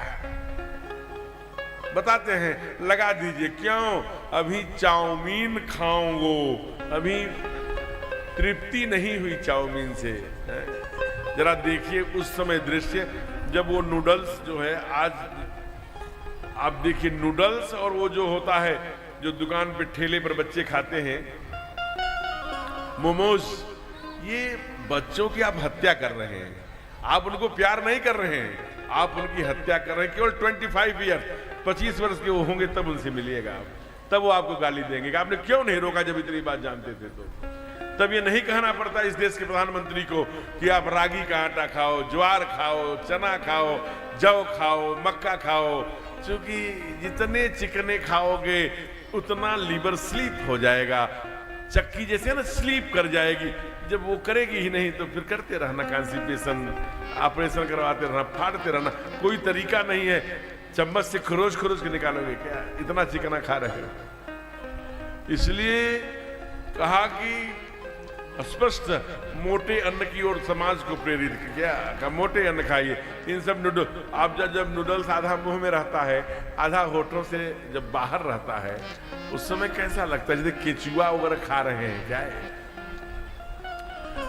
बताते हैं, लगा दीजिए। क्यों? अभी चाउमीन खाऊंगो, अभी तृप्ति नहीं हुई चाउमीन से। जरा देखिए उस समय दृश्य, जब वो नूडल्स जो है, आज आप देखिए नूडल्स और वो जो होता है जो दुकान पे ठेले पर बच्चे खाते हैं, मोमोज, ये बच्चों की आप हत्या कर रहे हैं। आप उनको प्यार नहीं कर रहे हैं, आप उनकी हत्या कर रहे हैं। केवल 25 ईयर 25 वर्ष के वो होंगे तब उनसे मिलिएगा आप, तब वो आपको गाली देंगे कि आपने क्यों नहीं रोका जब इतनी बात जानते थे। तो तब ये नहीं कहना पड़ता इस देश के प्रधानमंत्री को कि आप रागी का आटा खाओ, ज्वार खाओ, चना खाओ, जौ खाओ, मक्का खाओ, क्योंकि जितने चिकने खाओगे उतना लीवर स्लीप हो जाएगा, चक्की जैसे ना स्लीप कर जाएगी। जब वो करेगी ही नहीं तो फिर करते रहना कॉन्स्टिपेशन, ऑपरेशन करवाते रहना, फाड़ते रहना, कोई तरीका नहीं है। चम्मच से खरोच खरोच के निकालोगे क्या, इतना चिकना खा रहे हो। इसलिए कहा कि स्पष्ट मोटे अन्न की ओर समाज को प्रेरित किया, कहा मोटे अन्न खाइए। इन सब नूडल, आप जब नूडल्स आधा मुंह में रहता है, आधा होठों से जब बाहर रहता है, उस समय कैसा लगता है जैसे केचुआ वगैरह खा रहे हैं क्या है।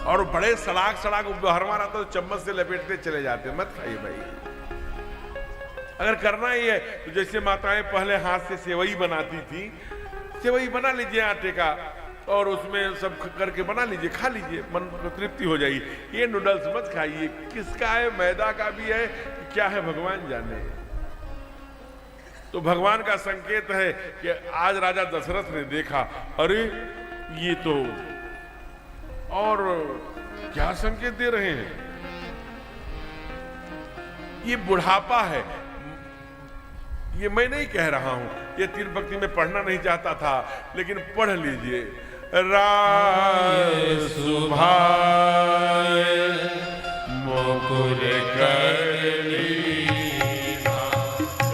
और बड़े सड़ाक बाहर मारा तो चम्मच से लपेटते चले जाते, मत खाइए भाई। अगर करना ही है तो जैसे माताएं पहले हाथ से सेवई बनाती थी, सेवई बना लीजिए आटे का, और उसमें सब करके बना लीजिए, खा लीजिए, मन को तृप्ति हो जाएगी। ये नूडल्स मत खाइए, किसका है, मैदा का भी है, क्या है भगवान जाने। तो भगवान का संकेत है कि आज राजा दशरथ ने देखा, अरे ये तो, और क्या संकेत दे रहे हैं, ये बुढ़ापा है। ये मैं नहीं कह रहा हूं, ये तीन भक्ति में पढ़ना नहीं चाहता था, लेकिन पढ़ लीजिए। राय सुभाय मुकुर करनी,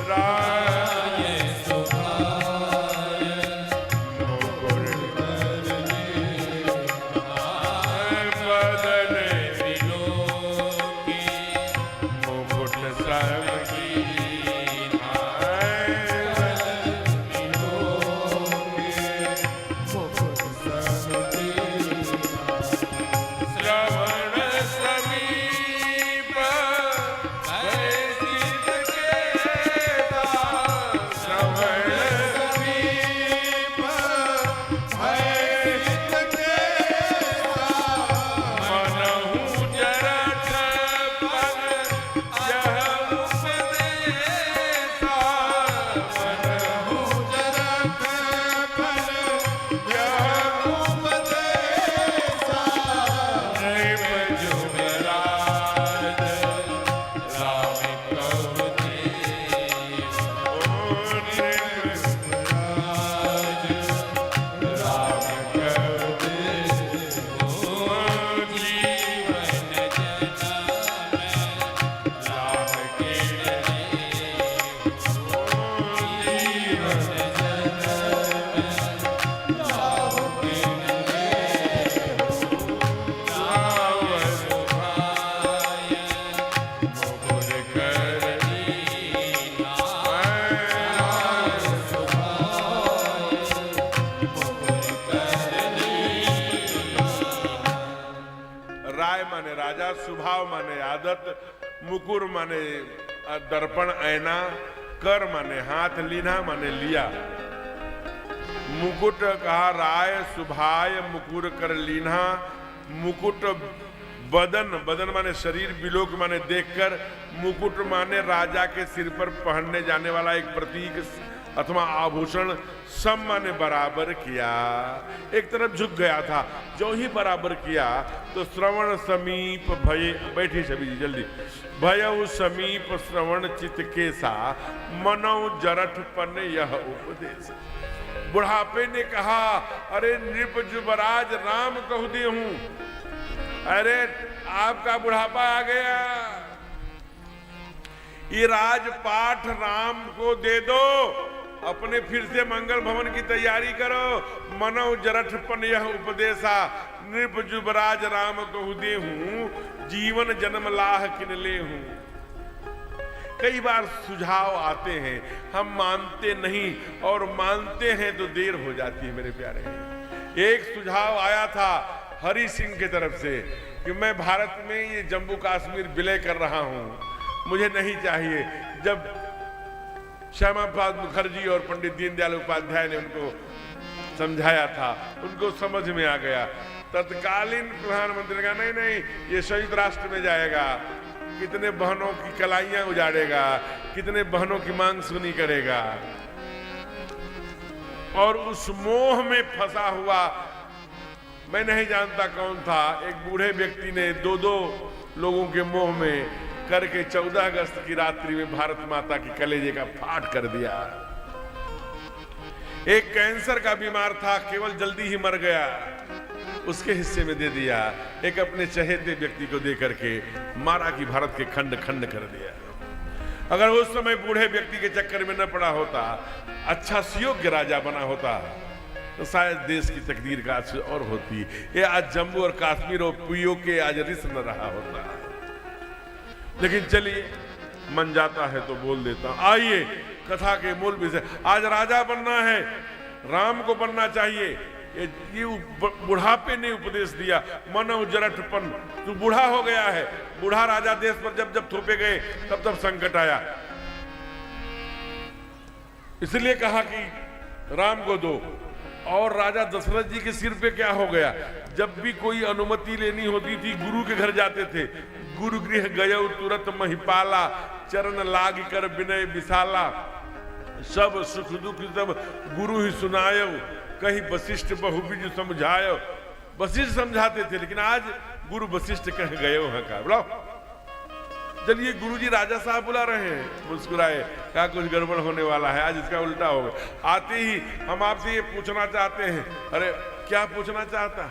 राय सुभाय मुकुर करनी, बदन त्रिलोकी मुकुट सबकी, राय माने राजा, सुभाव माने आदत, मुकुर माने दर्पण ऐना, कर माने हाथ, लीना माने लिया। मुकुट कहा राय सुभाय, मुकुर कर लीना। मुकुट बदन, बदन माने शरीर, बिलोक माने देखकर। मुकुट माने राजा के सिर पर पहनने जाने वाला एक प्रतीक अथवा आभूषण। सम माने बराबर किया, एक तरफ झुक गया था, जो ही बराबर किया तो श्रवण समीप भय, बैठी सभी जी जल्दी, भयउ समीप श्रवण चित के सा, मनौ जरठपन यह उपदेश। बुढ़ापे ने कहा, अरे नृप जुबराज राम कहु दे हूं, अरे आपका बुढ़ापा आ गया, ये राजपाठ राम को दे दो, अपने फिर से मंगल भवन की तैयारी करो। मनौ जरठपन यह उपदेशा, नृप जुबराज राम कहु दे हूं, जीवन जन्म लाह किन ले हूं। कई बार सुझाव आते हैं, हम मानते नहीं, और मानते हैं तो देर हो जाती है मेरे प्यारे। एक सुझाव आया था हरि सिंह की तरफ से कि मैं भारत में ये जम्मू कश्मीर विलय कर रहा हूं, मुझे नहीं चाहिए। जब श्यामा प्रसाद मुखर्जी और पंडित दीनदयाल उपाध्याय ने उनको समझाया था, उनको समझ में आ गया। तत्कालीन प्रधानमंत्री ने कहा नहीं नहीं, ये संयुक्त राष्ट्र में जाएगा, कितने बहनों की कलाइयां उजाड़ेगा, कितने बहनों की मांग सुनी करेगा। और उस मोह में फंसा हुआ, मैं नहीं जानता कौन था, एक बूढ़े व्यक्ति ने दो लोगों के मोह में करके 14 अगस्त की रात्रि में भारत माता की कलेजे का फाट कर दिया। एक कैंसर का बीमार था, केवल जल्दी ही मर गया, उसके हिस्से में दे दिया। एक अपने चहेते व्यक्ति को दे करके मारा कि भारत के खंड खंड कर दिया। अगर उस समय बूढ़े व्यक्ति के चक्कर में न पड़ा होता, अच्छा सुयोग्य राजा बना होता, तो शायद देश की तकदीर का और होती। ये आज जम्मू और कश्मीर और पुयो के आज रिस न रहा होता। लेकिन चलिए, मन जाता है तो बोल देता हूं। आइए कथा के मूल विषय। आज राजा बनना है, राम को बनना चाहिए। ये बुढ़ापे ने उपदेश दिया, मनौ जरठपन, तू बूढ़ा हो गया है। बूढ़ा राजा देश पर जब जब थोपे गए तब तब संकट आया, इसलिए कहा कि राम को दो। और राजा दशरथ जी के सिर पे क्या हो गया, जब भी कोई अनुमति लेनी होती थी गुरु के घर जाते थे। गुरु गृह गयो तुरत महिपाला, चरण लाग कर विनय विशाला, सब सुख दुख सब गुरु ही सुनायो, कहीं वशिष्ठ बहुबिज समझायो। वशिष्ठ समझाते थे, लेकिन आज गुरु वशिष्ठ कह गए हैं का। बुलाओ, चलिए गुरुजी राजा साहब बुला रहे हैं। मुस्कुराए, कहा कुछ गड़बड़ होने वाला है, आज इसका उल्टा होगा। आते ही हम आपसे ये पूछना चाहते हैं। अरे क्या पूछना चाहता,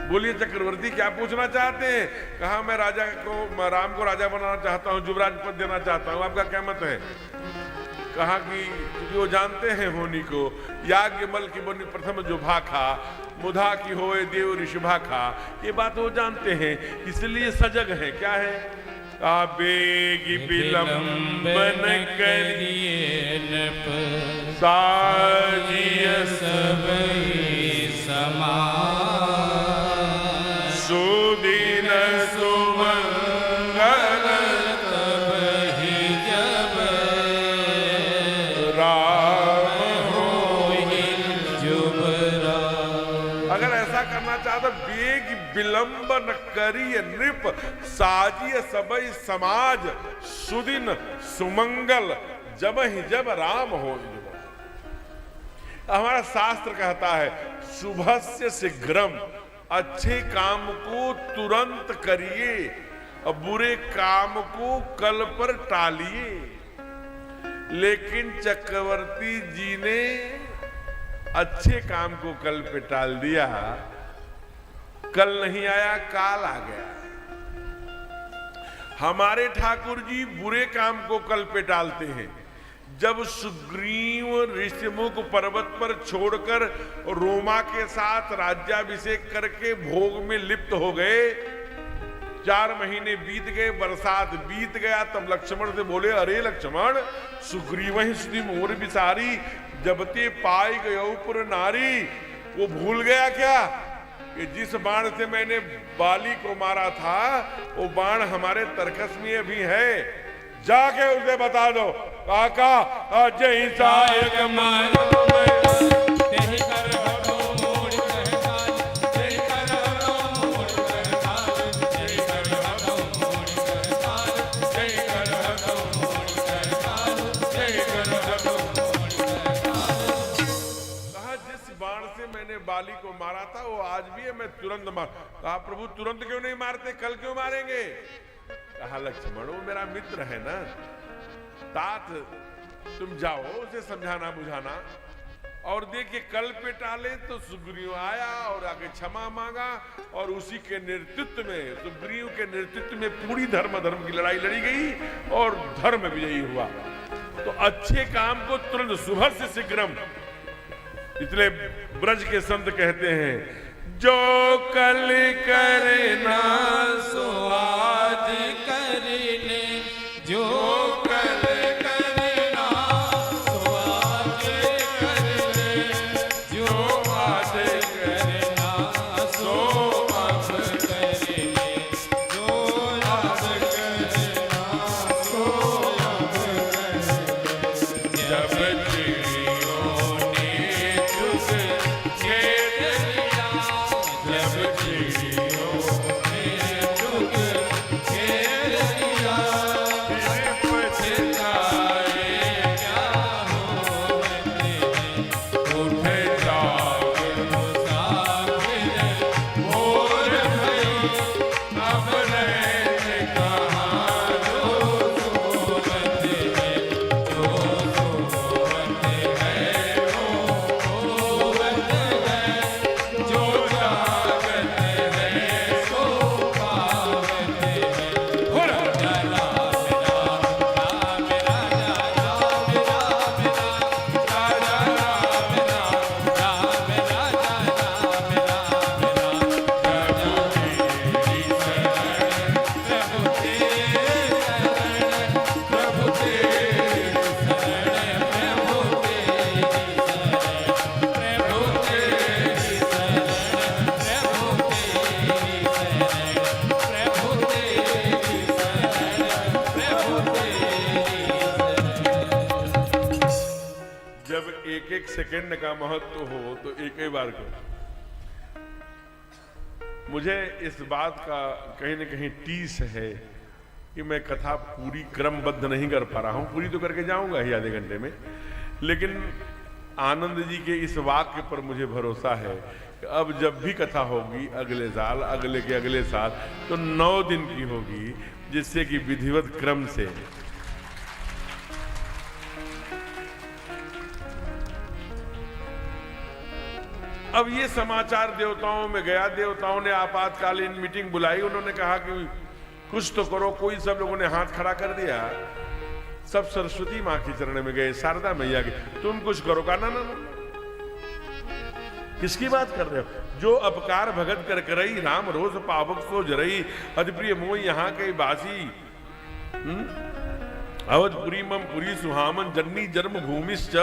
बोलिए चक्रवर्ती, क्या पूछना चाहते हैं? कहा मैं राजा को, राम को राजा बनाना चाहता हूँ, युवराज पद देना चाहता हूँ, आपका क्या मत है? कहा कि जो जानते हैं होनी को, याज्ञवल्क्य की बनी प्रथम जो भाखा, मुधा की होए देव ऋषि भाखा, ये बात वो जानते हैं, इसलिए सजग है। क्या है? बेगी विलंबन करिए नृप, साजिय सब समान, सुदिन सुमंगल तब ही जब राम होहि जुबराज। अगर ऐसा करना चाहता, बेग विलंबन करिए नृप, साजिय सबई समाज, सुदिन सुमंगल जब ही जब राम हो। हमारा शास्त्र कहता है, शुभस्य शीघ्रम, अच्छे काम को तुरंत करिए और बुरे काम को कल पर टालिए। लेकिन चक्रवर्ती जी ने अच्छे काम को कल पे टाल दिया। कल नहीं आया, काल आ गया। हमारे ठाकुर जी बुरे काम को कल पे टालते हैं। जब सुग्रीव ऋषिमुख पर्वत पर छोड़कर रोमा के साथ राज्याभिषेक करके भोग में लिप्त हो गए, 4 महीने बीत गए, बरसात बीत गया, तब लक्ष्मण से बोले, अरे लक्ष्मण, सुग्रीव ही मोर बिसारी जबते पाई गयो पुर नारी। वो भूल गया क्या कि जिस बाण से मैंने बाली को मारा था वो बाण हमारे तरकस में अभी है। जाके उसे बता दो, काका जय सायक मारो तेहि कर हरो मोड़ कहताल, तेहि कर हरो मोड़ कहताल, तेहि कर हरो मोड़ कहताल, तेहि कर हरो मोड़ कहताल, तेहि कर हरो मोड़ कहताल। कहा जिस बाण से मैंने बाली को मारा था वो आज भी है, मैं तुरंत मार। कहा प्रभु तुरंत क्यों नहीं मारते, कल क्यों मारेंगे? कहा लक्ष्मण वो मेरा मित्र है ना, तात तुम जाओ उसे समझाना बुझाना। और देखिए कल पे टाले तो सुग्रीव आया और आगे क्षमा मांगा और उसी के नेतृत्व में, सुग्रीव के नेतृत्व में पूरी धर्म की लड़ाई लड़ी गई और धर्म विजयी हुआ। तो अच्छे काम को तुरंत सुबह से शीघ्रम, इसलिए ब्रज के संत कहते हैं, जो कल करना सो आज कर ले, जो कल करना सो आज कर ले, जो आज करना सो अब कर ले, जो आज करना सो अब कर ले। जब चिड़ियों ने चुग खेल लिया, जब चिड़ियों ने चुग खेल लिया, फिर पछताए क्या होते हैं, उठे जाग मुसाफिर भोर भई, अब रहते कहाँ जो सोवत है, जो सोवत है वो होवत है, जो जागत है सो पावत है। हो राजा राम राम राम राजा राम राम राजा राम राम राम राजा राम राम राम। प्रभु तेरी शरण, प्रभु तेरी शरण, प्रभु तेरी शरण, प्रभु तेरी शरण, प्रभु तेरी शरण, प्रभु तेरी शरण, प्रभु तेरी शरण, प्रभु तेरी शरण। जब एक एक सेकंड का महत्व हो तो एक ही बार करो। मुझे इस बात का कहीं न कहीं टीस है कि मैं कथा पूरी क्रमबद्ध नहीं कर पा रहा हूं। पूरी तो करके जाऊंगा ही आधे घंटे में, लेकिन आनंद जी के इस वाक्य पर मुझे भरोसा है कि अब जब भी कथा होगी अगले साल, अगले के अगले साल, तो 9 दिन की होगी, जिससे कि विधिवत क्रम से अब ये समाचार देवताओं में गया। देवताओं ने आपातकालीन मीटिंग बुलाई, उन्होंने कहा कि कुछ तो करो। कोई, सब लोगों ने हाथ खड़ा कर दिया, सब सरस्वती माँ के चरण में गए, शारदा मैया के, तुम कुछ करो। का ना ना ना, किसकी बात कर रहे हो? जो अपकार भगत कर करई, राम रोज पावक सो जरई, अतिप्रिय मोह यहाँ के बासी। अवधपुरी मम पुरी सुहामन, जन्नी जन्म भूमिश्च।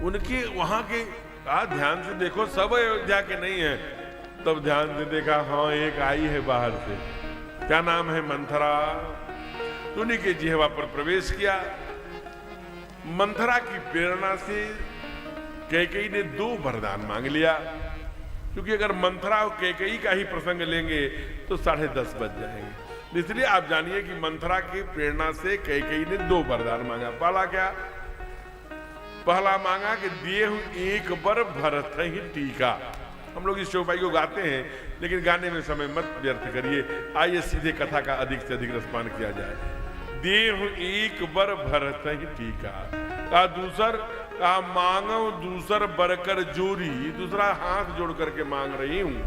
उनके वहां के ध्यान से देखो, सब अयोध्या के नहीं है। तब ध्यान से देखा, हाँ एक आई है बाहर से, क्या नाम है? मंथरा। उन्हीं के जिह्वा पर प्रवेश किया। मंथरा की प्रेरणा से कैकेयी ने 2 वरदान मांग लिया, क्योंकि अगर मंथरा और कैकेयी का ही प्रसंग लेंगे तो 10:30 बज जाएंगे। इसलिए आप जानिए कि मंथरा की प्रेरणा से कैकेयी ने 2 वरदान मांगा। पहला क्या? पहला मांगा कि दिए हूं एक बर भरत ही टीका। हम लोग इस चौपाई को गाते हैं, लेकिन गाने में समय मत व्यर्थ करिए। आइए सीधे कथा का अधिक से अधिक रसपान किया जाए। देह एक बर भरत ही टीका। कहा दूसर, कहा मांगो दूसर बरकर जोरी, दूसरा हाथ जोड़ करके मांग रही हूं।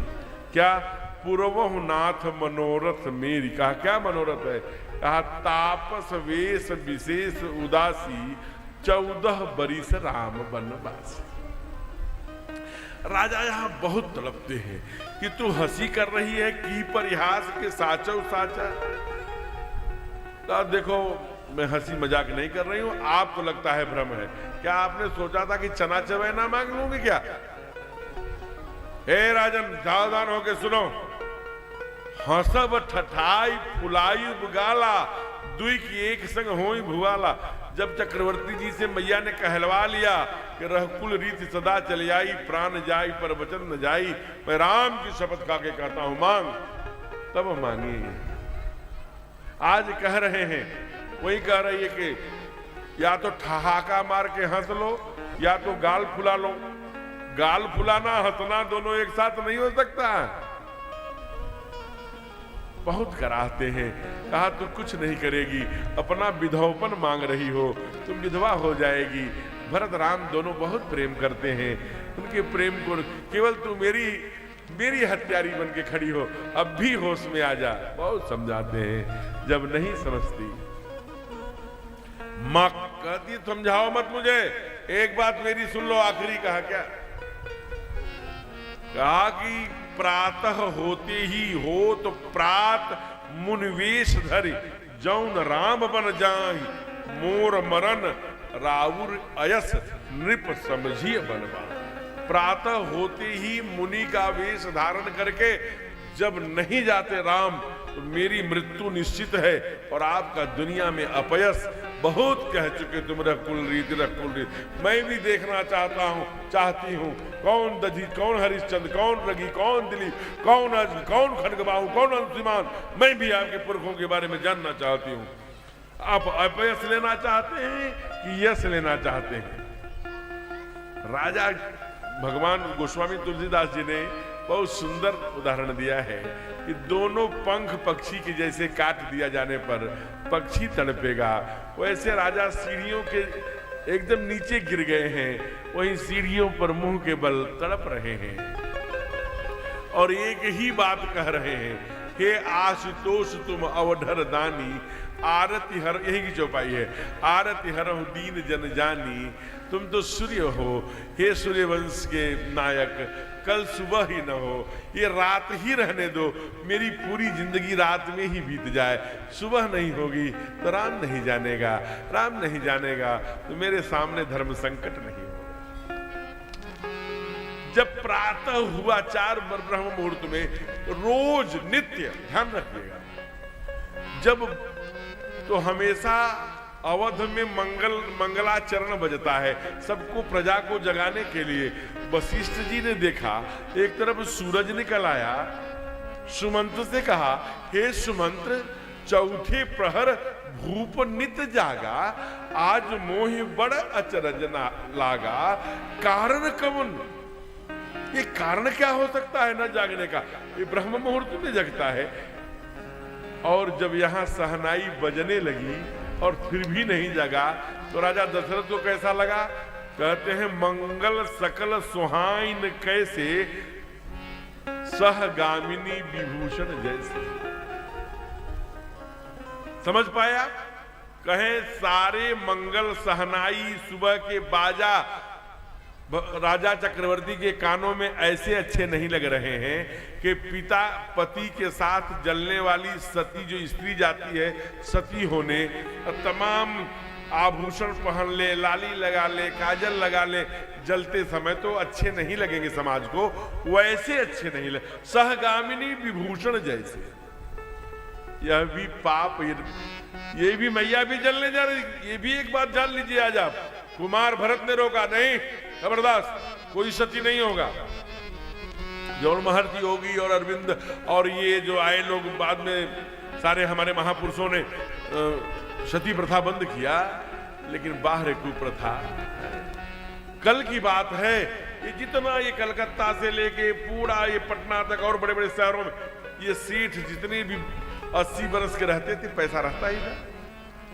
क्या? पूर्वहु नाथ मनोरथ मेरी। कहा क्या मनोरथ है? कहा तापस वेश विशेष उदासी, 14 बरिस राम बनवासी। राजा यहां बहुत तड़पते हैं कि तू हंसी कर रही है की परिहास के साचो साचा। तो देखो मैं हंसी मजाक नहीं कर रही हूं, आपको लगता है भ्रम है। क्या आपने सोचा था कि चना चवैना मांग लूंगी क्या? हे राजन सावधान होके सुनो। हंसब ठठाई फुलाई बुगाला, दुई की एक संग होई भुआला। जब चक्रवर्ती जी से मैया ने कहलवा लिया कि रहकुल रीति सदा चली आई, प्राण जाई पर वचन न जाई, मैं राम की शपथ खा के कहता हूं मांग, तब मांगी। आज कह रहे हैं, वही कह रही है कि या तो ठहाका मार के हंस लो या तो गाल फुला लो। गाल फुलाना हंसना दोनों एक साथ नहीं हो सकता। बहुत कराहते हैं। कहा तू कुछ नहीं करेगी, अपना विधवापन मांग रही हो, तुम विधवा हो जाएगी। भरत राम दोनों बहुत प्रेम करते हैं, उनके प्रेम को केवल तू मेरी हत्यारी बन के खड़ी हो, अब भी होश में आ जा। बहुत समझाते हैं, जब नहीं समझती मां कहती समझाओ मत मुझे, एक बात मेरी सुन लो। आखिरी कहा क्या? कहा कि प्रातः होते ही हो तो प्रात मुनिवेश धरि, जौन राम बन जाहि, मोर मरन राउर अयस नृप समझिए बनवा। प्रातः होते ही मुनि का वेश धारण करके जब नहीं जाते राम, तो मेरी मृत्यु निश्चित है और आपका दुनिया में अपयस। बहुत कह चुके तुम रकुल रीत। मैं भी देखना चाहती हूँ कौन दधी, कौन हरिश्चंद्र, कौन रघी, कौन दिलीप, कौन कौन खड्गबाहु, कौन अंशुमान। मैं भी आपके पुरखों के बारे में जानना चाहती हूँ। आप अपयस लेना चाहते हैं कि यश लेना चाहते हैं? राजा भगवान गोस्वामी तुलसीदास जी ने बहुत सुंदर उदाहरण दिया है कि दोनों पंख पक्षी के जैसे काट दिया जाने पर पक्षी तड़पेगा, वैसे राजा सीढ़ियों के एकदम नीचे गिर गए हैं, वहीं सीढ़ियों पर मुंह के बल तड़प रहे हैं और एक ही बात कह रहे हैं, हे आशुतोष तुम अवधर दानी, आरती हर, यही की चौपाई है, आरती हरहु दीन जन जानी। तुम तो सूर्य हो, हे सूर्यवंश के नायक, कल सुबह ही न हो, ये रात ही रहने दो, मेरी पूरी जिंदगी रात में ही बीत जाए, सुबह नहीं होगी तो राम नहीं जानेगा, राम नहीं जानेगा तो मेरे सामने धर्म संकट नहीं होगा। जब प्रातः हुआ 4 ब्रह्म मुहूर्त में, रोज नित्य ध्यान रखिएगा, जब तो हमेशा अवध में मंगलाचरण बजता है, सबको प्रजा को जगाने के लिए। वशिष्ठ जी ने देखा एक तरफ सूरज निकल आया, सुमंत्र से कहा, हे सुमंत्र, चौथे प्रहर भूप नित जागा, आज मोहि बड़ अचरज लागा, कारण कवन? ये कारण क्या हो सकता है न जागने का? ये ब्रह्म मुहूर्त में जगता है। और जब यहां सहनाई बजने लगी और फिर भी नहीं जगा, तो राजा दशरथ को कैसा लगा? कहते हैं, मंगल सकल सुहाइन कैसे, सहगामिनी विभूषण जैसे। समझ पाया? कहे सारे मंगल सहनाई सुबह के बाजा राजा चक्रवर्ती के कानों में ऐसे अच्छे नहीं लग रहे हैं कि पिता पति के साथ जलने वाली सती जो स्त्री जाती है सती होने, तमाम आभूषण पहन ले, लाली लगा ले, काजल लगा ले, जलते समय तो अच्छे नहीं लगेंगे समाज को, वैसे अच्छे नहीं लगे, सहगामिनी विभूषण जैसे। यह भी पाप, ये भी मैया भी जलने जा रही। ये भी एक बात जान लीजिए, आज आप, कुमार भरत ने रोका नहीं, जबरदस्त, कोई सती नहीं होगा। जौन महर्षि योगी और अरविंद और ये जो आए लोग बाद में, सारे हमारे महापुरुषों ने सती प्रथा बंद किया, लेकिन बाहर कुप्रथा कल की बात है। ये जितना ये कलकत्ता से लेके पूरा ये पटना तक और बड़े बड़े शहरों में ये सेठ जितने भी 80 बरस के रहते थे, पैसा रहता ही था,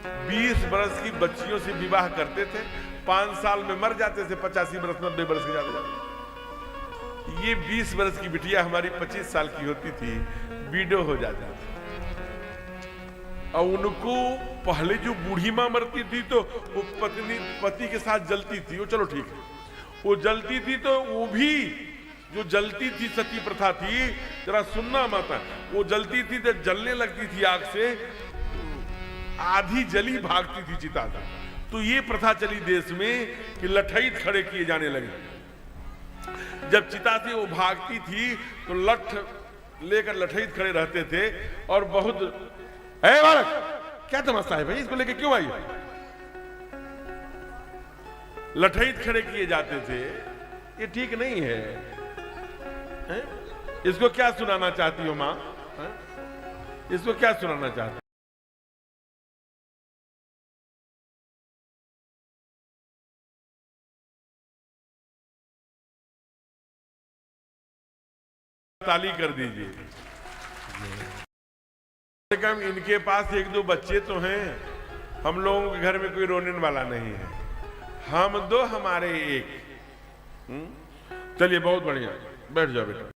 20 बरस की बच्चियों से विवाह करते थे, 5 साल में मर जाते थे, 85 बरस 90 बरस के जाते। ये 20 बरस की बिटिया हमारी 25 साल की होती थी, बीडो हो जाती थी। और उनको पहले जो बूढ़ी मां मरती थी तो वो पति के साथ जलती थी, वो चलो ठीक है, वो जलती थी तो वो भी जो जलती थी, सती प्रथा थी, जरा सुनना माता, वो जलती थी तो जलने लगती थी आग से, आधी जली भागती थी चिता से। तो ये प्रथा चली देश में कि लठैत खड़े किए जाने लगे। जब चिता से वो भागती थी तो लठ लेकर लठैत खड़े रहते थे और बहुत, ए बालक क्या तमाशा है भाई, इसको लेके क्यों आई? लठैत खड़े किए जाते थे, ये ठीक नहीं है, है? इसको क्या सुनाना चाहती हो मां? इसको क्या सुनाना चाहती? ताली कर दीजिए। कम इनके पास 1-2 बच्चे तो हैं, हम लोगों के घर में कोई रोने वाला नहीं है, हम 2 हमारे 1। चलिए बहुत बढ़िया, बैठ जाओ बेटा।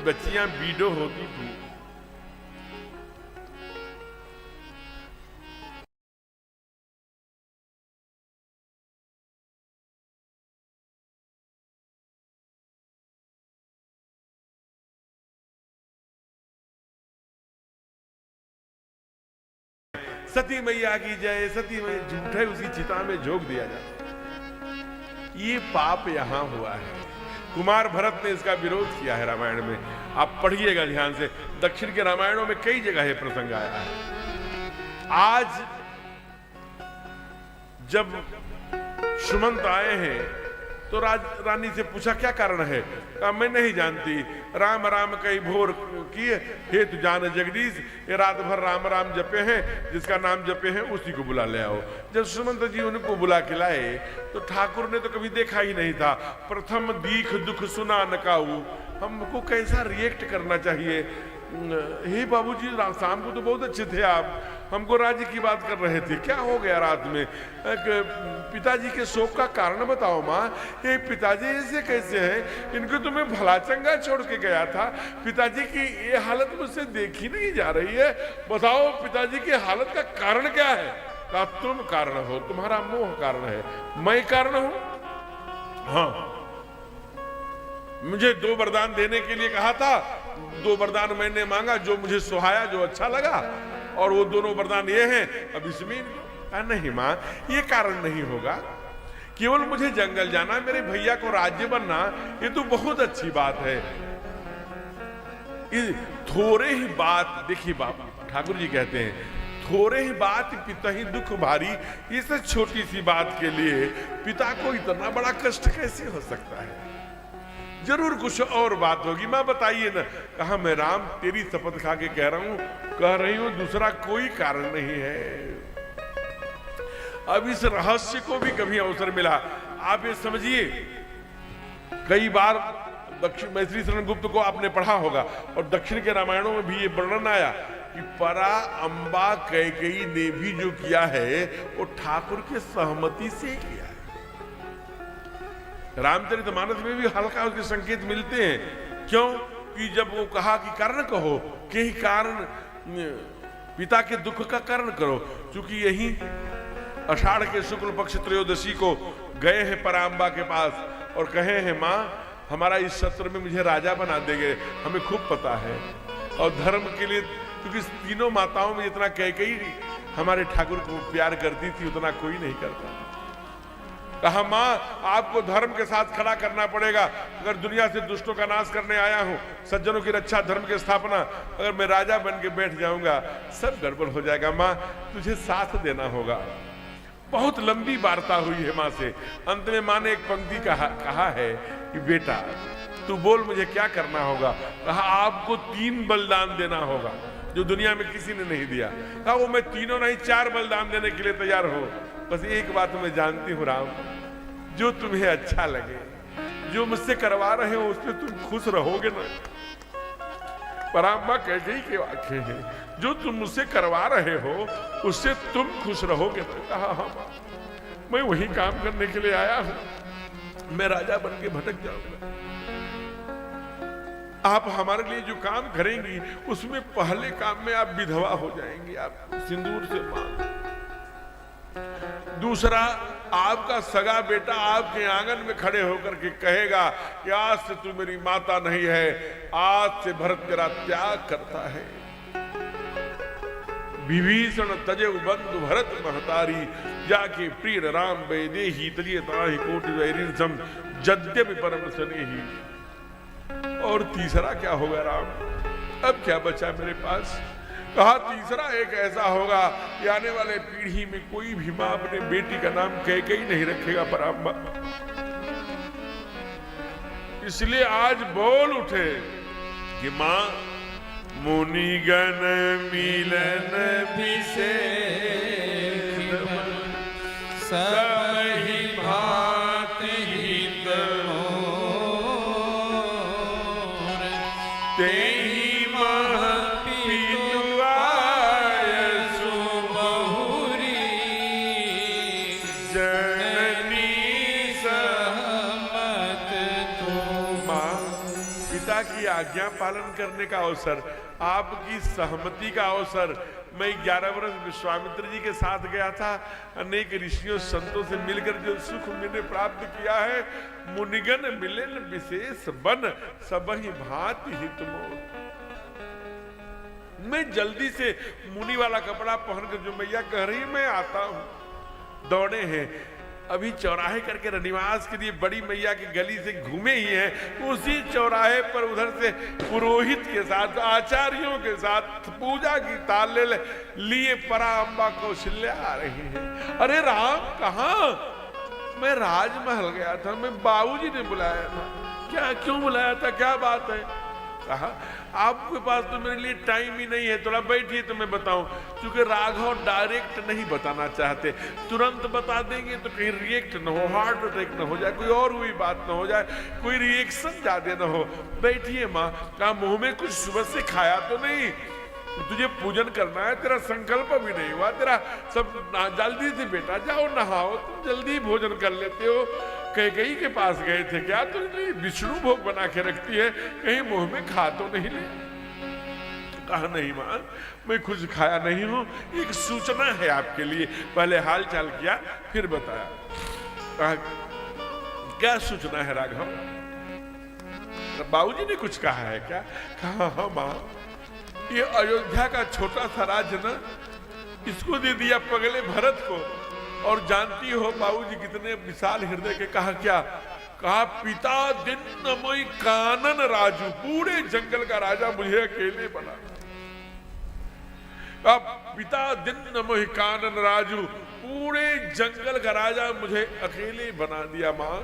बच्चियां बीडो होती थी, सती मैया की जय, सती मैया, झूठे उसी चिता में झोंक दिया जाता। ये पाप यहां हुआ है। कुमार भरत ने इसका विरोध किया है रामायण में, आप पढ़िएगा ध्यान से। दक्षिण के रामायणों में कई जगह ये प्रसंग आया है। आज जब सुमंत आए हैं तो रानी से पूछा क्या कारण है? कहा मैं नहीं जानती, राम राम कई भोर किए हेतु जान जगदीश, ये रात भर राम राम जपे हैं, जिसका नाम जपे हैं उसी को बुला ले आओ। जब सुमंत जी उनको बुला के लाए तो ठाकुर ने तो कभी देखा ही नहीं था। प्रथम दीख दुख सुना न काऊ, हमको कैसा रिएक्ट करना चाहिए? हे बाबूजी, शाम को तो बहुत अच्छे थे आप, हमको राज्य की बात कर रहे थे, क्या हो गया रात में? पिताजी के शोक का कारण बताओ माँ। ये पिताजी ऐसे कैसे हैं? इनको तो मैं भला चंगा छोड़ के गया था, पिताजी की ये हालत मुझसे देखी नहीं जा रही है, बताओ पिताजी की हालत का कारण क्या है? कहा तुम कारण हो, तुम्हारा मोह कारण है, मैं कारण हूं? हाँ, मुझे 2 वरदान देने के लिए कहा था, 2 वरदान मैंने मांगा, जो मुझे सुहाया, जो अच्छा लगा, और वो दोनों वरदान ये हैं, अब इसमें नहीं मां, ये कारण नहीं होगा। केवल मुझे जंगल जाना, मेरे भैया को राज्य बनना, ये तो बहुत अच्छी बात है। थोड़े ही बात, देखिए बाबा ठाकुर जी कहते हैं, थोड़े ही बात पिता ही दुख भारी। इस छोटी सी बात के लिए पिता को इतना बड़ा कष्ट कैसे हो सकता है? जरूर कुछ और बात होगी, मां बताइए ना। कहा मैं राम तेरी शपथ खा के कह रही हूं, दूसरा कोई कारण नहीं है। अब इस रहस्य को भी कभी अवसर मिला, आप ये समझिए, कई बार दक्षिण मैत्री शरण गुप्त को आपने पढ़ा होगा, और दक्षिण के रामायणों में भी ये वर्णन आया कि परा अंबा कैकेयी ने भी जो किया है वो ठाकुर के सहमति से किया है। रामचरितमानस में भी हल्का उसके संकेत मिलते हैं। क्यों? कि जब वो कहा कि कारण कहो, कि कारण पिता के दुख का कारण करो, क्योंकि यही आषाढ़ के शुक्ल पक्ष त्रयोदशी को गए हैं पराम्बा के पास और कहे हैं माँ हमारा इस सत्र में मुझे राजा बना देंगे, हमें खूब पता है। और धर्म के लिए, क्योंकि तीनों माताओं में जितना कैकेयी हमारे ठाकुर को प्यार करती थी उतना कोई नहीं करता। कहा मां आपको धर्म के साथ खड़ा करना पड़ेगा, अगर दुनिया से दुष्टों का नाश करने आया हूं, सज्जनों की रक्षा, धर्म की स्थापना, अगर मैं राजा बन के बैठ जाऊंगा सब गड़बड़ हो जाएगा। मां तुझे साथ देना होगा। बहुत लंबी वार्ता हुई है मां से। अंत में मां ने एक पंक्ति कहा है कि बेटा तू बोल मुझे क्या करना होगा। कहा आपको 3 बलिदान देना होगा जो दुनिया में किसी ने नहीं दिया। कहा वो मैं 3 नहीं 4 बलिदान देने के लिए तैयार हूं, बस एक बात मैं जानती हूं राम, जो तुम्हें अच्छा लगे, जो मुझसे करवा रहे हो उसमें तुम खुश रहोगे ना। पराम्बा कैकेयी के वाक्य हैं, जो तुम मुझसे करवा रहे हो उससे तुम खुश रहोगे। तो कहा हाँ माँ, मैं वही काम करने के लिए आया हूं, मैं राजा बन के भटक जाऊंगा। आप हमारे लिए जो काम करेंगी उसमें पहले काम में आप विधवा हो जाएंगी, आप सिंदूर से मांग। दूसरा, आपका सगा बेटा आपके आंगन में खड़े होकर के कहेगा कि आज से तू मेरी माता नहीं है, आज से भरत तेरा त्याग करता है। विभीषण तजे बंधु भरत महतारी, जाके प्रिय राम वैदेही तजे ताहि कोटि वैरिंसम यद्यपि परम स्नेही। और तीसरा क्या होगा राम, अब क्या बचा मेरे पास? कहा तीसरा एक ऐसा होगा कि आने वाले पीढ़ी में कोई भी मां अपने बेटी का नाम कैकेयी नहीं रखेगा पराम्बा। इसलिए आज बोल उठे कि मां मुनिगण मिलन विशेष सबहि भांति हित मोर, तेहि मह पितु आयसु बहुरी, जननी सहमत तुम। पिता की आज्ञा पालन करने का अवसर, आपकी सहमति का अवसर। मैं 11 वर्ष विश्वामित्र जी के साथ गया था, अनेक ऋषियों संतों से मिलकर जो सुख मैंने प्राप्त किया है, मुनिगण मिलन विशेष बन सबहि भांति हित मोर। मैं जल्दी से मुनि वाला कपड़ा पहनकर, जो मैया कह रही मैं आता हूं। दौड़े हैं, अभी चौराहे करके रनिवास के लिए बड़ी मैया की गली से घूमे ही हैं, उसी चौराहे पर उधर से पुरोहित के साथ, आचार्यों के साथ पूजा की ताल लिए पराम्बा कौशल्या आ रही हैं। अरे राम कहाँ? मैं राजमहल गया था, मैं बाबूजी ने बुलाया था। क्या, क्यों बुलाया था, क्या बात है? कहा आपके पास तो मेरे लिए टाइम ही नहीं है, थोड़ा बैठिए तो मैं बताऊं। क्योंकि राघव डायरेक्ट नहीं बताना चाहते, तुरंत बता देंगे तो कहीं रिएक्ट न हो, हार्ट अटैक न हो जाए, कोई और हुई बात न हो जाए, कोई रिएक्शन ज्यादा न हो। बैठिए माँ। कहा मुंह में कुछ सुबह से खाया तो नहीं? तुझे पूजन करना है, तेरा संकल्प भी नहीं हुआ, तेरा सब जल्दी से बेटा जाओ नहाओ, तुम जल्दी भोजन कर लेते हो। कैकेयी के पास गए थे क्या? तो विष्णु भोग बना के रखती है, कहीं मुंह में खा तो नहीं ले? कहा नहीं मां, मैं कुछ खाया नहीं हूं, एक सूचना है आपके लिए। पहले हाल चाल किया, फिर बताया। कहा क्या सूचना है राघव? बाबूजी ने कुछ कहा है क्या? कहा हाँ मां, ये अयोध्या का छोटा सा राज्य ना, इसको दे दिया पगले भरत को। और जानती हो बाबूजी कितने विशाल हृदय के। कहा क्या? कहा पिता दिन्नमयी कानन राजू, पूरे जंगल का राजा मुझे अकेले बना। अब पिता दिन्नमयी कानन राजू, पूरे जंगल का राजा मुझे अकेले बना दिया। मां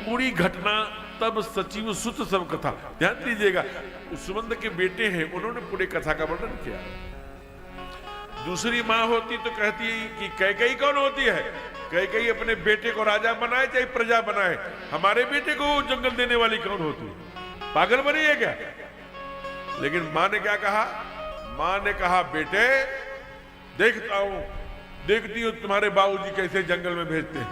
पूरी घटना तब सचिव सुत सब कथा, ध्यान दीजिएगा, सुमंत के बेटे हैं, उन्होंने पूरे कथा का वर्णन किया। दूसरी माँ होती तो कहती कि कैकेयी कौन होती है? कैकेयी अपने बेटे को राजा बनाए चाहे प्रजा बनाए, हमारे बेटे को जंगल देने वाली कौन होती? पागल बनी है क्या? लेकिन माँ ने क्या कहा? माँ ने कहा बेटे देखता हूं, देखती हूं तुम्हारे बाबूजी कैसे जंगल में भेजते हैं।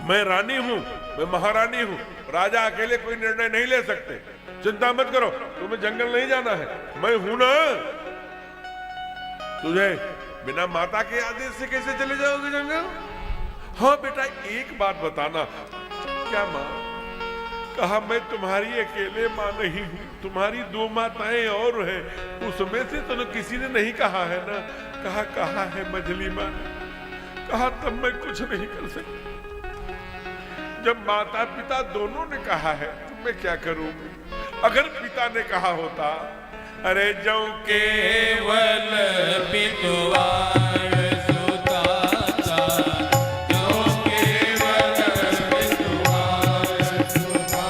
मैं रानी हूं, मैं महारानी हूं, राजा अकेले कोई निर्णय नहीं ले सकते। चिंता मत करो, तुम्हें जंगल नहीं जाना है, मैं हूं ना। तुझे बिना माता के आदेश से कैसे चले जाओगे जंगल? हाँ बेटा एक बात बताना। क्या माँ? कहा मैं तुम्हारी अकेले माँ नहीं हूं, तुम्हारी 2 माताएं और हैं, उसमें से तो किसी ने नहीं कहा है ना? कहा है मझली माँ ने। कहा तब मैं कुछ नहीं कर सकती। जब माता पिता दोनों ने कहा है तो मैं क्या करूंगी? अगर पिता ने कहा होता अरे जो केवल पितुआय सुताता, जो केवल पितुआय सुताता,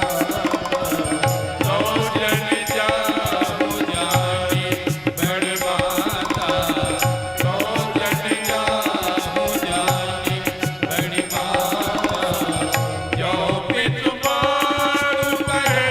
तो जन जाहु जानी बड़ माता, तो जन जाहु जानी बड़ माता, जो पितु मारु पहले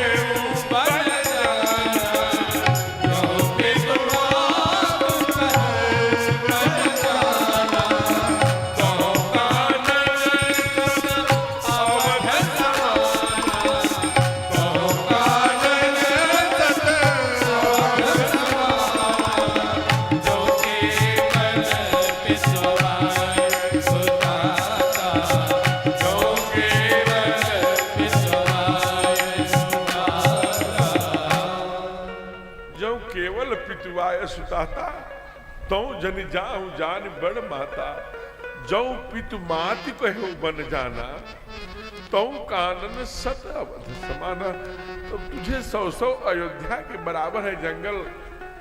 केवल पितुआय सुताता, तौ जन जाहु जान बड़ माता। जौ पितु मात कहो बन जाना, तौ कानन सत अवध समाना। तो तुझे 100 अयोध्या के बराबर है जंगल,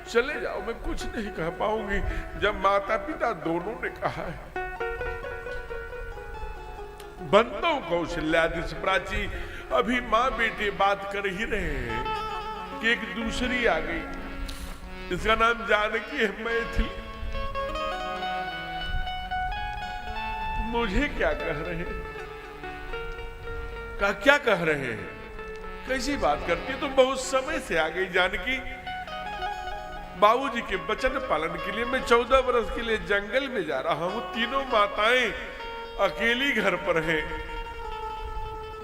चले जाओ, मैं कुछ नहीं कह पाऊंगी। जब माता पिता दोनों ने कहा है, बंदो कौशल्यादि प्राची, अभी माँ बेटे बात कर ही रहे हैं कि एक दूसरी आ गई, इसका नाम जानकी है, मैथिली। मुझे क्या कह रहे हैं, क्या कह रहे हैं, कैसी बात करती है? तुम बहुत समय से आ गई जानकी। बाबूजी के वचन पालन के लिए मैं 14 वर्ष के लिए जंगल में जा रहा हूं। तीनों माताएं अकेली घर पर हैं।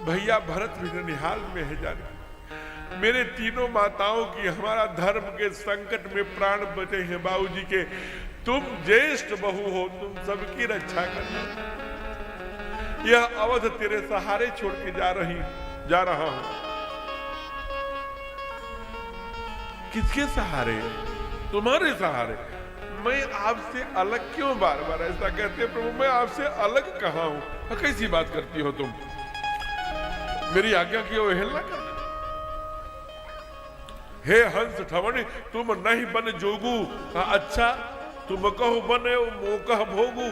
भैया भरत भी ननिहाल में है जानकी। मेरे तीनों माताओं की हमारा धर्म के संकट में प्राण बचे हैं बाबूजी के। तुम ज्येष्ठ बहू हो, तुम सबकी रक्षा करना। यह अवध तेरे सहारे छोड़ के जा रहा हूं। किसके सहारे? तुम्हारे सहारे। मैं आपसे अलग क्यों बार बार ऐसा कहते हैं प्रभु? मैं आपसे अलग कहाँ हूं? कैसी बात करती हो तुम? मेरी आज्ञा की अवहेलना कर। हे हंस ठवण, तुम नहीं बन जोगू। अच्छा, तुम कहो बने मोकह भोगू।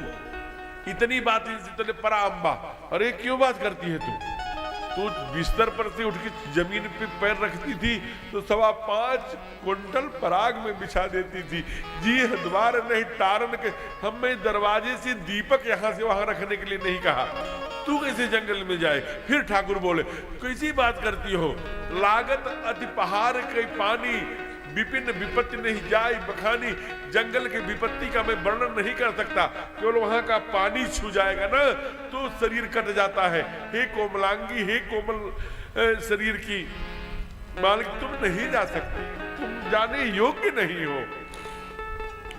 इतनी बात इतने पराम्बा। अरे क्यों बात करती है तू बिस्तर पर से उठ के जमीन पे पैर रखती थी तो 5.25 क्विंटल पराग में बिछा देती थी। जी द्वार नहीं टारन के, हमें दरवाजे से दीपक यहां से वहां रखने के लिए नहीं कहा। तू कैसे जंगल में जाए? फिर ठाकुर बोले, कैसी बात करती हो? लागत अति पहाड़ के पानी, विपिन विपत्ति नहीं जाए बखानी। जंगल की विपत्ति का मैं वर्णन नहीं कर सकता, केवल वहां का पानी छू जाएगा ना तो शरीर कट जाता है। हे कोमलांगी, हे कोमल शरीर की मालिक, तुम नहीं जा सकती, तुम जाने योग्य नहीं हो।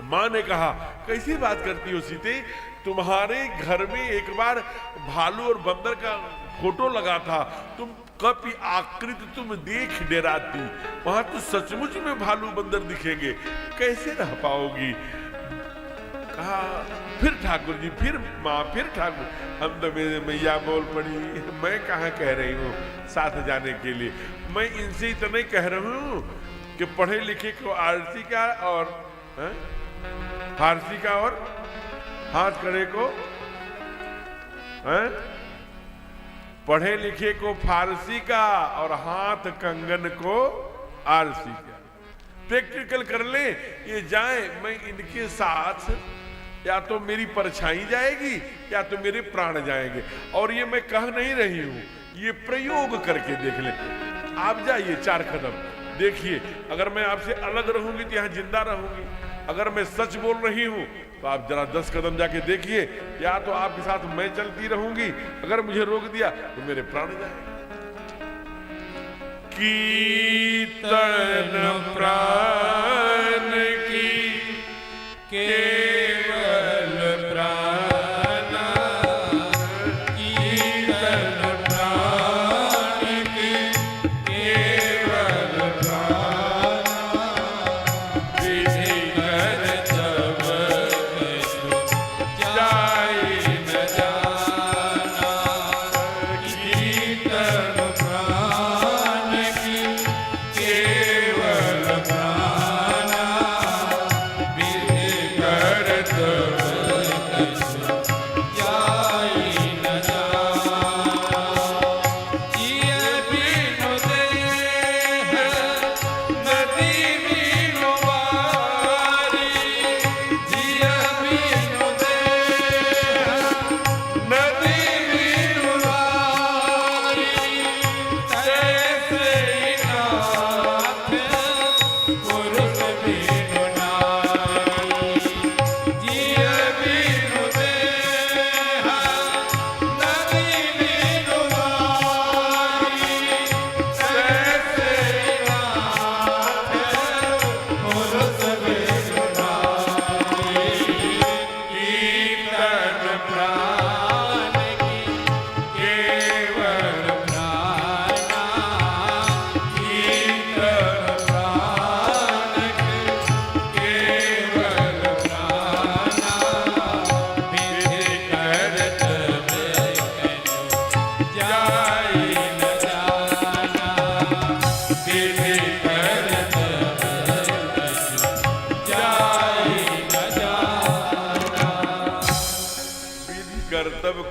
मां ने कहा, कैसी बात करती हो सीते? तुम्हारे घर में एक बार भालू और बंदर का फोटो लगा था, तुम कपि आकृति तुम देख डराती। वहां तो सचमुच में भालू बंदर दिखेंगे, कैसे रह पाओगी? कहा, फिर ठाकुर जी, फिर माँ, फिर ठाकुर। हम तो मेरे मैया बोल पड़ी, मैं कहाँ कह रही हूँ साथ जाने के लिए। मैं इनसे इतना ही कह रहा हूँ कि पढ़े लिखे को आरसी का और फारसी का और हाथ करे को पढ़े लिखे को फारसी का और हाथ कंगन को आरसी का। प्रैक्टिकल कर ले, ये जाए, मैं इनके साथ या तो मेरी परछाई जाएगी या तो मेरे प्राण जाएंगे। और ये मैं कह नहीं रही हूं, ये प्रयोग करके देख ले। आप जाइए 4 कदम, देखिए, अगर मैं आपसे अलग रहूंगी तो यहां जिंदा रहूंगी। अगर मैं सच बोल रही हूं तो आप जरा 10 कदम जाके देखिए, या तो आपके साथ मैं चलती रहूंगी, अगर मुझे रोक दिया तो मेरे प्राण जाएंगे। कीर्तन प्राण की केवल प्राण, कीर्तन प्राण की केवल प्राण। विधि कर तब जाए न जाना, कीर्तन प्राण की केवल प्राण।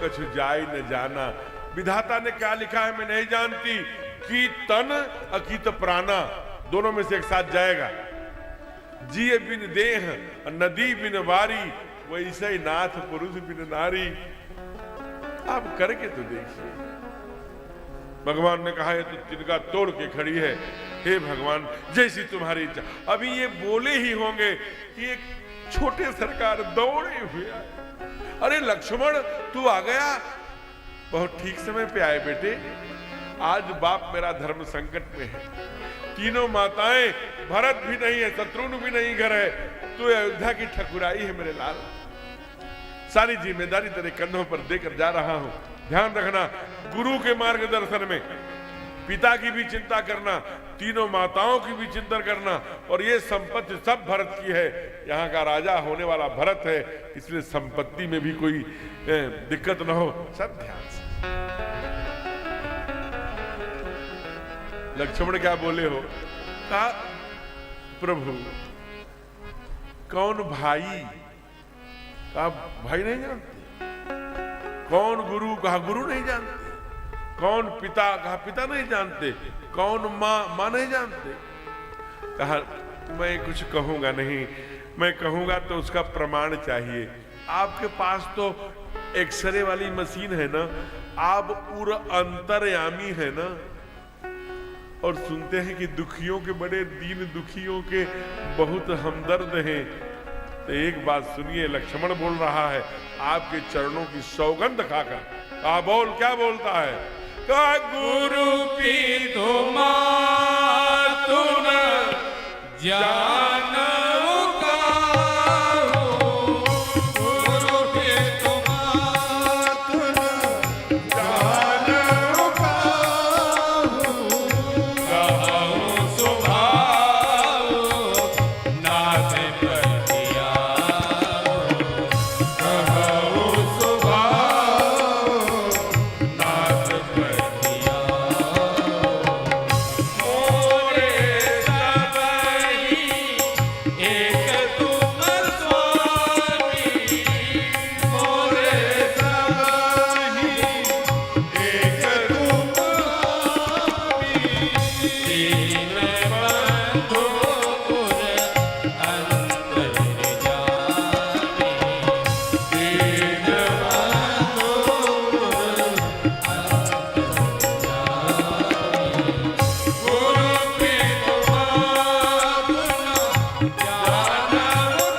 कछु जाय न जाना। विधाता ने क्या लिखा है मैं नहीं जानती, कि तन अकित प्राणा, दोनों में से एक साथ जाएगा। जिए बिन देह नदी बिन वारी, वैसे ही नाथ पुरुष बिन नारी। आप करके तो देखिए। भगवान ने कहा है तो तिनका तोड़ के खड़ी है, हे भगवान जैसी तुम्हारी इच्छा। अभी ये बोले ही होंगे कि एक छोटे सरकार दौड़े हुए आए। अरे लक्ष्मण तू आ गया, बहुत ठीक समय पे आए बेटे। आज बाप मेरा धर्म संकट में है, तीनों माताएं, भरत भी नहीं है, शत्रुघ्न भी नहीं घर है, तो अयोध्या की ठकुराई है मेरे लाल। सारी जिम्मेदारी तेरे कंधों पर देकर जा रहा हूं। ध्यान रखना, गुरु के मार्गदर्शन में पिता की भी चिंता करना, तीनों माताओं की भी चिंता करना, और ये संपत्ति सब भरत की है। यहाँ का राजा होने वाला भरत है, इसलिए संपत्ति में भी कोई दिक्कत ना हो, सब ध्यान से। लक्ष्मण क्या बोले हो? कहा प्रभु कौन भाई? कहा भाई नहीं जानते। कौन गुरु? कहा गुरु नहीं जानते। कौन पिता? कहा पिता नहीं जानते। कौन माँ? माँ नहीं जानते। कहा मैं कुछ कहूंगा नहीं, मैं कहूंगा तो उसका प्रमाण चाहिए। आपके पास तो एक्सरे वाली मशीन है ना, आप पूरा अंतर्यामी है ना, और सुनते हैं कि दुखियों के बड़े दीन दुखियों के बहुत हमदर्द हैं। तो एक बात सुनिए, लक्ष्मण बोल रहा है आपके चरणों की सौगंध खाकर। आ बोल, क्या बोलता है? कहा गुरु पीतु मातु न जानऊ काहू, गुरु पीतु मातु न जानऊ काहू, कहूँ स्वभाव नाथ बतिया, कहूँ स्वभाव नाथ बतिया। मोरे सबहि एक तुम स्वामी, मोरे सबहि एक तुम स्वामी, दीन बंधु पुर अंतर जामी, दीन बंधु गुरु पीतु मातु न जानऊ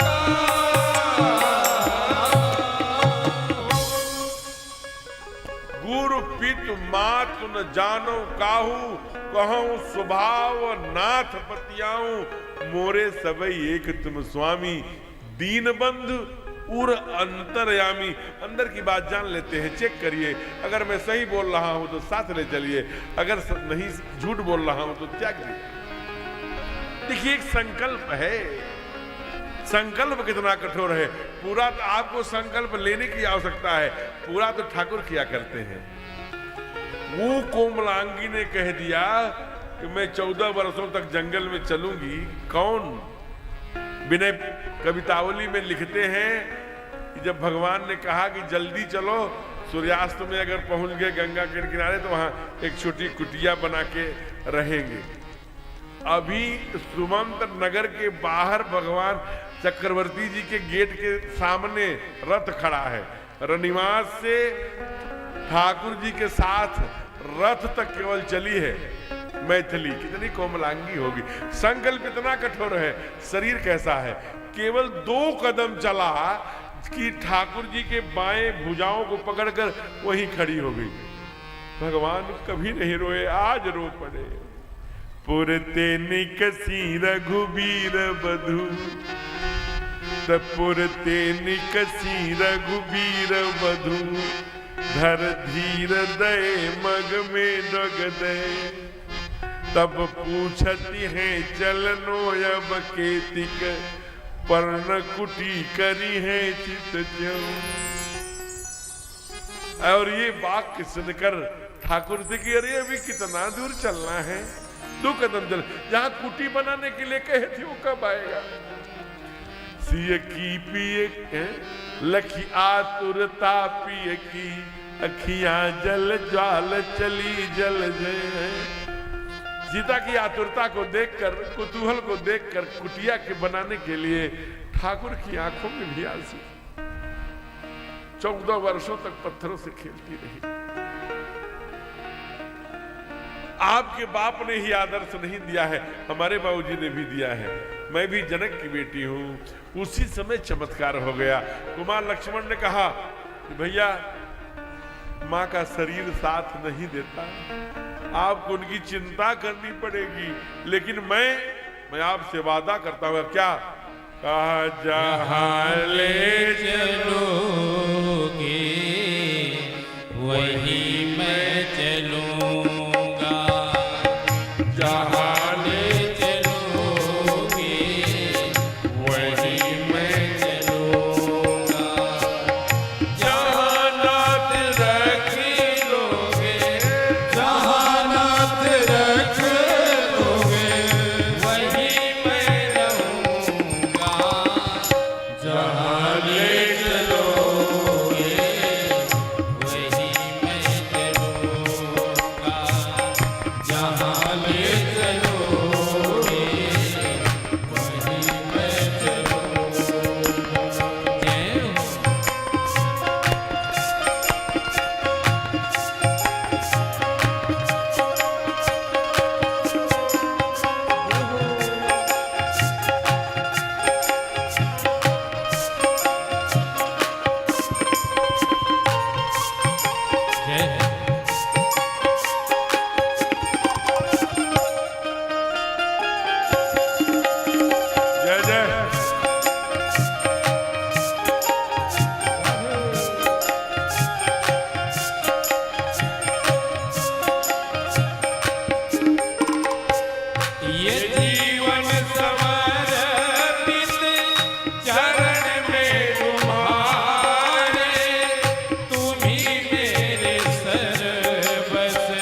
गुरु पितु मातु न जानो काहू, कहूँ स्वभाव नाथ बतियाऊं, मोरे सबई एक तुम स्वामी, दीन बंधु उर अंतर्यामी। अंदर की बात जान लेते हैं, चेक करिए। अगर मैं सही बोल रहा हूं तो साथ ले चलिए, अगर नहीं झूठ बोल रहा हूं तो त्याग दीजिए। देखिए एक संकल्प है, संकल्प कितना कठोर है। पूरा तो आपको संकल्प लेने की आवश्यकता है, पूरा तो ठाकुर किया करते हैं। वो कोमलांगी ने कह दिया कि मैं 14 वर्षों तक जंगल में चलूंगी। कौन? विनय कवितावली में लिखते हैं कि जब भगवान ने कहा कि जल्दी चलो, सूर्यास्त में अगर पहुंच गए गंगा के किनारे तो वहां एक छोटी कुटिया बना के रहेंगे। अभी सुमंत नगर के बाहर भगवान चक्रवर्ती जी के गेट के सामने रथ खड़ा है। रनिवास से ठाकुर जी के साथ रथ तक केवल चली है मैथिली। कितनी कोमलांगी होगी। संकल्प इतना कठोर है। शरीर कैसा है? केवल 2 कदम चला कि ठाकुर जी के बाएं भुजाओं को पकड़कर वहीं खड़ी हो गई। भगवान कभी नहीं रोए, आज रो पड़े। पुरते निकसी रघुबीर बधु, पुरते निकसी रघुबीर बधु, धर धीर दय मग में डग दे। तब पूछती है चलनो अब केतिक, पर्ण कुटी करी है चित ज्यों। और ये वाक्य सुनकर ठाकुर से कि अरे अभी कितना दूर चलना है, 2 कदम चल। जहां कुटी बनाने के लिए कहे थे वो कब आएगा? सिय की पिए लखी आतुरता पिए की, अखियां जल ज्वाल चली जल जे। सीता की आतुरता को देखकर, कुतूहल को देखकर कुटिया के बनाने के लिए ठाकुर की आंखों में भी आंसू। 14 वर्षों तक पत्थरों से खेलती रही। आपके बाप ने ही आदर्श नहीं दिया है, हमारे बाबूजी ने भी दिया है। मैं भी जनक की बेटी हूं। उसी समय चमत्कार हो गया। कुमार लक्ष्मण ने कहा कि भैया मां का शरीर साथ नहीं देता, आपको उनकी चिंता करनी पड़ेगी, लेकिन मैं आपसे वादा करता हूं। क्या कहा? जहां ले चलोगे वही मैं चलूंगा, जहां ले चलोगे वही मैं चलूंगा, जहां नाथ रख लोगे, जहां नाथ रख लोगे वही मैं रहूंगा, जहां ले चलोगे वही मैं चलूंगा, जहां ले चलोगे वही मैं चलूंगा। जय हो। जय हो। जय जय। ये जीवन समर्पित चरण में तुम्हारे, तुम ही मेरे सर्वस्व,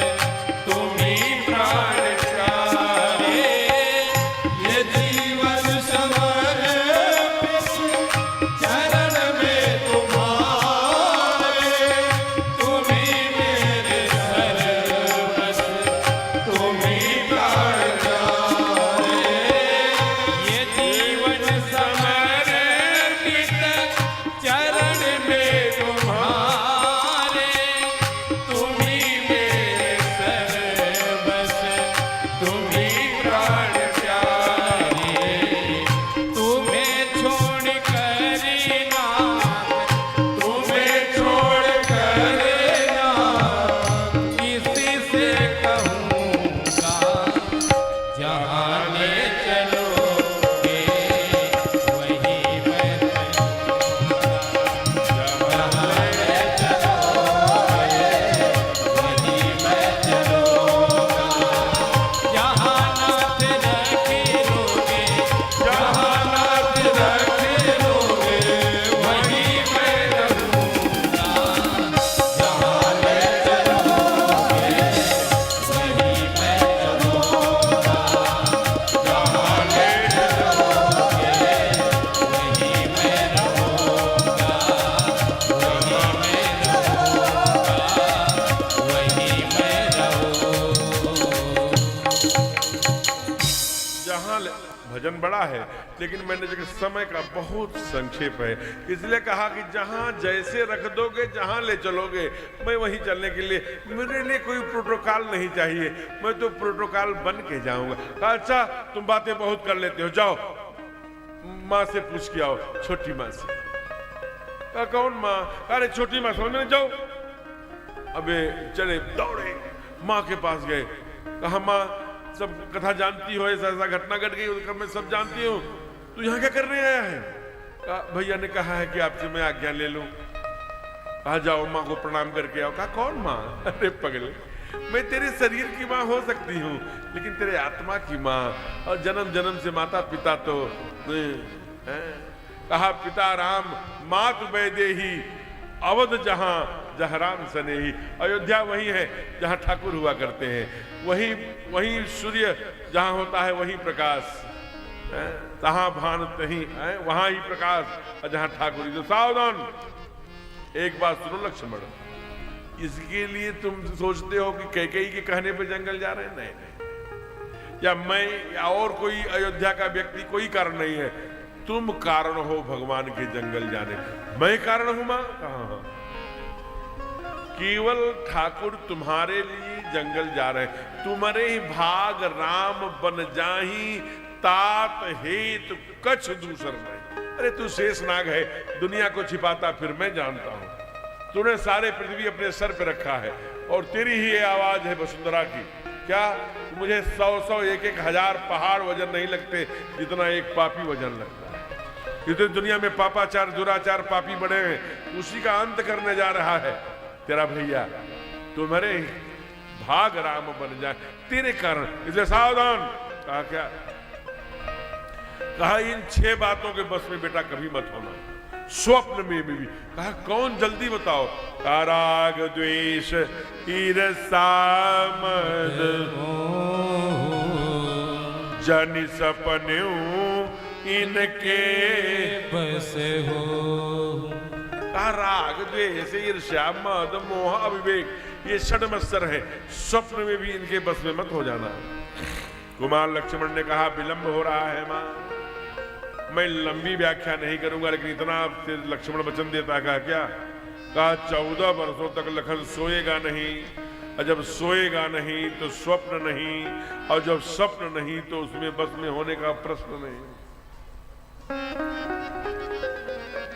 तुम ही प्राण प्यारे। ये जीवन समर्पित चरण में तुम्हारे, तुम ही मेरे सर्वस्व, तुम ही प्राण प्यारे। ये जीवन समर्पित चरण में तुम्हारे, तुम ही मेरे सर्वस्व, तुम ही प्राण प्यारे। तुम्हें छोड़ कर नाथ, तुम्हें छोड़ कर नाथ, किसी से कहूँगा, जहाँ ले चलोगे वही मैं चलूँगा, जहाँ ले चलोगे वही मैं चलूँगा, जहाँ नाथ रख लोगे, जहाँ नाथ रख लोगे वही मैं रहूँगा, जहाँ ले चलोगे वही मैं रहूँगा, जहाँ ले चलोगे वही मैं रहूँगा, वही मैं रहूँगा, वही मैं रहूँगा। जहां भजन बड़ा है, लेकिन मैंने जगह समय का बहुत संक्षेप है, इसलिए कहा कि जहां जैसे रख दोगे, जहां ले चलोगे, मैं वहीं चलने के लिए, मेरे लिए कोई प्रोटोकॉल नहीं चाहिए, मैं तो प्रोटोकॉल बन के जाऊंगा। कहा अच्छा तुम बातें बहुत कर लेते हो, जाओ माँ से पूछ के आओ, छोटी माँ से। कहा कौन माँ? अरे छोटी माँ समझ में, जाओ। अबे चले दौड़े माँ के पास गए। कहा माँ सब कथा जानती हो, ऐसा ऐसा घटना घट गई, उसका मैं सब जानती हूँ, तू यहाँ क्या करने आया है? कहा भैया ने कहा है कि आपसे मैं आज्ञा ले लूं। कहा जाओ माँ को प्रणाम करके आओ। कहा कौन माँ? अरे पगले, मैं तेरे शरीर की माँ हो सकती हूँ, लेकिन तेरे आत्मा की माँ, और जन्म जन्म से माता पिता तो कहा पिता राम मात वैदेही, अवध जहां जहराम सनेही। अयोध्या वही है जहां ठाकुर हुआ करते हैं, वही सूर्य जहां होता है वही प्रकाश, तहां भान तहीं वहां ही प्रकाश, और जहां ठाकुर। तो सावधान, एक बात सुनो लक्ष्मण, इसके लिए तुम सोचते हो कि कैकेयी के कहने पे जंगल जा रहे हैं? नहीं नहीं, या मैं या और कोई अयोध्या का व्यक्ति, कोई कारण नहीं है। तुम कारण हो भगवान के जंगल जाने। मैं कारण हूं मां? कहां? केवल ठाकुर तुम्हारे लिए जंगल जा रहे हैं। तुम्हारे ही भाग राम बन जाही, तात हेत कछ दूसर नहीं। अरे तू शेषनाग है, दुनिया को छिपाता फिर मैं जानता हूं। तूने सारे पृथ्वी अपने सर पे रखा है और तेरी ही ये आवाज है वसुंधरा की। क्या मुझे 100-100 1-1 हजार पहाड़ वजन नहीं लगते जितना एक पापी वजन लगता है। जितने दुनिया में पापाचार दुराचार पापी बड़े हैं, उसी का अंत करने जा रहा है तेरा भैया। तुम्हारे भाग राम बन जाए तेरे कारण, इसलिए सावधान। कहा क्या? कहा इन 6 बातों के बस में बेटा कभी मत होना, स्वप्न में भी। कहा कौन? जल्दी बताओ। राग द्वेष ईर्ष्या मद जन सपने इनके बस हो। कहा राग द्वेष ईर्ष्या मद मोह अविवेक, ये षड्मत्सर है, स्वप्न में भी इनके बस में मत हो जाना। कुमार लक्ष्मण ने कहा विलंब हो रहा है मां, मैं लंबी व्याख्या नहीं करूंगा, लेकिन इतना लक्ष्मण वचन देता। कहा क्या? कहा 14 वर्षों तक लखन सोएगा नहीं, और जब सोएगा नहीं तो स्वप्न नहीं, और जब स्वप्न नहीं तो उसमें बस में होने का प्रश्न नहीं।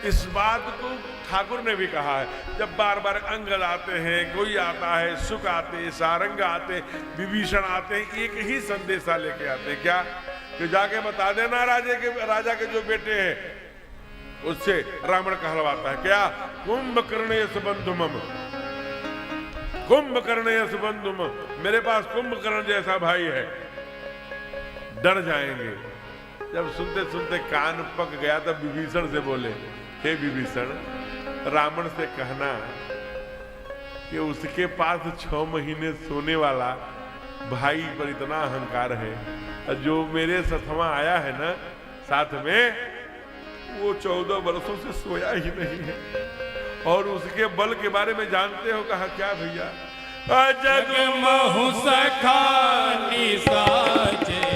इस बात को ठाकुर ने भी कहा है। जब बार बार अंगद आते हैं, कोई आता है, सुख आते, सारंग आते, विभीषण आते हैं, एक ही संदेशा लेके आते हैं। क्या? कि जाके बता देना राजा के जो बेटे हैं उससे रावण कहलवाता है। क्या? कुंभकर्णेश बंधु मम, कुंभकर्णेश बंधु मम, मेरे पास कुंभकर्ण जैसा भाई है। डर जाएंगे। जब सुनते सुनते कान पक गया तब विभीषण से बोले, हे विभीषण, रावण से कहना कि उसके पास 6 महीने सोने वाला भाई पर इतना अहंकार है, जो मेरे सथवा आया है ना साथ में, वो 14 वर्षों से सोया ही नहीं है, और उसके बल के बारे में जानते हो। कहा क्या भैया? जग महु सखा निसाचे,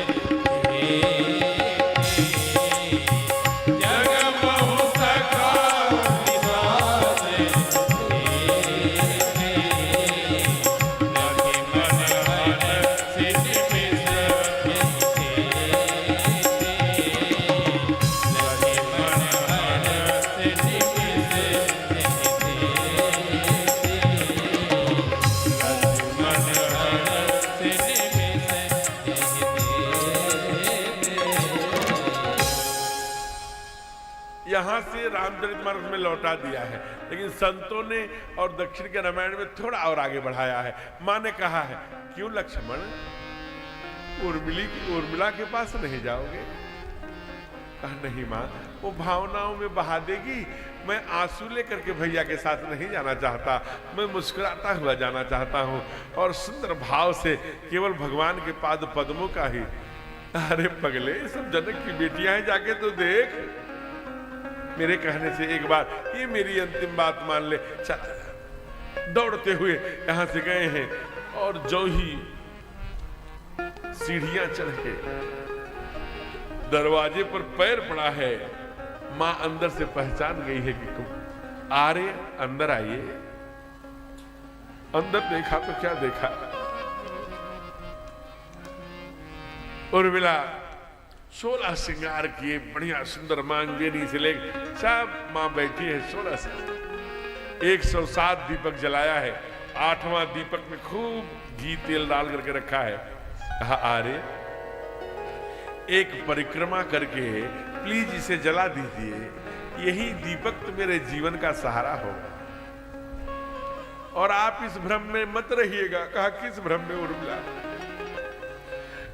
यहां से रामचरितमानस में लौटा दिया है, लेकिन संतों ने और दक्षिण के रामायण में थोड़ा और आगे बढ़ाया है। मां ने कहा है, क्यों लक्ष्मण उर्मिला के पास नहीं जाओगे? कहा नहीं मां, वो भावनाओं में बहा देगी। मैं आंसू लेकर के भैया के साथ नहीं जाना चाहता, मैं मुस्कुराता हुआ जाना चाहता हूं, और सुंदर भाव से केवल भगवान के पाद पद्मों का ही। अरे पगले, सब जनक की बेटियां हैं, जाके तो देख। मेरे कहने से एक बार ये मेरी अंतिम बात मान ले। चल, दौड़ते हुए यहां से गए हैं, और जो ही सीढ़ियां चढ़ के दरवाजे पर पैर पड़ा है, मां अंदर से पहचान गई है कि तुम आ रहे, अंदर आइए। अंदर देखा तो क्या देखा? उर्मिला 16 श्रृंगार किए, बढ़िया सुंदर मांगेनी से लेकर सब मां बैठी है। 16 से 107 दीपक जलाया है, 8वां दीपक में खूब घी तेल डाल करके रखा है। कहा अरे एक परिक्रमा करके प्लीज इसे जला दीजिए, यही दीपक तो मेरे जीवन का सहारा होगा, और आप इस भ्रम में मत रहिएगा। कहा किस भ्रम में उर्मिला?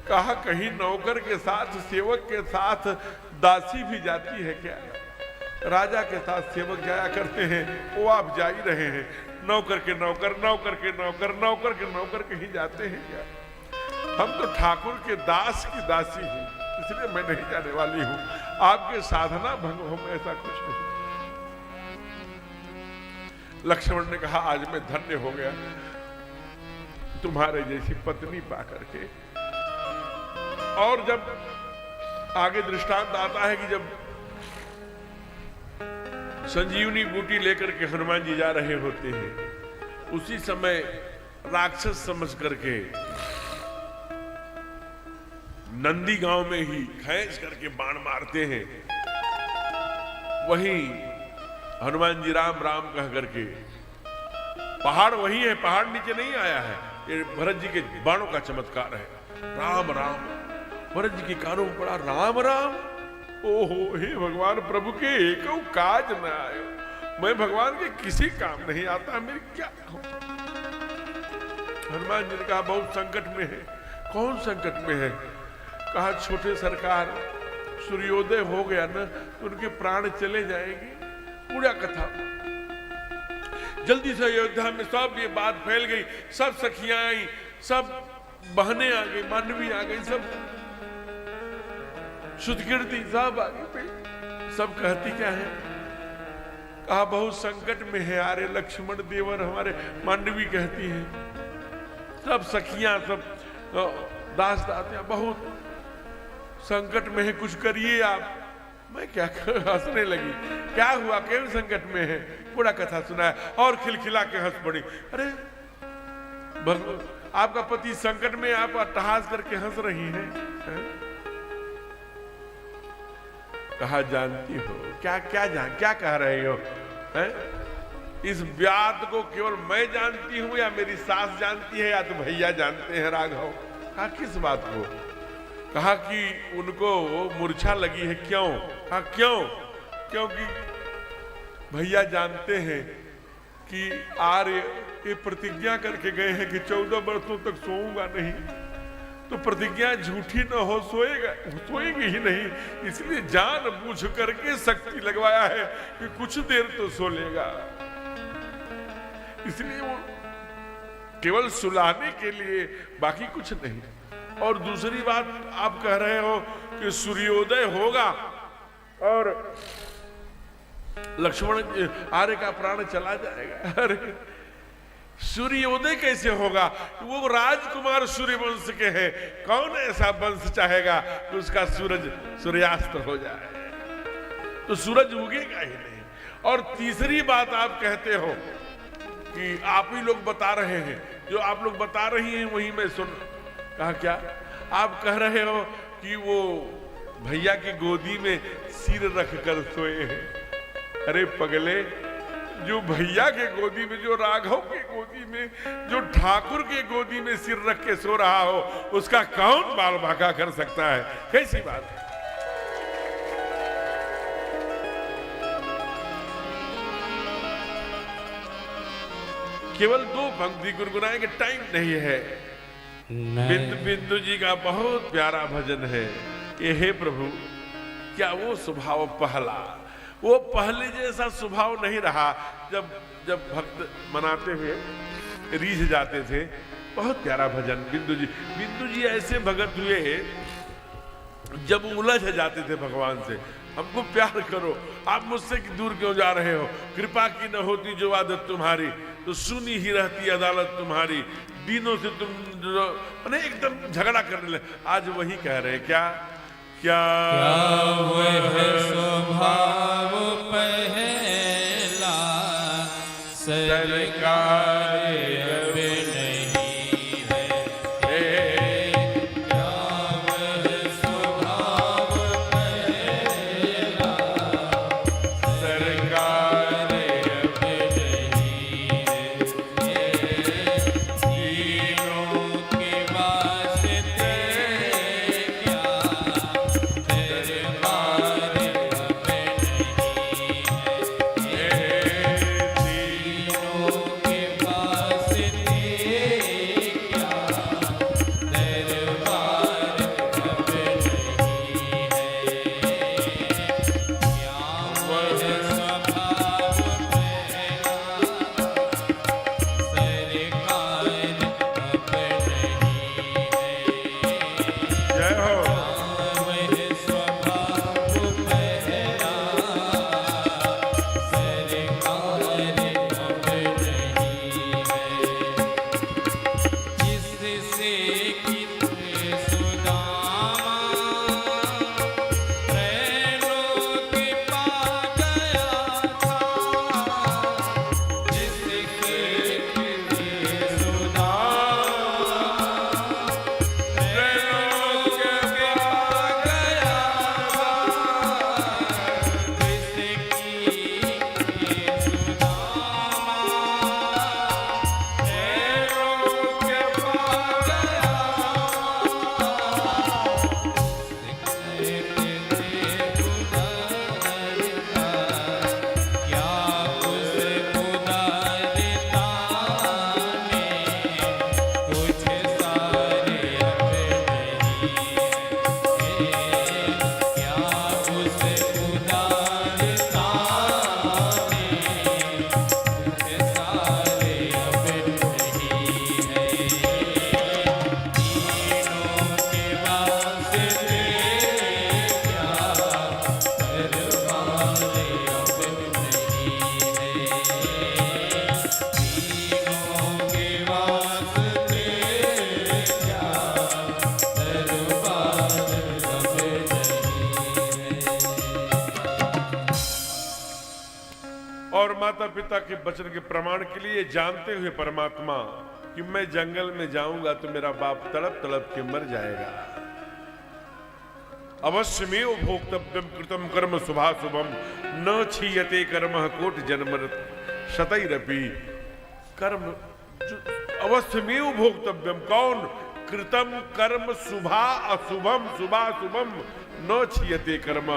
कहा कहीं नौकर के साथ सेवक के साथ दासी भी जाती है क्या? राजा के साथ सेवक जाया करते हैं, वो आप जा ही रहे हैं। नौकर के नौकर, नौकर के नौकर, नौकर के नौकर कहीं जाते हैं क्या? हम तो ठाकुर के दास की दासी हैं, इसलिए मैं नहीं जाने वाली हूं। आपके साधना भंग हो, ऐसा कुछ नहीं। लक्ष्मण ने कहा आज मैं धन्य हो गया तुम्हारे जैसी पत्नी पा करके। और जब आगे दृष्टांत आता है कि जब संजीवनी बूटी लेकर के हनुमान जी जा रहे होते हैं, उसी समय राक्षस समझ करके नंदी गांव में ही खींच करके बाण मारते हैं। वहीं हनुमान जी राम राम कह करके, पहाड़ वही है, पहाड़ नीचे नहीं आया है, ये भरत जी के बाणों का चमत्कार है। राम राम, भरत जी के कानों में पड़ा राम राम। ओहो, हे भगवान, प्रभु के एको काज न आयो, मैं भगवान के किसी काम नहीं आता, मेरी क्या कहूं। हनुमान जी ने कहा बहुत संकट में है। कौन संकट में है? कहा छोटे सरकार, सूर्योदय हो गया ना तो उनके प्राण चले जाएंगे। पूरा कथा जल्दी से अयोध्या में सब ये बात फैल गई, सब सखियां आई, सब बहनें आ गई, मांडवी आ गई, सब शुद्धकीर्ति सब आ गई। सब कहती क्या है? कहा बहुत संकट में है आरे लक्ष्मण देवर हमारे। मांडवी कहती है, सब सखियां, सब दास दातियां बहुत संकट में है, कुछ करिए आप। मैं क्या हंसने लगी, क्या हुआ, क्यों संकट में है? पूरा कथा सुनाया और खिलखिला के हंस पड़ी। अरे आपका पति संकट में, आप अट्टहास करके हंस रही हैं है? कहा जानती हो क्या क्या कह रहे हो है? इस बात को केवल मैं जानती हूं या मेरी सास जानती है या तो भैया जानते हैं राघव? कहा किस बात को? कहा कि उनको मूर्छा लगी है। क्यों? कहा क्यों? क्योंकि भैया जानते हैं कि आर्य ये प्रतिज्ञा करके गए हैं कि 14 वर्षों तक सोऊंगा नहीं, तो प्रतिज्ञा झूठी न हो, सोएंगे ही नहीं, इसलिए जान बूझ करके शक्ति लगवाया है कि कुछ देर तो सो लेगा। इसलिए वो केवल सुलाने के लिए, बाकी कुछ नहीं। और दूसरी बात आप कह रहे हो कि सूर्योदय होगा और लक्ष्मण आर्य का प्राण चला जाएगा। अरे सूर्योदय कैसे होगा? वो राजकुमार सूर्य वंश के हैं, कौन ऐसा वंश चाहेगा कि उसका सूरज सूर्यास्त हो जाए? तो सूरज उगेगा ही नहीं। और तीसरी बात आप कहते हो कि आप ही लोग बता रहे हैं, जो आप लोग बता रही हैं वही मैं सुन। कहा क्या? आप कह रहे हो कि वो भैया की गोदी में सिर रख कर सोए हैं। अरे पगले, जो भैया के गोदी में, जो राघव के गोदी में, जो ठाकुर के गोदी में सिर रख के सो रहा हो, उसका कौन बाल बांका कर सकता है? कैसी बात है? केवल 2 पंक्ति गुनगुनाएंगे, टाइम नहीं है। बिंदु बिंदु जी का बहुत प्यारा भजन है ये। हे प्रभु, क्या वो स्वभाव पहला, वो पहले जैसा स्वभाव नहीं रहा। जब भक्त मनाते हुए रीझ जाते थे। बहुत प्यारा भजन। बिंदु जी ऐसे भगत हुए जब उलझ जाते थे भगवान से, हमको प्यार करो, आप मुझसे दूर क्यों जा रहे हो? कृपा की न होती जो आदत तुम्हारी, तो सुनी ही रहती अदालत तुम्हारी। दिनों से तुम एकदम झगड़ा करने लगे। आज वही कह रहे हैं, क्या क्या वह स्वभाव पहला सरकार अब नहीं है। क्या वह स्वभाव पहला सरकार अब नहीं है। तीनों के वास्ते क्या दरबार अब और माता पिता के वचन के प्रमाण के लिए जानते हुए परमात्मा कि मैं जंगल में जाऊंगा तो मेरा बाप तड़प तड़प के मर जाएगा। अवश्यमेव भोक्तव्यम कृतम कर्म शुभाशुभम न क्षीयते कर्म कोटि जन्मरत शतैरपि। कर्म अवश्यमेव भोक्तव्यम, कौन? कृतम कर्म शुभा अशुभम, शुभाशुभम न क्षीयते कर्म।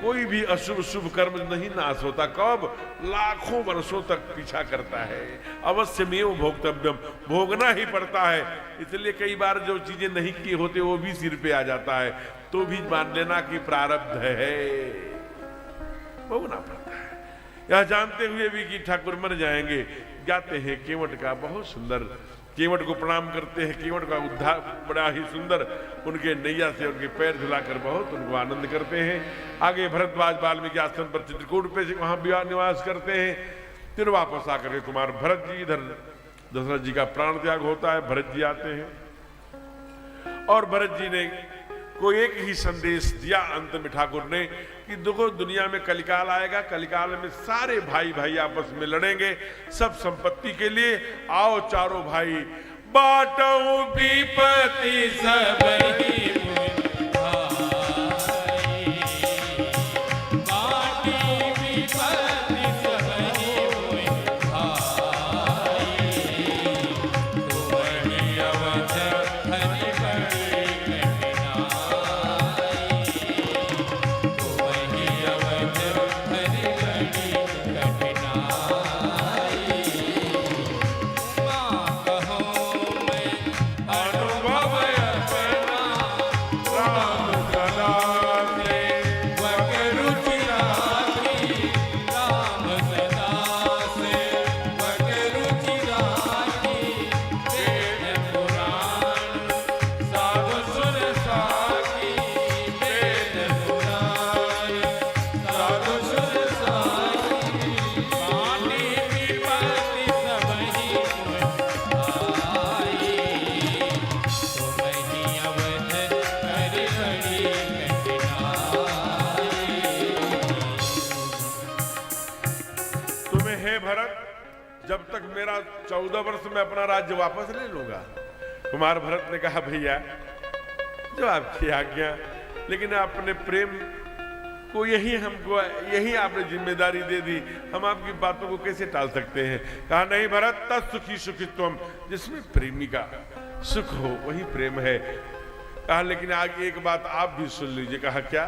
कोई भी अशुभ शुभ कर्म नहीं नाश होता। कब? लाखों वर्षों तक पीछा करता है। अवश्यमेव भोक्तव्यम, भोगना ही पड़ता है। इसलिए कई बार जो चीजें नहीं की होते वो भी सिर पे आ जाता है, तो भी मान लेना कि प्रारब्ध है, भोगना पड़ता है। यह जानते हुए भी कि ठाकुर मर जाएंगे, गाते हैं केवट का बहुत सुंदर, केवट को प्रणाम करते हैं। केवट का उद्धार बड़ा ही सुंदर, उनके नैया से उनके पैर धुलाकर बहुत उनको आनंद करते हैं। आगे भरद्वाज वाल्मीकि आश्रम पर चित्रकूट पे वहां विवाह निवास करते हैं। फिर वापस आकर के कुमार भरत जी, इधर दशरथ जी का प्राण त्याग होता है। भरत जी आते हैं और भरत जी ने को एक ही संदेश दिया अंत में ठाकुर ने कि देखो दुनिया में कलिकाल आएगा, कलिकाल में सारे भाई भाई आपस में लड़ेंगे सब संपत्ति के लिए। आओ चारों भाई बांटो विपत्ति सबही जब तक मेरा 14 वर्ष में अपना राज्य वापस ले लूंगा। कुमार भरत ने कहा भैया जो आपकी आज्ञा, लेकिन आपने प्रेम को यही आपने जिम्मेदारी दे दी, हम आपकी बातों को कैसे टाल सकते हैं। कहा नहीं भरत, तत्सुखी सुखित्वम, जिसमें प्रेमी का सुख हो वही प्रेम है। कहा लेकिन आगे एक बात आप भी सुन लीजिए। कहा क्या?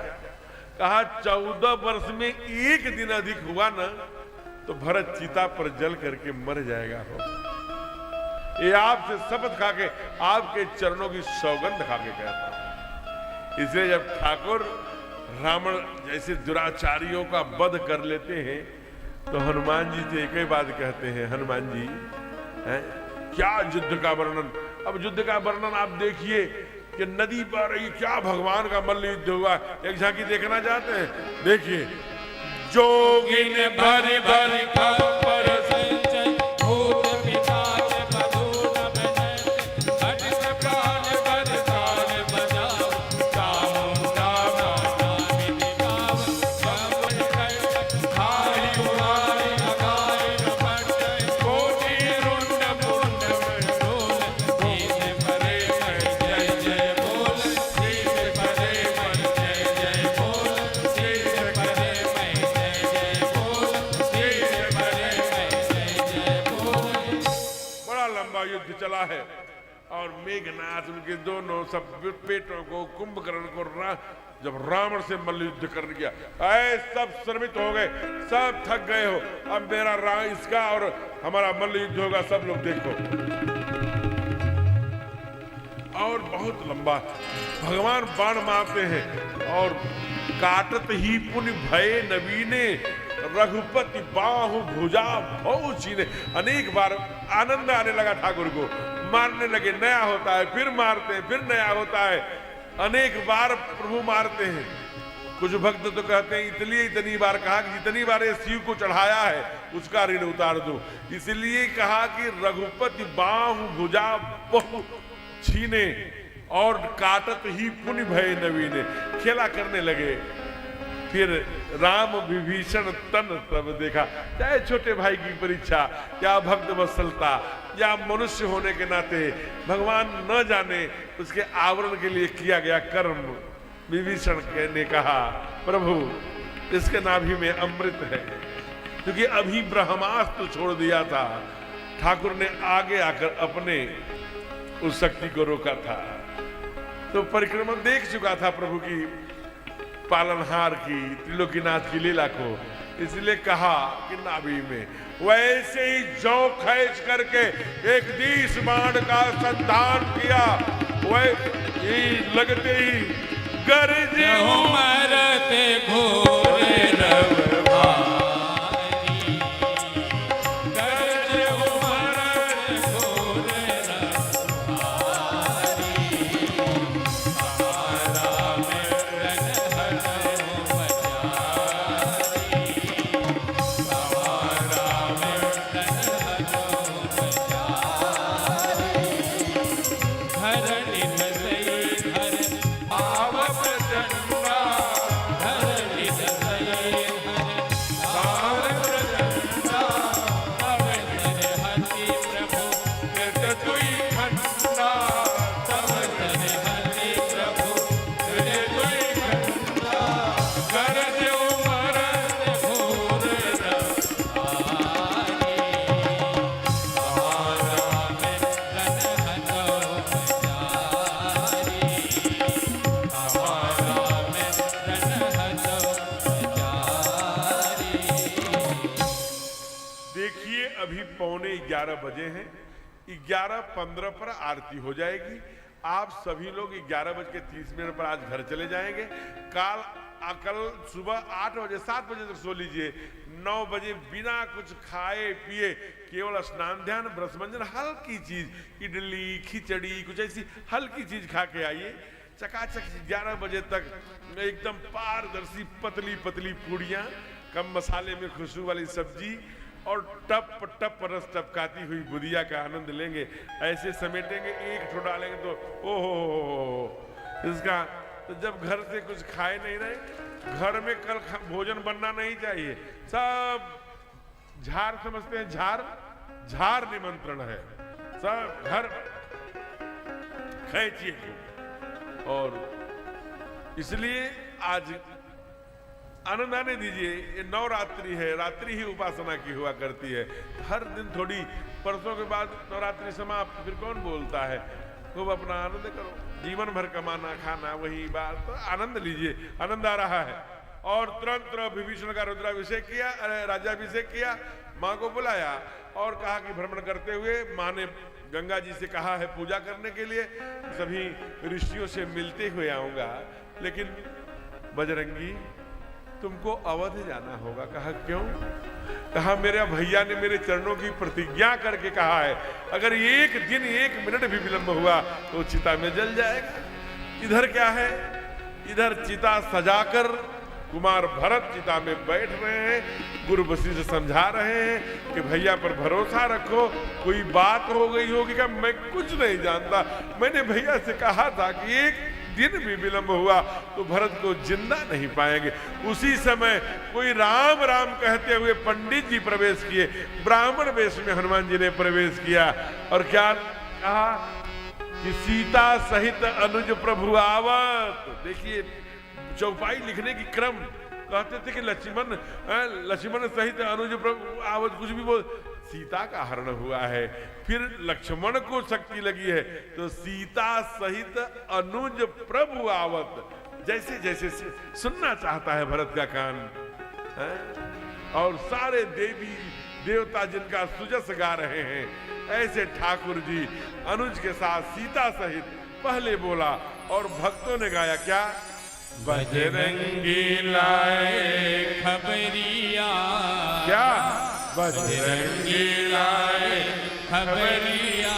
कहा 14 वर्ष में एक दिन अधिक हुआ ना तो भरत चिता पर जल करके मर जाएगा। हो ये आपसे शपथ खा के, आपके चरणों की सौगंध खा के कहता हूं। इसलिए जब ठाकुर रावण जैसे दुराचारियों का वध कर लेते हैं तो हनुमान जी से एक ही बात कहते हैं, हनुमान जी हैं क्या युद्ध का वर्णन। अब युद्ध का वर्णन आप देखिए कि नदी पर क्या भगवान का मल्ल युद्ध हुआ। एक झांकी देखना चाहते हैं? देखिए, जोगिन भरि भरि खप्पर संचय भूत पिशाच मधु न बनत हट प्राण कर काल बजाओ चामुंडा नामी दिखाव कमल कर खाई उड़ाई अगाय रपट कोटि रुंड मुंड मंडोल धीरे भरे मन जय जय बोल, धीरे भरे मन जय जय बोल, धीरे भरे युद्ध चला है और मेघनाथ उनके दोनों सब पेटों को, कुंभकर्ण को जब रावण से मल्ल युद्ध कर गया, ऐ सब श्रमित हो गए, सब थक गए हो, अब मेरा इसका और हमारा मल्ल युद्ध होगा, सब लोग देखो। और बहुत लंबा भगवान बाण मारते हैं और काटत ही पुण्य भय नवीने रघुपति बाहु भुजा भौ चीने। अनेक बार आनंद आने लगा ठाकुर को, मारने लगे, नया होता है फिर मारते हैं, फिर नया होता है, अनेक बार प्रभु मारते हैं। कुछ भक्त तो कहते हैं इसलिए इतनी बार कहा कि जितनी बार ये शिव को चढ़ाया है उसका ऋण उतार दो, इसलिए कहा कि रघुपति बाहु भुजा बहु छीने और काटत ही पुण्य भय नवीने। खेला करने लगे। फिर राम विभीषण तन तब देखा। चाहे छोटे भाई की परीक्षा या भक्त वत्सलता या मनुष्य होने के नाते भगवान न जाने उसके आवरण के लिए किया गया कर्म। विभीषण ने कहा प्रभु इसके नाभि में अमृत है, क्योंकि अभी ब्रह्मास्त्र छोड़ दिया था। ठाकुर ने आगे आकर अपने उस शक्ति को रोका था। तो परिक्रमा देख चुका था प्रभु की पालनहार की त्रिलोकीनाथ की लीला को, इसलिए कहा कि नाभि में। वैसे ही जौ खींच करके एक 20 बाण का संधान किया। वह लगते ही गरजे मरते घोरे रव भारी, गरजे मरते घोरे रव भारी, सहारा में रन हरो बचारी, सहारा में रन हरो बचारी, धरणी धसई धर आवत चंदा, धरणी धसई धर आवत चंदा, तब धर हति प्रभु कृत दुई खंडा, तब धर हति प्रभु कृत दुई खंडा, गरज मरत घोर रव भारी, सहारा में रन हरो बचारी, सहारा में रन हरो बचारी। देखिए अभी 11:15 बजे हैं। 11:15 पर आरती हो जाएगी। आप सभी लोग 11:30 पर आज घर चले जाएंगे। कल सुबह 8 बजे 7 बजे तक सो लीजिए। 9 बजे बिना कुछ खाए पिए केवल स्नान ध्यान ब्रह्मंजन हल्की चीज इडली खिचड़ी कुछ ऐसी हल्की चीज खा के आइए। चकाचक 11 बजे तक एकदम पारदर्शी पतली पतली पूड़ियाँ, कम मसाले में खुशबू वाली सब्जी और टप टप रस टपकाती हुई बुदिया का आनंद लेंगे। ऐसे समेटेंगे, एक ठो डालेंगे तो ओहो इसका। तो जब घर से कुछ खाए नहीं रहे, घर में कल भोजन बनना नहीं चाहिए। सब झार समझते हैं, झार निमंत्रण है। सब घर खींचिए। और इसलिए आज आनंद आने दीजिए। ये नवरात्रि है, रात्रि ही उपासना की हुआ करती है। हर दिन थोड़ी, परसों के बाद नवरात्रि समाप्त, फिर कौन बोलता है। खूब अपना आनंद करो, जीवन भर कमाना खाना वही बात, तो आनंद लीजिए। आनंद आ रहा है। और तुरंत विभीषण का रुद्राभिषेक किया, राज्याभिषेक किया, माँ को बुलाया और कहा कि भ्रमण करते हुए माँ ने गंगा जी से कहा है पूजा करने के लिए, सभी ऋषियों से मिलते हुए आऊंगा, लेकिन बजरंगी तुमको अवध जाना होगा। कहा क्यों? कहा मेरे भैया ने मेरे चरणों की प्रतिज्ञा करके कहा है, अगर एक दिन 1 मिनट भी विलंब हुआ तो चिता में जल जाएगा। इधर क्या है? इधर चिता सजाकर कुमार भरत चिता में बैठ रहे हैं। गुरु वशिष्ठ समझा रहे हैं कि भैया पर भरोसा रखो, कोई बात हो गई होगी। क्या मैं कुछ नहीं जानता, मैंने भैया से कहा था कि एक दिन भी विलंब हुआ तो भरत को जिंदा नहीं पाएंगे। उसी समय कोई राम राम कहते हुए पंडित जी प्रवेश किए। ब्राह्मण वेश में हनुमान जी ने प्रवेश किया और क्या कहा कि सीता सहित अनुज प्रभु आवत। देखिए चौपाई लिखने की क्रम, कहते थे कि लक्ष्मण सहित अनुज प्रभु आवत, कुछ भी बोल, सीता का हरण हुआ है। फिर लक्ष्मण को शक्ति लगी है तो सीता सहित अनुज प्रभु आवत। जैसे जैसे सुनना चाहता है भरत का कान है? और सारे देवी देवता जिनका सुजस गा रहे हैं, ऐसे ठाकुर जी अनुज के साथ सीता सहित पहले बोला और भक्तों ने गाया क्या? बजरंगी लाए खबरिया, क्या? बजरंगी लाए खबरिया,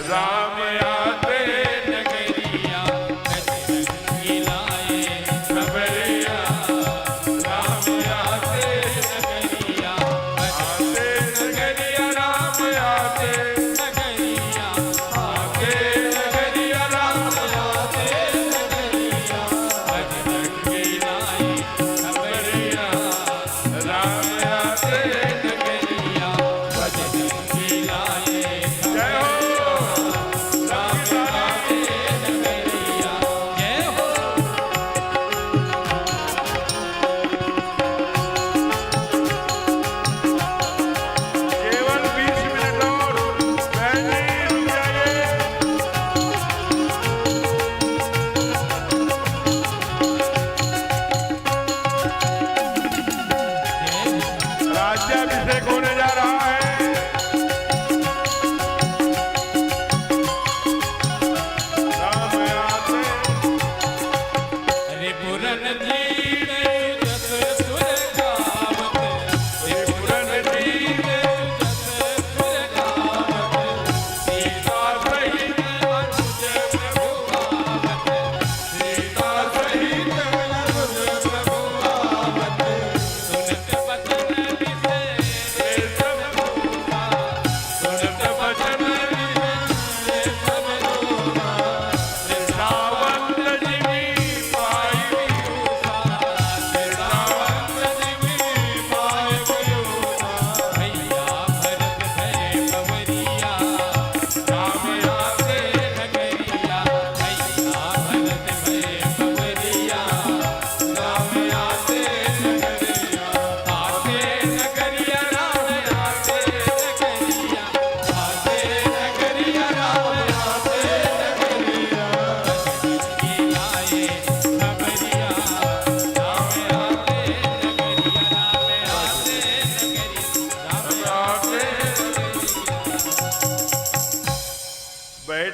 राम आते नगरिया, बजरंगी लाए खबरिया, राम आते नगरिया, आते नगरिया, राम आते नगरिया, आते नगरिया, राम आते नगरिया, बजरंगी लाए खबरिया।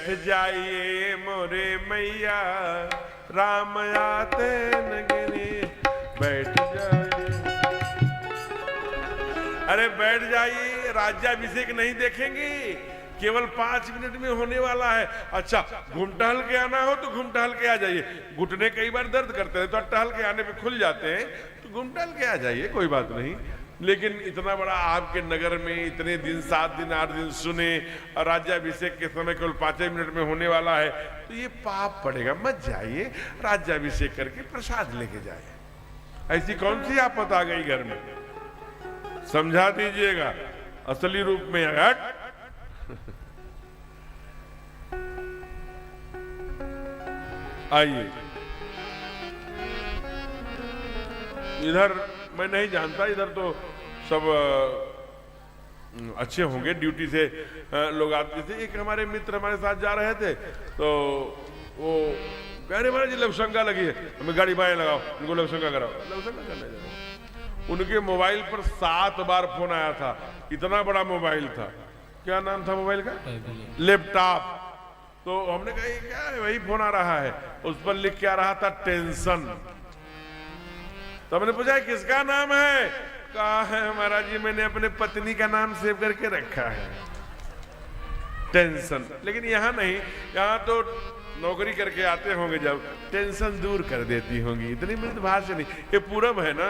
बैठ जाइए मोरे मैया, राम आते नगरी बैठ जाइए। अरे बैठ जाइए, राज्याभिषेक नहीं देखेंगे, केवल 5 मिनट में होने वाला है। अच्छा, घूम टहल के आना हो तो घूम टहल के आ जाइए। घुटने कई बार दर्द करते हैं तो टहल के आने पे खुल जाते हैं, तो घूम टहल के आ जाइए, कोई बात नहीं। लेकिन इतना बड़ा आपके नगर में इतने दिन, 7 दिन 8 दिन सुने, और राज्याभिषेक के समय केवल 5 मिनट में होने वाला है, तो ये पाप पड़ेगा। मत जाइए, राज्याभिषेक करके प्रसाद लेके जाइए। ऐसी कौन सी आफत आ गई घर में, समझा दीजिएगा असली रूप में। आइए, इधर मैं नहीं जानता, इधर तो सब अच्छे होंगे, ड्यूटी से लोग आते थे। एक हमारे मित्र हमारे साथ जा रहे थे, तो वो कह रहे महाराज जी लवशंका लगी है, हमें गाड़ी बाएं लगाओ, उनको लवशंका कराओ। लवशंका करने जाओ। उनके मोबाइल पर 7 बार फोन आया था, इतना बड़ा मोबाइल था। क्या नाम था मोबाइल का? लैपटॉप। तो हमने कहा ये क्या है, वही फोन आ रहा है। उस पर लिख के आ रहा था टेंशन। तो हमने पूछा किसका नाम है? कहा है महाराज जी मैंने अपने पत्नी का नाम सेव करके रखा है, टेंशन। लेकिन यहाँ नहीं, यहाँ तो नौकरी करके आते होंगे जब, टेंशन दूर कर देती होंगी। इतनी मृदुभाषा नहीं, ये पूरब है ना,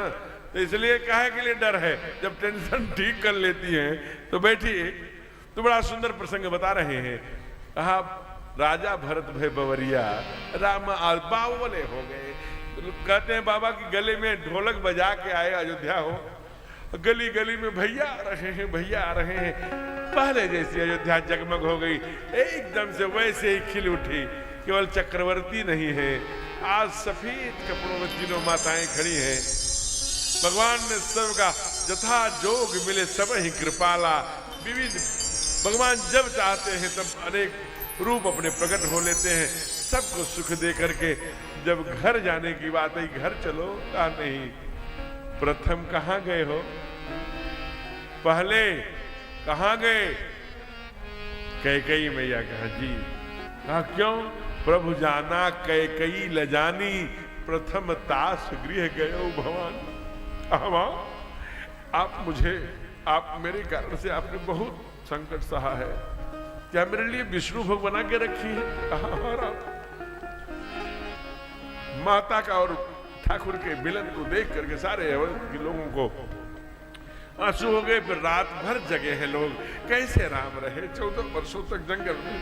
तो इसलिए काहे के लिए डर है, जब टेंशन ठीक कर लेती हैं तो बैठिए। तो बड़ा सुंदर प्रसंग बता रहे हैं। कहा राजा भरत भय बवरिया, राम बावले हो गए। तो कहते हैं बाबा की गले में ढोलक बजा के आए अयोध्या हो, गली गली में भैया आ रहे हैं, भैया आ रहे हैं। पहले जैसी अयोध्या जगमग हो गई, एकदम से वैसे ही खिल उठी। केवल चक्रवर्ती नहीं है, आज सफेद कपड़ों में तीनों माताएं खड़ी हैं। भगवान ने सबका जथा जोग मिले सब ही कृपाला। विविध भगवान जब चाहते हैं तब अनेक रूप अपने प्रकट हो लेते हैं, सबको सुख दे करके। जब घर जाने की बात आई, घर चलो, कहा नहीं। प्रथम कहां गए हो? पहले कहां गए? कैकेयी मैया। कहा जी। कहा क्यों? प्रभु जाना कैकेयी ल जानी, प्रथम तास गृह गए भगवान। आप मेरे कारण से आपने बहुत संकट सहा है, क्या मेरे लिए विष्णु भोग बना के रखी है? माता का और ठाकुर के मिलन को देख करके सारे के लोगों को आंसू हो गए। फिर रात भर जगे हैं लोग, कैसे राम रहे 14 वर्षों तक जंगल में,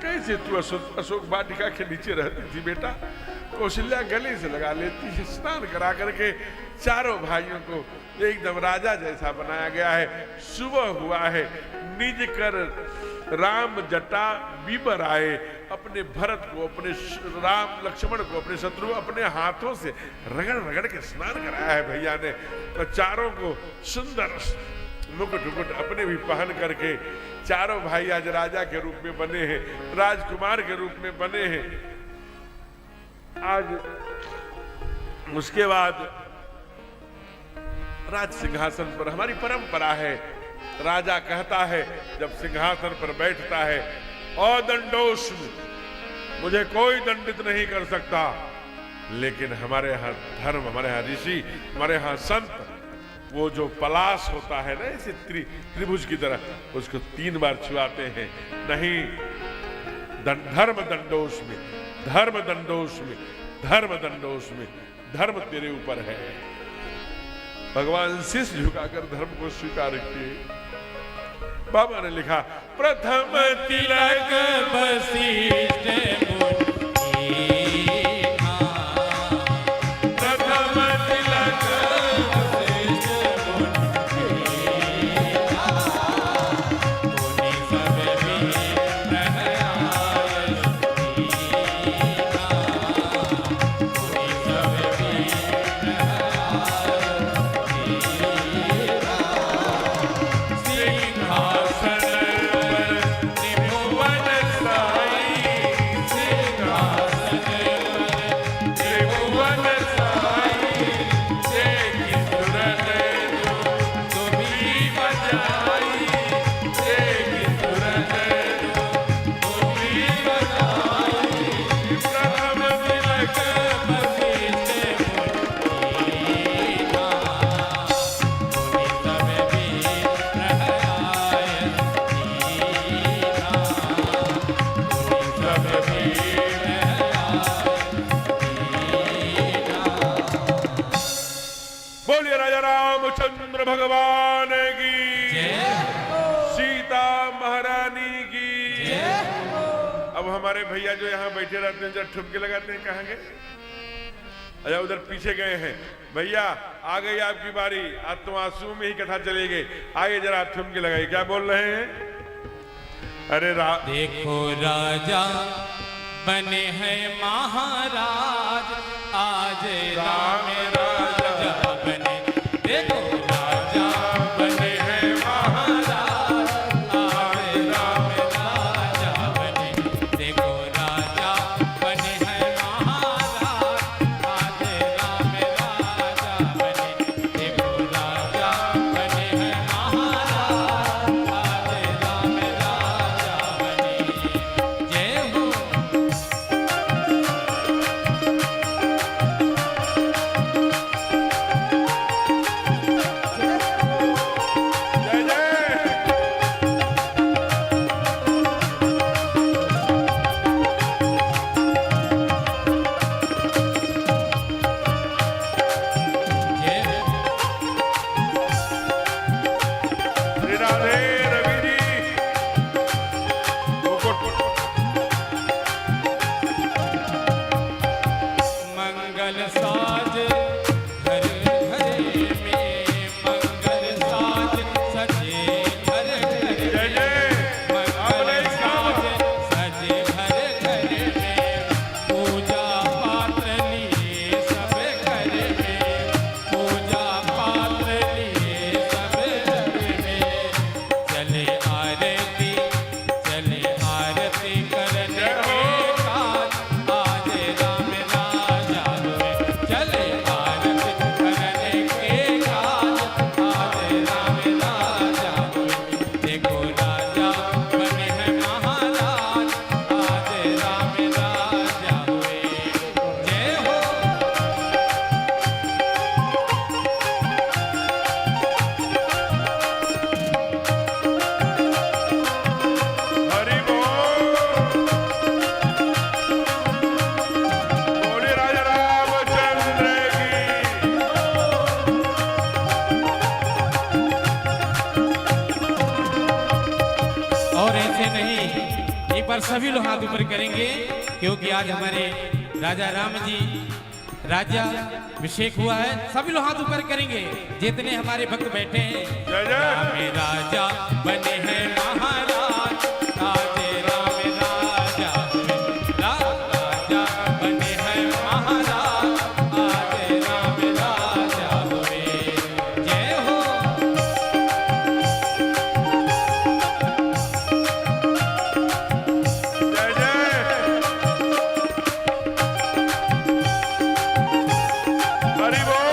कैसे तू अशोक वाटिका के नीचे रहती थी बेटा? कौशल्या गले से लगा लेती है, स्नान करा करके चारों भाइयों को एकदम राजा जैसा बनाया गया है। सुबह हुआ है, निज कर राम जटा बिबर आए। अपने भरत को, अपने राम लक्ष्मण को, अपने शत्रु अपने हाथों से रगड़ रगड़ के स्नान कराया है भैया ने। तो चारों को सुंदर मुकुट मुकुट अपने भी पहन करके चारों भाई आज राजा के रूप में बने हैं, राजकुमार के रूप में बने हैं। आज उसके बाद राज सिंहासन पर हमारी परंपरा है, राजा कहता है जब सिंहासन पर बैठता है, और दंडोष्म, मुझे कोई दंडित नहीं कर सकता। लेकिन हमारे यहाँ धर्म, हमारे यहाँ ऋषि, हमारे यहाँ संत, वो जो पलाश होता है ना इसे त्रिभुज की तरह, उसको 3 बार छुआते हैं। नहीं, धर्म दंडोष में, धर्म दंडोष में, धर्म दंडोष में, धर्म तेरे ऊपर है। भगवान शीश झुकाकर धर्म को स्वीकार किए। बाबा ने लिखा प्रथम तिलक वशिष्ठ बोलिए राजा रामचंद्र भगवान की, सीता महारानी की। अब हमारे भैया जो यहाँ बैठे रहते हैं जरा ठुमके लगाते हैं, कहाँ गए? अच्छा उधर पीछे गए हैं। भैया आ गई आपकी बारी, आज तो आंसू में ही कथा चलेगी। आइए जरा आप ठुमके लगाइए, क्या बोल रहे हैं? अरे देखो राजा बने हैं महाराज, आज राम राजा बने। देखो राजा बने हैं महाराज, आज राम राजा बने। देखो राजा बने हैं महाराज, आज राम राजा बने। देखो राजा बने हैं महाराज, आज राम राजा बने। जय हो। जय जय। जय श्री राधे रवि जी। मंगल साज घर घरे में, मंगल साज सजे घर घरे जय जय। मंगल साज सजे घर घरे में, पूजा पात्र लिए सब घर में, पूजा पात्र लिए सब घर में। चले आरती करने के काज, आज राम राजा हुए। चले आरती करने के काज, आज राम राजा हुए। देखो राजा बने हैं महाराज, आज राम राजा हुए। जय हो। हरि बोल। बोलिए राजा रामचंद्र की। और ऐसे नहीं, एक बार सभी लोग हाथ ऊपर करेंगे, क्योंकि आज हमारे राजा राम जी राजा अभिषेक हुआ है। सभी लोग हाथ ऊपर करेंगे जितने हमारे भक्त बैठे हैं। जय जय। राम राजा बने हैं महाराज, आज राम राजा हुए। राम राजा बने हैं महाराज, आज राम राजा हुए। जय हो। जय जय। हरि बोल।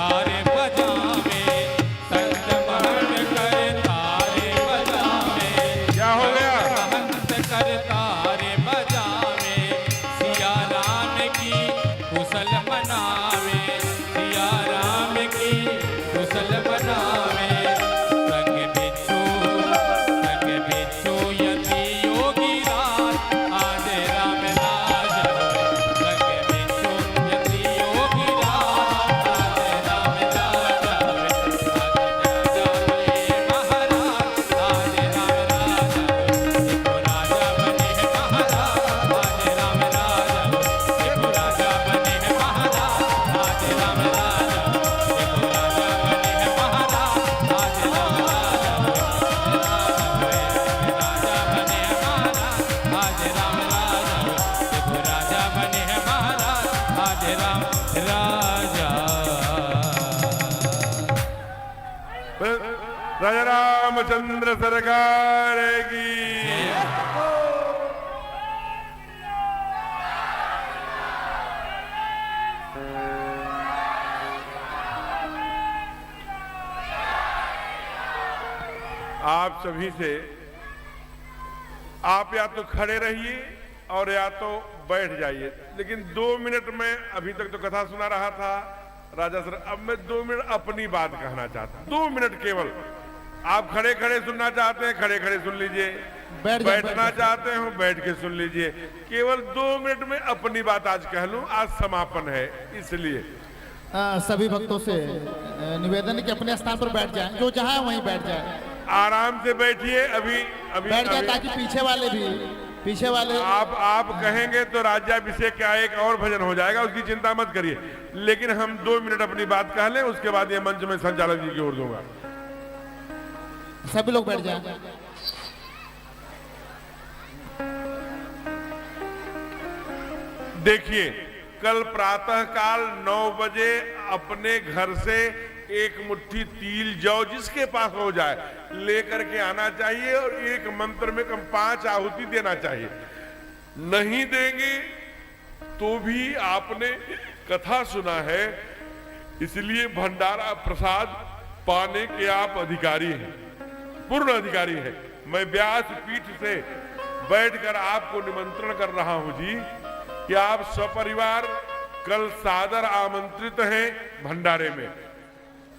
तारे बजावे, संत महंत कर तारे बजावे, क्या हो गया? महंत कर तारे बजावे, सिया राम की कुशल मनावे, सिया राम की कुशल मनावे। संग बिच्छू यति योगी राज, आज राम राज होए। संग बिच्छू यति योगी राज, आज राम राज होए। आज राजा बने महाराज, आज राम राज होए। देखो राजा बने महाराज, आज राम राज होए। देखो राजा बने महाराज, आज राम राज होए। देखो राजा बने महाराज, आज राम राज होए। राजा बने महाराज, आज राम राजा। राजा रामचंद्र सरकार की। आप सभी से आप या तो खड़े रहिए और या तो बैठ जाइए, लेकिन 2 मिनट में, अभी तक तो कथा सुना रहा था राजा सर, अब मैं 2 मिनट अपनी बात कहना चाहता हूं। 2 मिनट केवल। आप खड़े खड़े सुनना चाहते हैं, खड़े खड़े सुन लीजिए। बैठना चाहते हो, बैठ के सुन लीजिए। केवल 2 मिनट में अपनी बात आज कह लूं। आज समापन है, इसलिए सभी भक्तों से निवेदन है कि अपने स्थान पर बैठ जाएं, जो जहां है वहीं बैठ जाए। आराम से बैठिए। अभी अभी बैठ जाए अभी ताकि पीछे वाले आप कहेंगे तो राज्याभिषेक का एक और भजन हो जाएगा, उसकी चिंता मत करिए। लेकिन हम 2 मिनट अपनी बात कह लें, उसके बाद ये मंच में संचालक जी की ओर दूंगा। सभी लोग बैठ जाए। देखिए, कल प्रातः काल 9 बजे अपने घर से एक मुट्ठी तिल जौ जिसके पास हो जाए लेकर के आना चाहिए, और एक मंत्र में कम 5 आहुति देना चाहिए। नहीं देंगे तो भी आपने कथा सुना है, इसलिए भंडारा प्रसाद पाने के आप अधिकारी हैं, पूर्ण अधिकारी हैं। मैं व्यास पीठ से बैठकर आपको निमंत्रण कर रहा हूं जी कि आप सपरिवार कल सादर आमंत्रित हैं भंडारे में।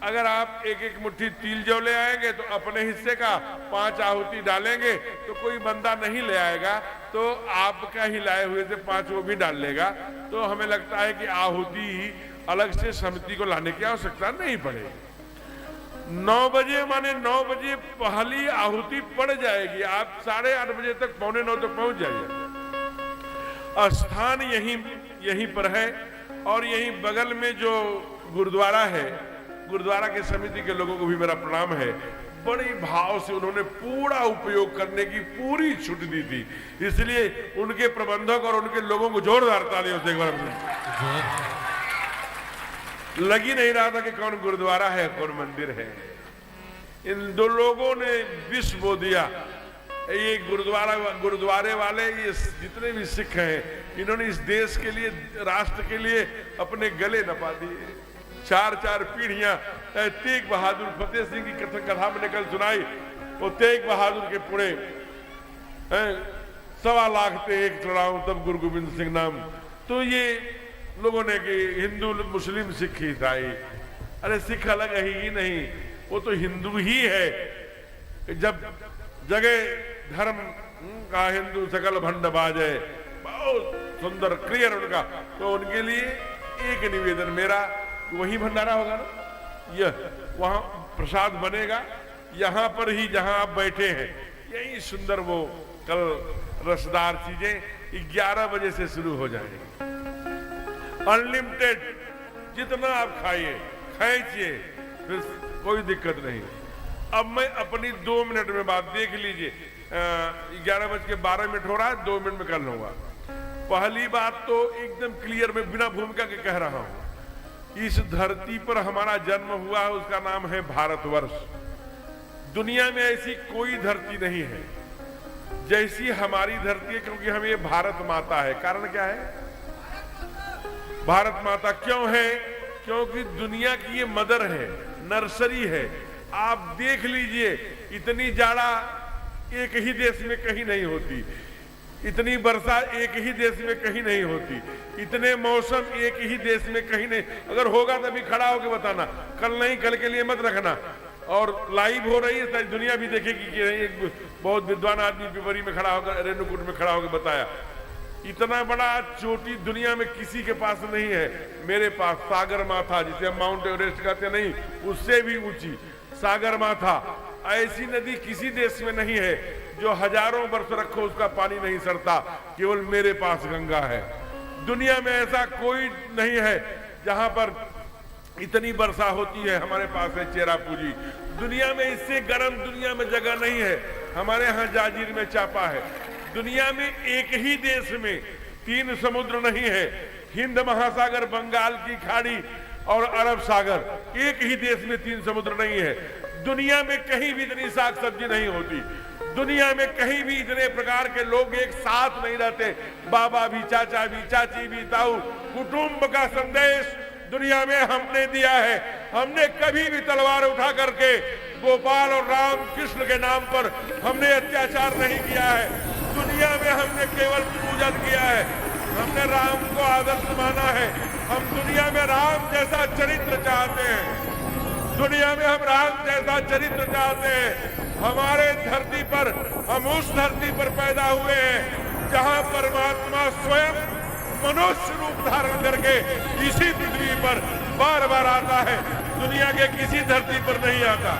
अगर आप एक एक मुट्ठी तिल जौ ले आएंगे तो अपने हिस्से का 5 आहुति डालेंगे, तो कोई बंदा नहीं ले आएगा तो आपका ही लाए हुए से 5 वो भी डाल लेगा। तो हमें लगता है कि आहुति अलग से समिति को लाने की आवश्यकता नहीं पड़ेगी। 9 बजे माने 9 बजे पहली आहुति पड़ जाएगी। आप 8:30 बजे तक, 8:45 तक पहुंच जाइए। स्थान यहीं पर है, और यहीं बगल में जो गुरुद्वारा है, गुरुद्वारा के समिति के लोगों को भी मेरा प्रणाम है। बड़ी भाव से उन्होंने पूरा उपयोग करने की पूरी छूट दी थी, इसलिए उनके प्रबंधक और उनके लोगों को जोरदार तालियों से एक बार लगी नहीं रहा था कि कौन गुरुद्वारा है कौन मंदिर है। इन 2 लोगों ने विष बो दिया। ये गुरुद्वारे वाले, ये जितने भी सिख हैं, इन्होंने इस देश के लिए, राष्ट्र के लिए अपने गले नपा दिए। 4-4 पीढ़ियां तेग बहादुर फतेह सिंह की कथा मैंने कल सुनाई। वो तेग बहादुर के पुणे 1.25 लाख थे, एक चढ़ाऊं तब गुरु गोविंद सिंह नाम। तो ये लोगों ने कि हिंदू मुस्लिम सिख ईसाई, अरे सिख अलग है ही नहीं, वो तो हिंदू ही है। जब जगह धर्म का हिंदू सकल भंड बाजे, बहुत सुंदर क्लियर उनका। तो उनके लिए एक निवेदन मेरा, वही भंडारा होगा ना, यह वहां प्रसाद बनेगा, यहां पर ही जहां आप बैठे हैं, यही सुंदर वो कल रसदार चीजें 11 बजे से शुरू हो जाएंगी। अनलिमिटेड, जितना आप खाइए, खींचिए, फिर कोई दिक्कत नहीं। अब मैं अपनी 2 मिनट में बात देख लीजिए। 11:12 हो रहा है, 2 मिनट में कर लूंगा। पहली बात तो एकदम क्लियर, मैं बिना भूमिका के कह रहा हूं। इस धरती पर हमारा जन्म हुआ है, उसका नाम है भारतवर्ष। दुनिया में ऐसी कोई धरती नहीं है जैसी हमारी धरती है, क्योंकि हम ये भारत माता है। कारण क्या है? भारत माता क्यों है? क्योंकि दुनिया की ये मदर है, नर्सरी है। आप देख लीजिए, इतनी जाड़ा एक ही देश में कहीं नहीं होती, इतनी वर्षा एक ही देश में कहीं नहीं होती, इतने मौसम एक ही देश में कहीं नहीं। अगर होगा तभी खड़ा होकर बताना, कल नहीं, कल के लिए मत रखना। और लाइव हो रही है, सारी दुनिया भी देखेगी कि नहीं। एक बहुत विद्वान आदमी पिपरी में खड़ा होकर, रेणुकूट में खड़ा होकर बताया, इतना बड़ा चोटी दुनिया में किसी के पास नहीं है। मेरे पास सागर माथा, जिसे हम माउंट एवरेस्ट कहते नहीं, उससे भी ऊंची सागर माथा। ऐसी नदी किसी देश में नहीं है जो हजारों वर्ष रखो उसका पानी नहीं सड़ता, केवल मेरे पास गंगा है। दुनिया में ऐसा कोई नहीं है जहां पर इतनी वर्षा होती है। हमारे पास है चेरापूंजी। दुनिया में इससे गर्म दुनिया में जगह नहीं है। हमारे यहाँ जांजगीर में चापा है। दुनिया में एक ही देश में 3 समुद्र नहीं है, हिंद महासागर, बंगाल की खाड़ी और अरब सागर। एक ही देश में 3 समुद्र नहीं है। दुनिया में कहीं भी इतनी साग सब्जी नहीं होती। दुनिया में कहीं भी इतने प्रकार के लोग एक साथ नहीं रहते। बाबा भी, चाचा भी, चाची भी, ताऊ। कुटुंब का संदेश दुनिया में हमने दिया है। हमने कभी भी तलवार उठा करके गोपाल और राम कृष्ण के नाम पर हमने अत्याचार नहीं किया है। दुनिया में हमने केवल पूजन किया है। हमने राम को आदर्श माना है। हम दुनिया में राम जैसा चरित्र चाहते हैं। दुनिया में हम राम जैसा चरित्र चाहते हैं। हमारे धरती पर, हम उस धरती पर पैदा हुए हैं जहां परमात्मा स्वयं मनुष्य रूप धारण करके इसी पृथ्वी पर बार बार आता है। दुनिया के किसी धरती पर नहीं आता।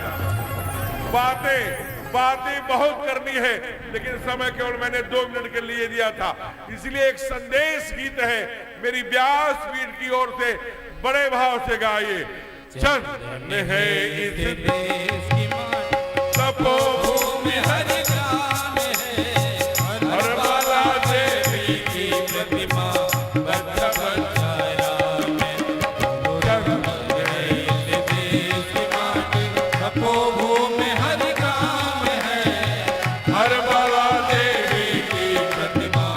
बातें बहुत करनी है, लेकिन समय केवल मैंने 2 मिनट के लिए दिया था। इसलिए एक संदेश गीत है मेरी व्यासपीठ की ओर से, बड़े भाव से गाइए। चंदन है इस देश की तपोभूमि, हर ग्राम है, हर बाला देवी की प्रतिमा, बच्चा बच्चा राम है। चंदन है इस देश की माटी, तपोभूमि, हर ग्राम है, हर बाला देवी की प्रतिमा,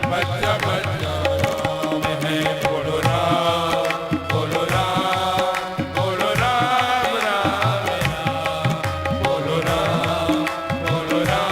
बच्चा बच्चा राम है। बोलो राम, बोलो राम, बोलो राम, राम राम, बोलो राम, बोलो राम।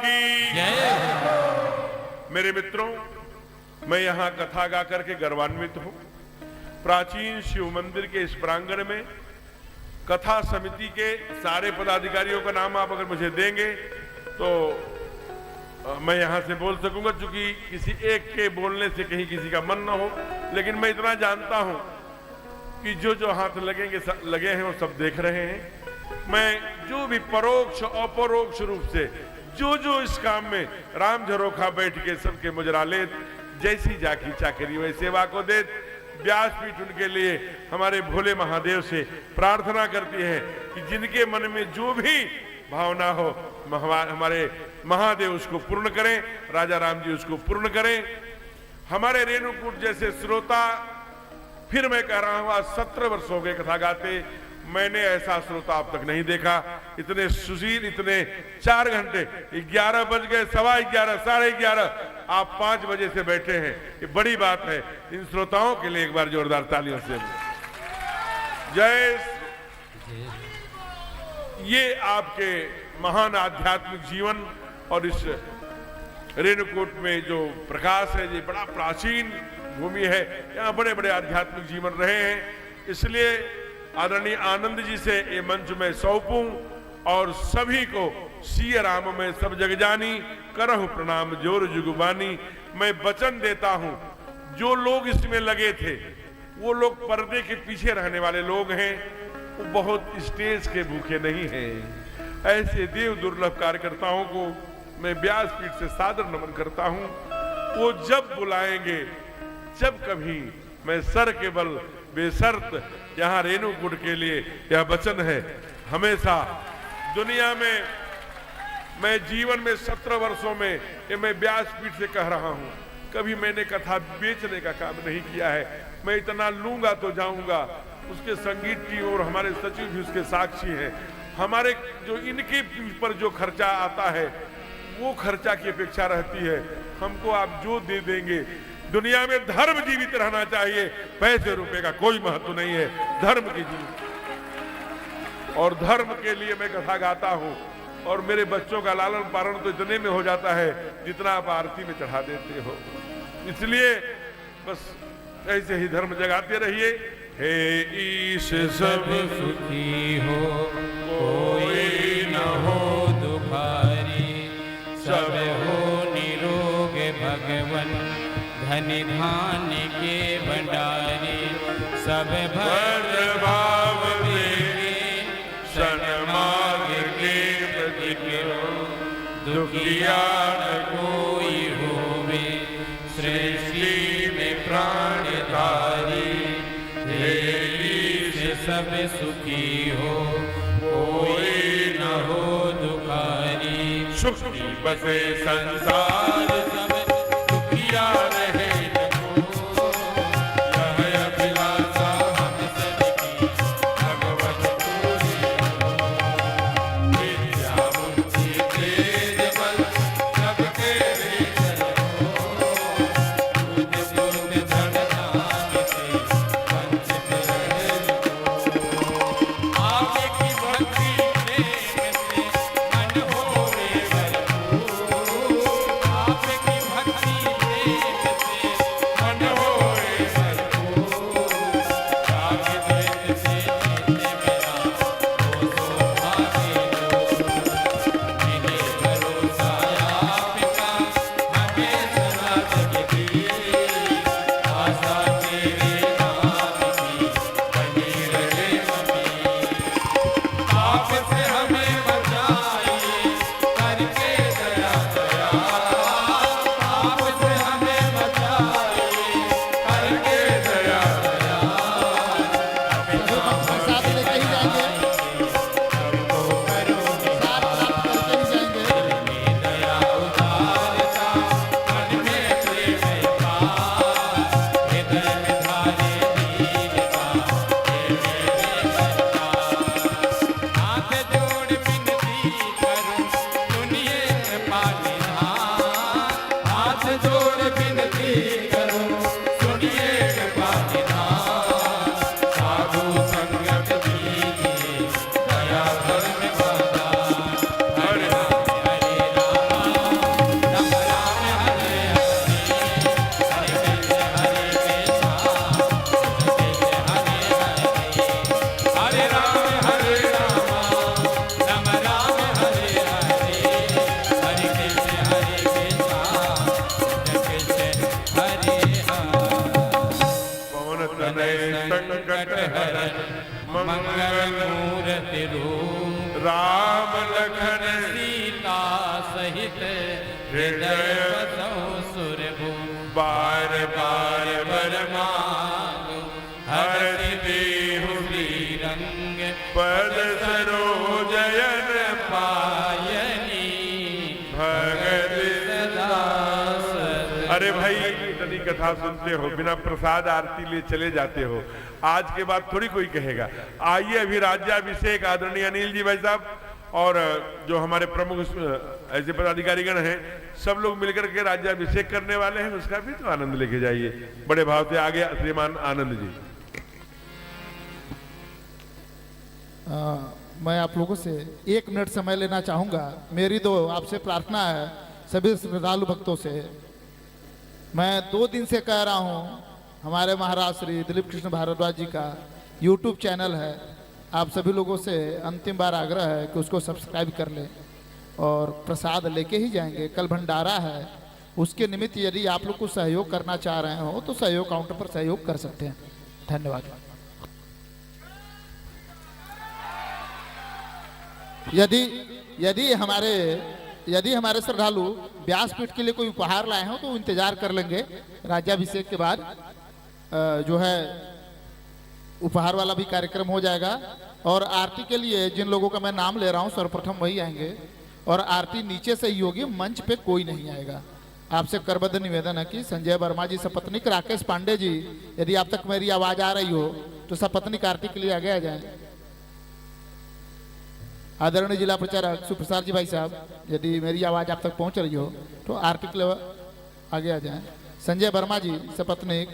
की मेरे मित्रों, मैं यहाँ कथा गा करके गर्वान्वित हूँ। प्राचीन शिव मंदिर के इस प्रांगण में कथा समिति के सारे पदाधिकारियों का नाम आप अगर मुझे देंगे तो मैं यहाँ से बोल सकूंगा, क्योंकि किसी एक के बोलने से कहीं किसी का मन न हो। लेकिन मैं इतना जानता हूँ कि जो जो हाथ लगे हैं वो सब देख रहे हैं। मैं जो भी परोक्ष अपरोक्ष रूप से जो जो इस काम में राम झरोखा बैठ के सबके मुजरा लेत, जैसी जाकी चाकरी वही सेवा को देत। व्यासपीठ उनके लिए हमारे भोले महादेव से प्रार्थना करती है कि जिनके मन में जो भी भावना हो हमारे महादेव उसको पूर्ण करें, राजा राम जी उसको पूर्ण करें। हमारे रेणुकूट जैसे श्रोता, फिर मैं कह रहा हूं, आज 17 वर्ष हो गए कथा गाते, मैंने ऐसा श्रोता अब तक नहीं देखा। इतने सुशील, इतने 4 घंटे, 11 बज गए, 11:15, 11:30, आप 5 बजे से बैठे हैं, ये बड़ी बात है। इन श्रोताओं के लिए एक बार जोरदार तालियों से जय। ये आपके महान आध्यात्मिक जीवन और इस रेणुकूट में जो प्रकाश है, ये बड़ा प्राचीन भूमि है, यहाँ बड़े बड़े आध्यात्मिक जीवन रहे हैं। इसलिए आदरणीय आनंद जी से ये मंच में सौंपूं और सभी को सिय राम में सब जग जानी, करहु प्रणाम जोर जुगबानी। मैं वचन देता हूं, जो लोग इसमें लगे थे वो लोग पर्दे के पीछे रहने वाले लोग हैं, वो बहुत स्टेज के भूखे नहीं हैं। ऐसे देव दुर्लभ कार्यकर्ताओं को मैं व्यासपीठ से सादर नमन करता हूं। वो जब बुलाएंगे, जब कभी, मैं सर के बल बेशर्त यहाँ रेणुकूट के लिए यह वचन है। हमेशा दुनिया में मैं जीवन में 17 वर्षों में ये मैं व्यासपीठ से कह रहा हूँ, कभी मैंने कथा बेचने का काम नहीं किया है। मैं इतना लूंगा तो जाऊंगा। उसके संगीत टीम और हमारे सचिव भी उसके साक्षी हैं। हमारे जो इनके पर जो खर्चा आता है वो खर्चा की अपेक्षा रहती है। हमको आप जो दे देंगे, दुनिया में धर्म जीवित रहना चाहिए, पैसे रुपए का कोई महत्व नहीं है, धर्म की जीवित। और धर्म के लिए मैं कथा गाता हूँ और मेरे बच्चों का लालन पालन तो इतने में हो जाता है जितना आप आरती में चढ़ा देते हो। इसलिए बस ऐसे ही धर्म जगाते रहिए। हे ईश सब सुखी हो, कोई न हो दुखारी, सब हो निरोग भगवन, धन धान्य के भंडारी, सब भर भाव देवे, सन्मार्ग के प्रतिकरो, दुखिया न कोई होवे, सृष्टि में प्राणधारी। हे ईश सब सुखी हो, कोई न हो दुखारी, सुखी बसे संसार सब दुखिया रहे नको, यह अभिलाषा हम सबकी भगवत तुझी हो। विद्या बुद्धि तेज बल सब तेरे चरणों, तुझ तुम धन धान्य से वंचित रहे नको। आपकी भक्ति प्रेम से मन होवे भरपूर, आपकी भक्ति प्रेम सहित हृदय बसौ सुरभु बार बार वर मांगो हरति देहु श्रीरंग पद सरोजयन पायनी भगत। सदा सद। अरे भाई इतनी कथा सुनते हो, बिना प्रसाद आरती ले चले जाते हो, आज के बाद थोड़ी कोई कहेगा। आइए अभी राज्याभिषेक आदरणीय अनिल जी भाई साहब और जो हमारे प्रमुख ऐसे पदाधिकारीगण हैं, सब लोग मिलकर के राज्याभिषेक करने वाले हैं, उसका भी तो आनंद लेके जाइए। बड़े भाव से आगे श्रीमान आनंद जी। मैं आप लोगों से 1 मिनट समय लेना चाहूँगा। मेरी तो आपसे प्रार्थना है, सभी श्रद्धालु भक्तों से। मैं 2 दिन से कह रहा हूँ, हमारे महाराज श्री दिलीप कृष्ण भारद्वाज जी का यूट्यूब चैनल है, आप सभी लोगों से अंतिम बार आग्रह है कि उसको सब्सक्राइब कर लें और प्रसाद लेके ही जाएंगे। कल भंडारा है, उसके निमित्त यदि आप लोग को सहयोग करना चाह रहे हो तो सहयोग काउंटर पर सहयोग कर सकते हैं। धन्यवाद। यदि हमारे श्रद्धालु व्यासपीठ के लिए कोई उपहार लाए हो तो इंतजार कर लेंगे। राज्याभिषेक के बाद जो है उपहार वाला भी कार्यक्रम हो जाएगा। और आरती के लिए जिन लोगों का मैं नाम ले रहा हूं, सर्वप्रथम वही आएंगे और आरती नीचे से ही होगी, मंच पे कोई नहीं आएगा। आपसे करबद्ध निवेदन है कि संजय वर्मा जी, सपत्नीक राकेश पांडे जी, यदि आप तक मेरी आवाज आ रही हो तो सपत्नीक आरती के लिए आगे आ जाए। आदरणीय जिला प्रचारक सुप्रसाद जी भाई साहब, यदि मेरी आवाज आप तक पहुंच रही हो तो आरती के लिए आगे आ जाए। संजय वर्मा जी, सपत्नीक।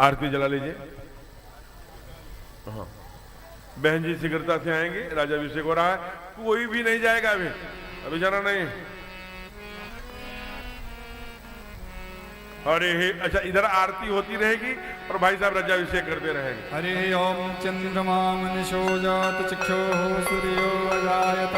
आरती जला लीजिए। हाँ, बहन जी शीघ्रता से आएंगे, राज्याभिषेक हो रहा है। कोई भी नहीं जाएगा अभी जाना नहीं। अरे अच्छा, इधर आरती होती रहेगी और भाई साहब राज्याभिषेक करते रहेंगे। हरि ओम चंद्रमा मनुषो जात चक्षो सूर्यो अजायत